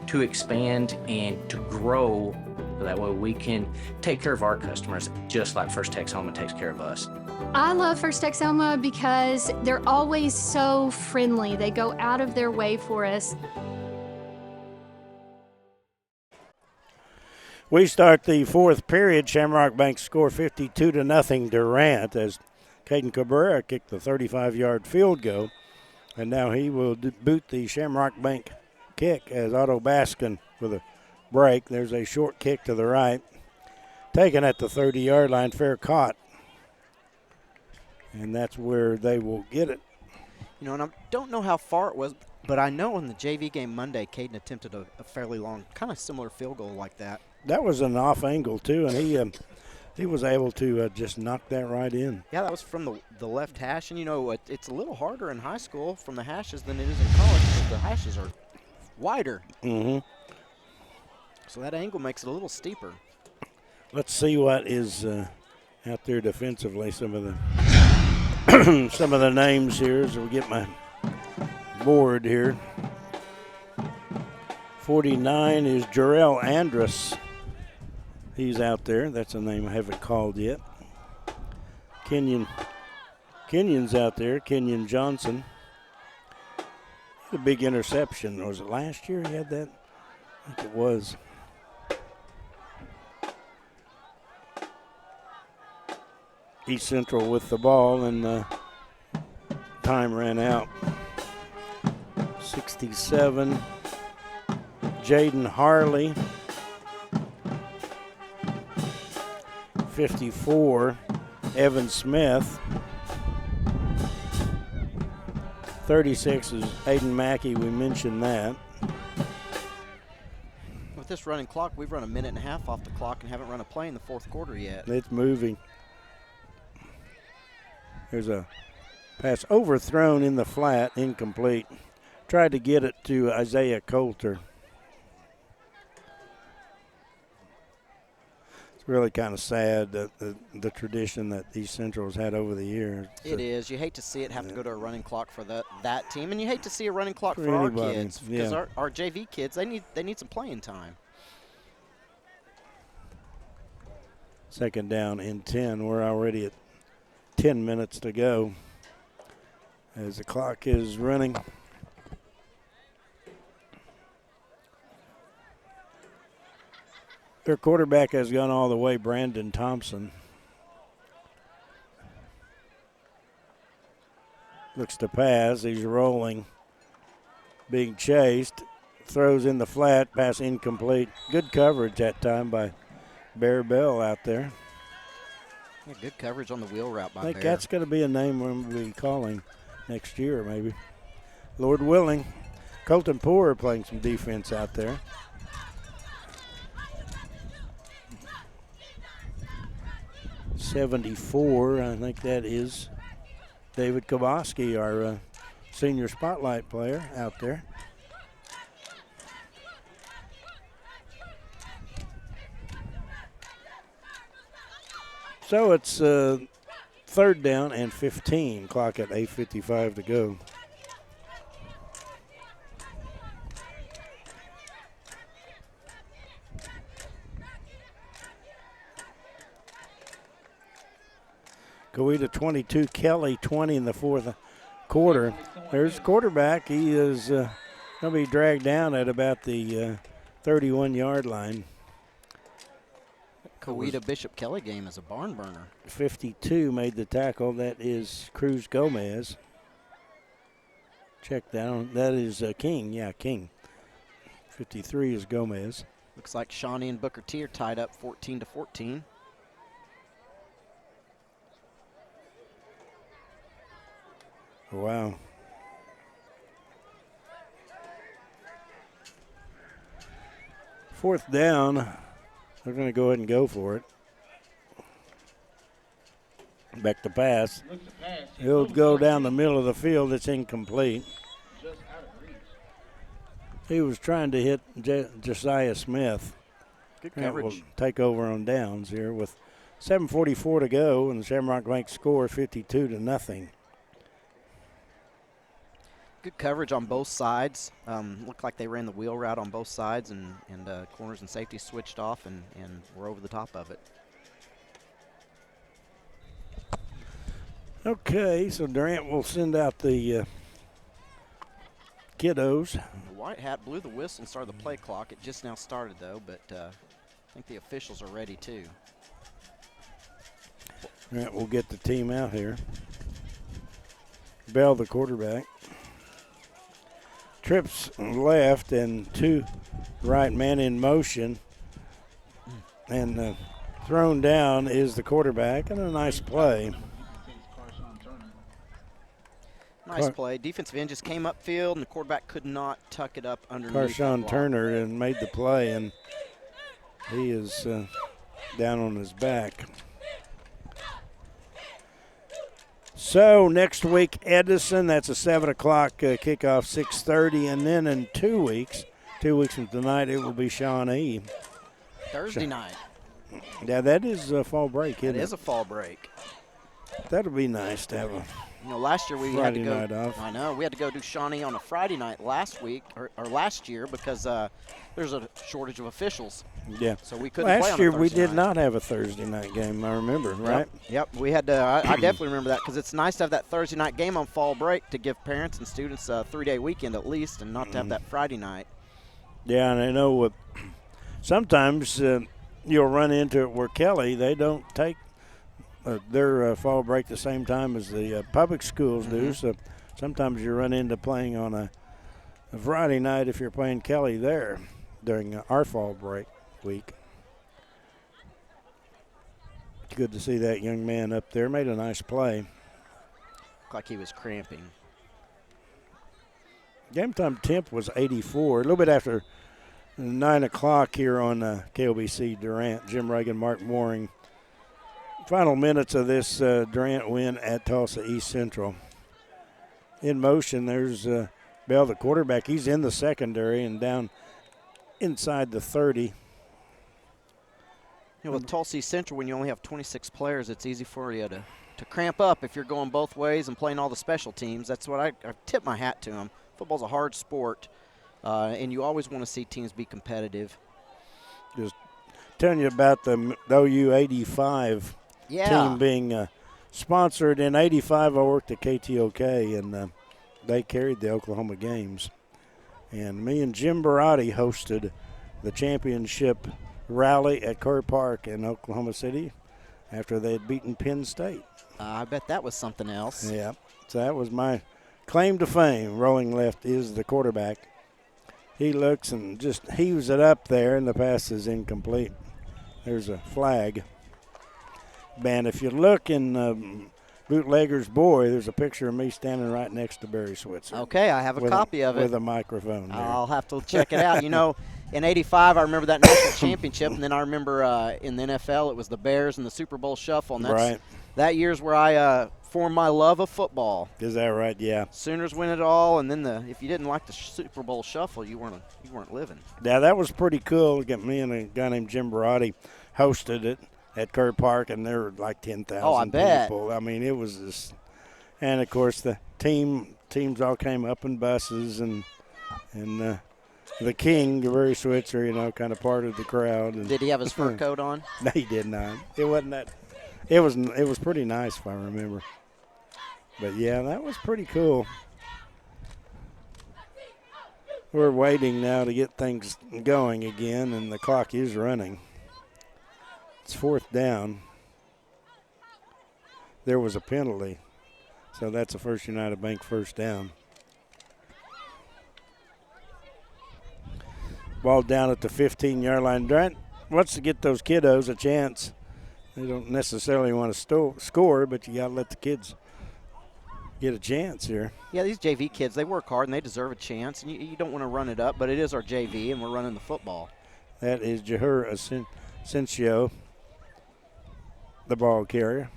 to expand and to grow, so that way we can take care of our customers just like First Texoma takes care of us. I love First Texoma because they're always so friendly. They go out of their way for us. We start the fourth period. Shamrock Bank score 52-0 Durant as Caden Cabrera kicked the 35-yard field goal. And now he will boot the Shamrock Bank kick as Otto Baskin with a break. There's a short kick to the right. Taken at the 30-yard line, fair caught. And that's where they will get it. You know, and I don't know how far it was, but I know in the JV game Monday, Caden attempted a fairly long, kind of similar field goal like that. That was an off angle, too, and he was able to just knock that right in. Yeah, that was from the left hash. And, you know, it's a little harder in high school from the hashes than it is in college because the hashes are wider. Mm-hmm. So that angle makes it a little steeper. Let's see what is out there defensively. Some of the names here as we get my board here. 49 is Jarrell Andrus. He's out there. That's a name I haven't called yet. Kenyon's out there. Kenyon Johnson. He had a big interception. Was it last year he had that? I think it was. East Central with the ball, and time ran out. 67, Jaden Harley. 54, Evan Smith. 36 is Aiden Mackey. We mentioned that. With this running clock, we've run a minute and a half off the clock and haven't run a play in the fourth quarter yet. It's moving. There's a pass overthrown in the flat, incomplete. Tried to get it to Isaiah Coulter. It's really kind of sad that the tradition that East Central has had over the years. It is. You hate to see it have to go to a running clock for that team, and you hate to see a running clock for anybody, our kids because yeah. our JV kids they need some playing time. Second down and 10. We're already at 10 minutes to go as the clock is running. Their quarterback has gone all the way, Brandon Thompson. Looks to pass. He's rolling. Being chased. Throws in the flat. Pass incomplete. Good coverage that time by Bear Bell out there. Yeah, good coverage on the wheel route by I think Bear. that's going to be a name we'll be calling next year, maybe. Lord willing. Colton Poor playing some defense out there. '74, I think that is David Kowalski, our senior spotlight player out there. So it's third down and 15, clock at 8:55 to go. Coweta 22, Kelly 20 in the fourth quarter. There's the quarterback. He is going to be dragged down at about the 31-yard line. Coweta Bishop Kelly game is a barn burner. 52 made the tackle. That is Cruz Gomez. Check that on. That is King. Yeah, King. 53 is Gomez. Looks like Shawnee and Booker T are tied up 14-14. Wow. Fourth down. They're going to go ahead and go for it. Back to pass. He'll go down the middle of the field. It's incomplete. He was trying to hit Josiah Smith. Good coverage. Will take over on downs here with 7:44 to go, and the Shamrock Bank score 52-0. Good coverage on both sides. Looked like they ran the wheel route on both sides, and corners and safety switched off, and we're over the top of it. Okay, so Durant will send out the kiddos. The white hat blew the whistle and started the play clock. It just now started, though, but I think the officials are ready, too. Durant will get the team out here. Bell, the quarterback. Trips left and two right, man in motion. And thrown down is the quarterback, and a nice play. Nice play. Defensive end just came upfield, and the quarterback could not tuck it up underneath. Carshawn Turner and made the play, and he is down on his back. So next week, Edison, that's a 7 o'clock kickoff, 6:30, and then in 2 weeks from tonight, it will be Shawnee. Thursday night. Yeah, that is a fall break, isn't it? It is a fall break. That'll be nice to have a last year we Friday had to go. night off. I know we had to go do Shawnee on a Friday night last week or last year because there's a shortage of officials. Yeah. So we couldn't play on a Last year we Thursday did night. not have a Thursday night game. I remember, right? Yep. We had to. I definitely remember that because it's nice to have that Thursday night game on fall break to give parents and students a 3-day weekend at least, and not to have that Friday night. Yeah, and I know sometimes you'll run into it where Kelly, they don't take their fall break the same time as the public schools do. So sometimes you run into playing on a Friday night if you're playing Kelly there during our fall break week. It's good to see that young man up there. Made a nice play. Looked like he was cramping. Game time temp was 84. A little bit after 9 o'clock here on KOBC Durant. Jim Reagan, Mark Mooring. Final minutes of this Durant win at Tulsa East Central. In motion, there's Bell, the quarterback. He's in the secondary and down inside the 30. You know, with Tulsa East Central, when you only have 26 players, it's easy for you to cramp up if you're going both ways and playing all the special teams. That's what I tip my hat to them. Football's a hard sport, and you always want to see teams be competitive. Just telling you about the OU 85 team being sponsored. In 85, I worked at KTOK, and they carried the Oklahoma games. And me and Jim Barotti hosted the championship rally at Kerr Park in Oklahoma City after they had beaten Penn State. I bet that was something else. Yeah, so that was my claim to fame. Rolling left is the quarterback. He looks and just heaves it up there, and the pass is incomplete. There's a flag. Man, if you look in Bootlegger's Boy, there's a picture of me standing right next to Barry Switzer. Okay, I have a copy of it. With a microphone there. I'll have to check it out. You know, in 85, I remember that national championship, and then I remember in the NFL, it was the Bears and the Super Bowl Shuffle. And that's, that year's where I formed my love of football. Is that right? Yeah. Sooners win it all, and then if you didn't like the Super Bowl Shuffle, you weren't living. Yeah, that was pretty cool. Me and a guy named Jim Barotti hosted it at Kerr Park, and there were like 10,000 people. I mean, it was just, and of course the teams all came up in buses, and the king, Barry Switzer, you know, kind of part of the crowd. And did he have his fur coat on? No, he did not. It wasn't that. It was pretty nice if I remember. But yeah, that was pretty cool. We're waiting now to get things going again, and the clock is running. It's 4th down. There was a penalty, so that's a First United Bank first down. Ball down at the 15-yard line. Durant wants to get those kiddos a chance. They don't necessarily want to score, but you got to let the kids get a chance here. Yeah, these JV kids, they work hard and they deserve a chance. And you don't want to run it up, but it is our JV, and we're running the football. That is Jahur Asensio, the ball carrier.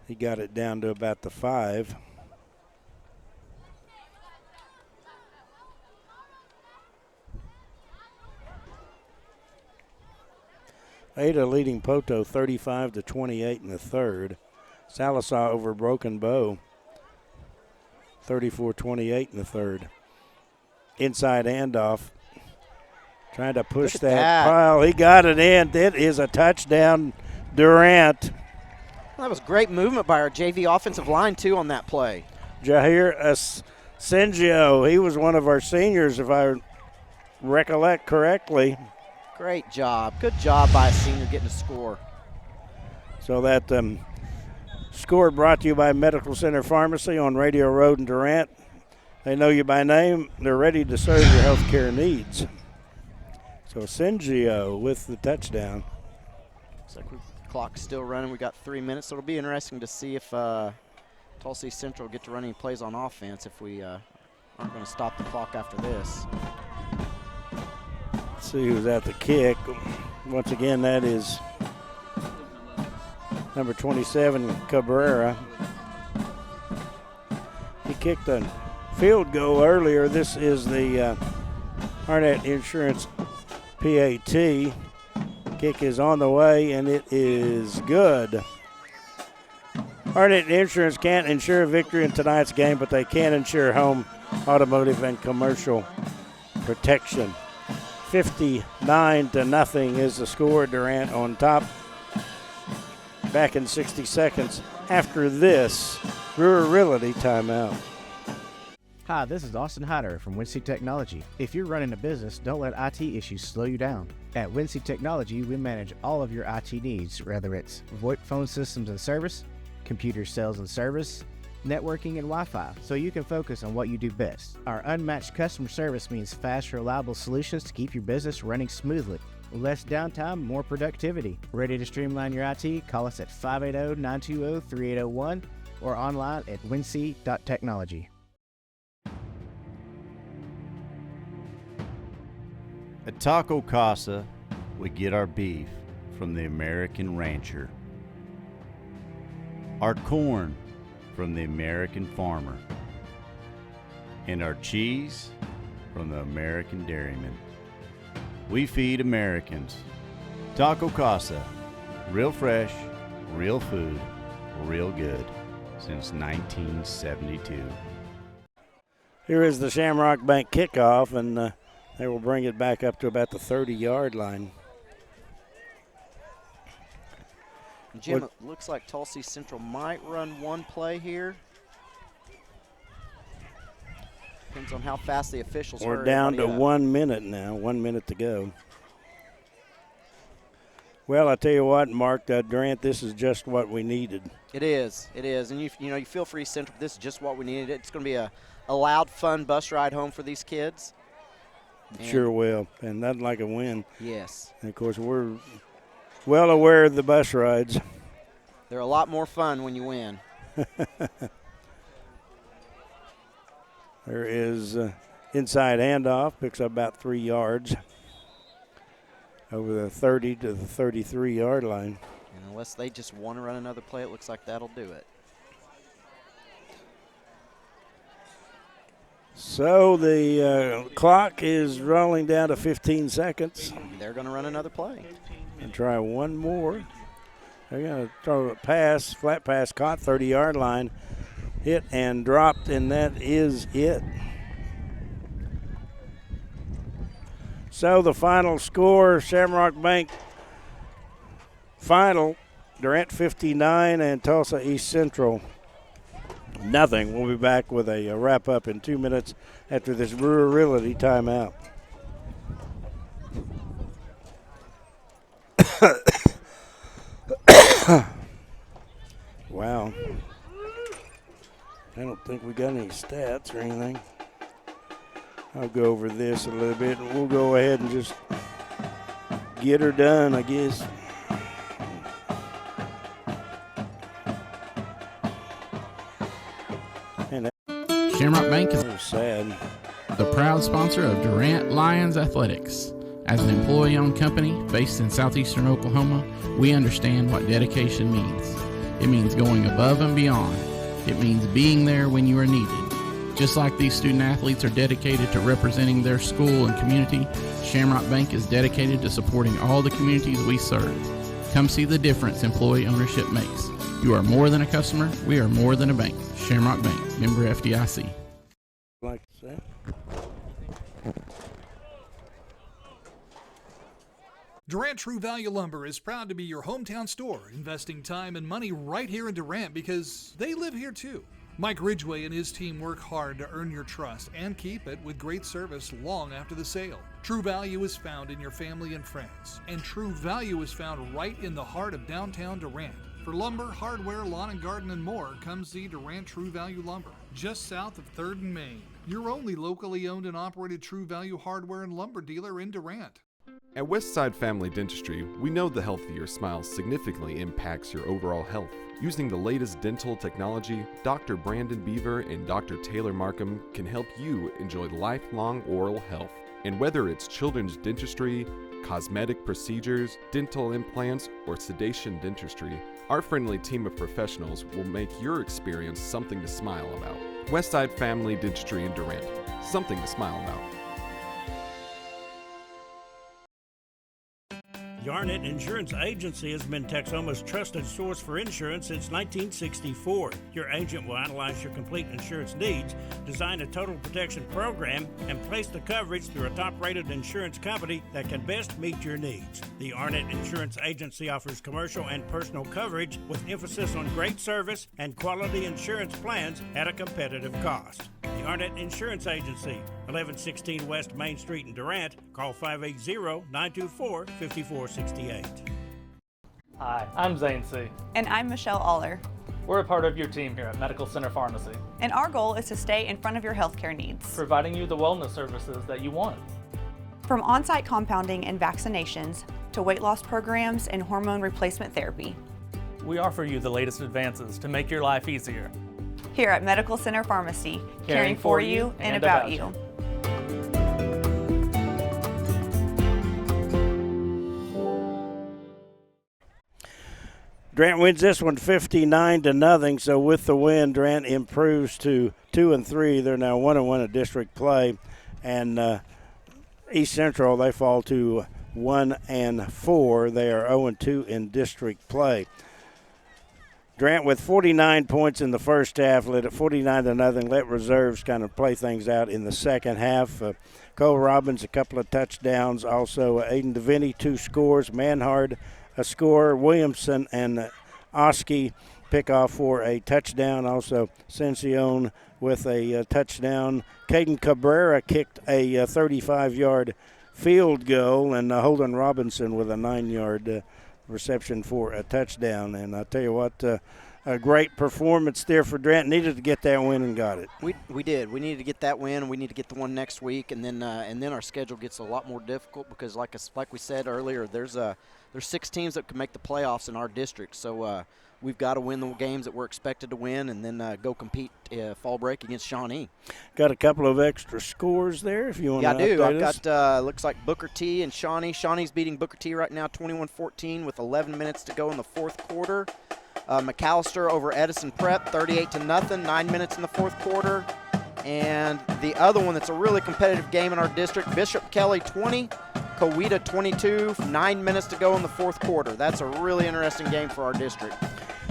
He got it down to about the 5. Ada leading Poto 35-28 in the 3rd. Sallisaw over Broken Bow 34-28 in the 3rd. Inside handoff. Trying to push that pile. He got it in. It is a touchdown, Durant. Well, that was great movement by our JV offensive line, too, on that play. Jahir Asensio, he was one of our seniors, if I recollect correctly. Great job. Good job by a senior getting a score. So that score brought to you by Medical Center Pharmacy on Radio Road in Durant. They know you by name. They're ready to serve your health care needs. So Asensio with the touchdown. Looks like the clock's still running. We got 3 minutes. So it'll be interesting to see if Tulsa East Central get to run any plays on offense if we aren't going to stop the clock after this. Let's see who's at the kick. Once again, that is number 27, Cabrera. He kicked a field goal earlier. This is the Arnett Insurance PAT. Kick is on the way, and it is good. Arnett Insurance can't ensure victory in tonight's game, but they can ensure home, automotive, and commercial protection. 59-0 is the score. Durant on top. Back in 60 seconds after this Brewer Realty timeout. Hi, this is Austin Hyder from Wincy Technology. If you're running a business, don't let IT issues slow you down. At Wincy Technology, we manage all of your IT needs, whether it's VoIP phone systems and service, computer sales and service, networking, and Wi-Fi, so you can focus on what you do best. Our unmatched customer service means fast, reliable solutions to keep your business running smoothly. Less downtime, more productivity. Ready to streamline your IT? Call us at 580-920-3801 or online at wincy.technology. At Taco Casa, we get our beef from the American rancher, our corn from the American farmer, and our cheese from the American dairyman. We feed Americans. Taco Casa, real fresh, real food, real good, since 1972. Here is the Shamrock Bank kickoff, and they will bring it back up to about the 30-yard line. Jim, it looks like Tulsa Central might run one play here. Depends on how fast the officials We're down to 1 minute now, 1 minute to go. Well, I tell you what, Mark, Durant, this is just what we needed. It is, and you feel for East Central. This is just what we needed. It's going to be a loud, fun bus ride home for these kids. Sure will, and nothing like a win. Yes. And of course, we're well aware of the bus rides. They're a lot more fun when you win. There is inside handoff, picks up about 3 yards over the 30 to the 33-yard line. And unless they just want to run another play, it looks like that'll do it. So the clock is rolling down to 15 seconds. They're going to run another play. And try one more. They're going to throw a pass, flat pass, caught 30-yard line, hit and dropped, and that is it. So the final score, Shamrock Bank final, Durant 59 and Tulsa East Central nothing. We'll be back with a wrap-up in 2 minutes after this Brewerility timeout. Wow. I don't think we got any stats or anything. I'll go over this a little bit, and we'll go ahead and just get her done, I guess. Shamrock Bank is sad. The proud sponsor of Durant Lions Athletics. As an employee-owned company based in southeastern Oklahoma, we understand what dedication means. It means going above and beyond. It means being there when you are needed. Just like these student athletes are dedicated to representing their school and community, Shamrock Bank is dedicated to supporting all the communities we serve. Come see the difference employee ownership makes. You are more than a customer. We are more than a bank. Shamrock Bank, member FDIC. Like to say. Durant True Value Lumber is proud to be your hometown store, investing time and money right here in Durant because they live here too. Mike Ridgway and his team work hard to earn your trust and keep it with great service long after the sale. True value is found in your family and friends, and true value is found right in the heart of downtown Durant. For lumber, hardware, lawn and garden, and more, come see Durant True Value Lumber, just south of 3rd and Main. Your only locally owned and operated True Value hardware and lumber dealer in Durant. At Westside Family Dentistry, we know the healthier smile significantly impacts your overall health. Using the latest dental technology, Dr. Brandon Beaver and Dr. Taylor Markham can help you enjoy lifelong oral health. And whether it's children's dentistry, cosmetic procedures, dental implants, or sedation dentistry, our friendly team of professionals will make your experience something to smile about. Westside Family Dentistry in Durant, something to smile about. The Arnett Insurance Agency has been Texoma's trusted source for insurance since 1964. Your agent will analyze your complete insurance needs, design a total protection program, and place the coverage through a top-rated insurance company that can best meet your needs. The Arnett Insurance Agency offers commercial and personal coverage with emphasis on great service and quality insurance plans at a competitive cost. The Arnett Insurance Agency, 1116 West Main Street in Durant. Call 580-924-5468. Hi, I'm Zane C. And I'm Michelle Aller. We're a part of your team here at Medical Center Pharmacy. And our goal is to stay in front of your healthcare needs, providing you the wellness services that you want. From on-site compounding and vaccinations to weight loss programs and hormone replacement therapy. We offer you the latest advances to make your life easier. Here at Medical Center Pharmacy, caring for you and about you. Durant wins this one 59-0. So with the win, Durant improves to 2-3. They're now 1-1 in district play, and East Central, they fall to 1-4. They are 0-2 in district play. Durant with 49 points in the first half, led at 49-0. Let reserves kind of play things out in the second half. Cole Robbins, a couple of touchdowns. Also, Aiden DeVinny, 2 scores. Manhard, a score. Williamson and Oski pick off for a touchdown. Also, Cencione with a touchdown. Caden Cabrera kicked a 35-yard field goal, and Holden Robinson with a 9-yard reception for a touchdown. And I tell you what, a great performance there for Durant. Needed to get that win and got it. We did. We needed to get that win. We need to get the one next week, and then our schedule gets a lot more difficult because, like we said earlier, there's 6 teams that can make the playoffs in our district. So we've got to win the games that we're expected to win, and then go compete fall break against Shawnee. Got a couple of extra scores there if you want to update us. Yeah, I do. I've got looks like Booker T and Shawnee. Shawnee's beating Booker T right now 21-14 with 11 minutes to go in the fourth quarter. McAllister over Edison Prep 38-0, 9 minutes in the fourth quarter. And the other one that's a really competitive game in our district, Bishop Kelly 20, Coweta 22, 9 minutes to go in the fourth quarter. That's a really interesting game for our district.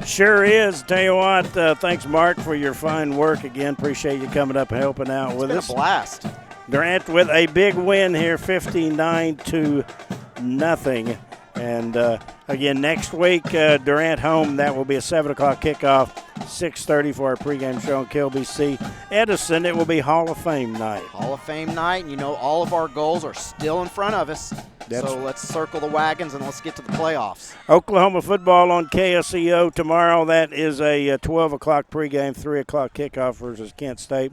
Sure is. Tell you what, thanks, Mark, for your fine work again. Appreciate you coming up and helping out with us. It's been a blast. Durant with a big win here, 59-0. And again, next week, Durant home. That will be a 7 o'clock kickoff, 6:30 for our pregame show on KLBC. Edison, it will be Hall of Fame night. Hall of Fame night. You know, all of our goals are still in front of us. So let's circle the wagons and let's get to the playoffs. Oklahoma football on KSEO tomorrow. That is a 12 o'clock pregame, 3 o'clock kickoff versus Kent State.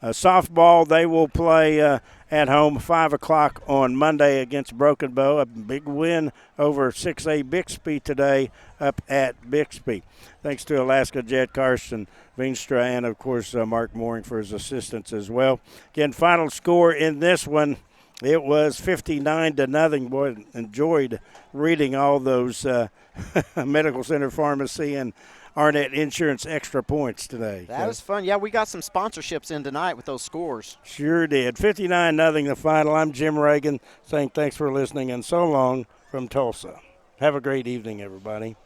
Softball, they will play at home 5 o'clock on Monday against Broken Bow. A big win over 6A Bixby today up at Bixby. Thanks to Alaska Jet, Carson Veenstra, and, of course, Mark Mooring for his assistance as well. Again, final score in this one, it was 59-0. Boy, enjoyed reading all those Medical Center Pharmacy and Arnett Insurance extra points today. That was fun. Yeah, we got some sponsorships in tonight with those scores. Sure did. 59-0 the final. I'm Jim Reagan saying thanks for listening and so long from Tulsa. Have a great evening, everybody.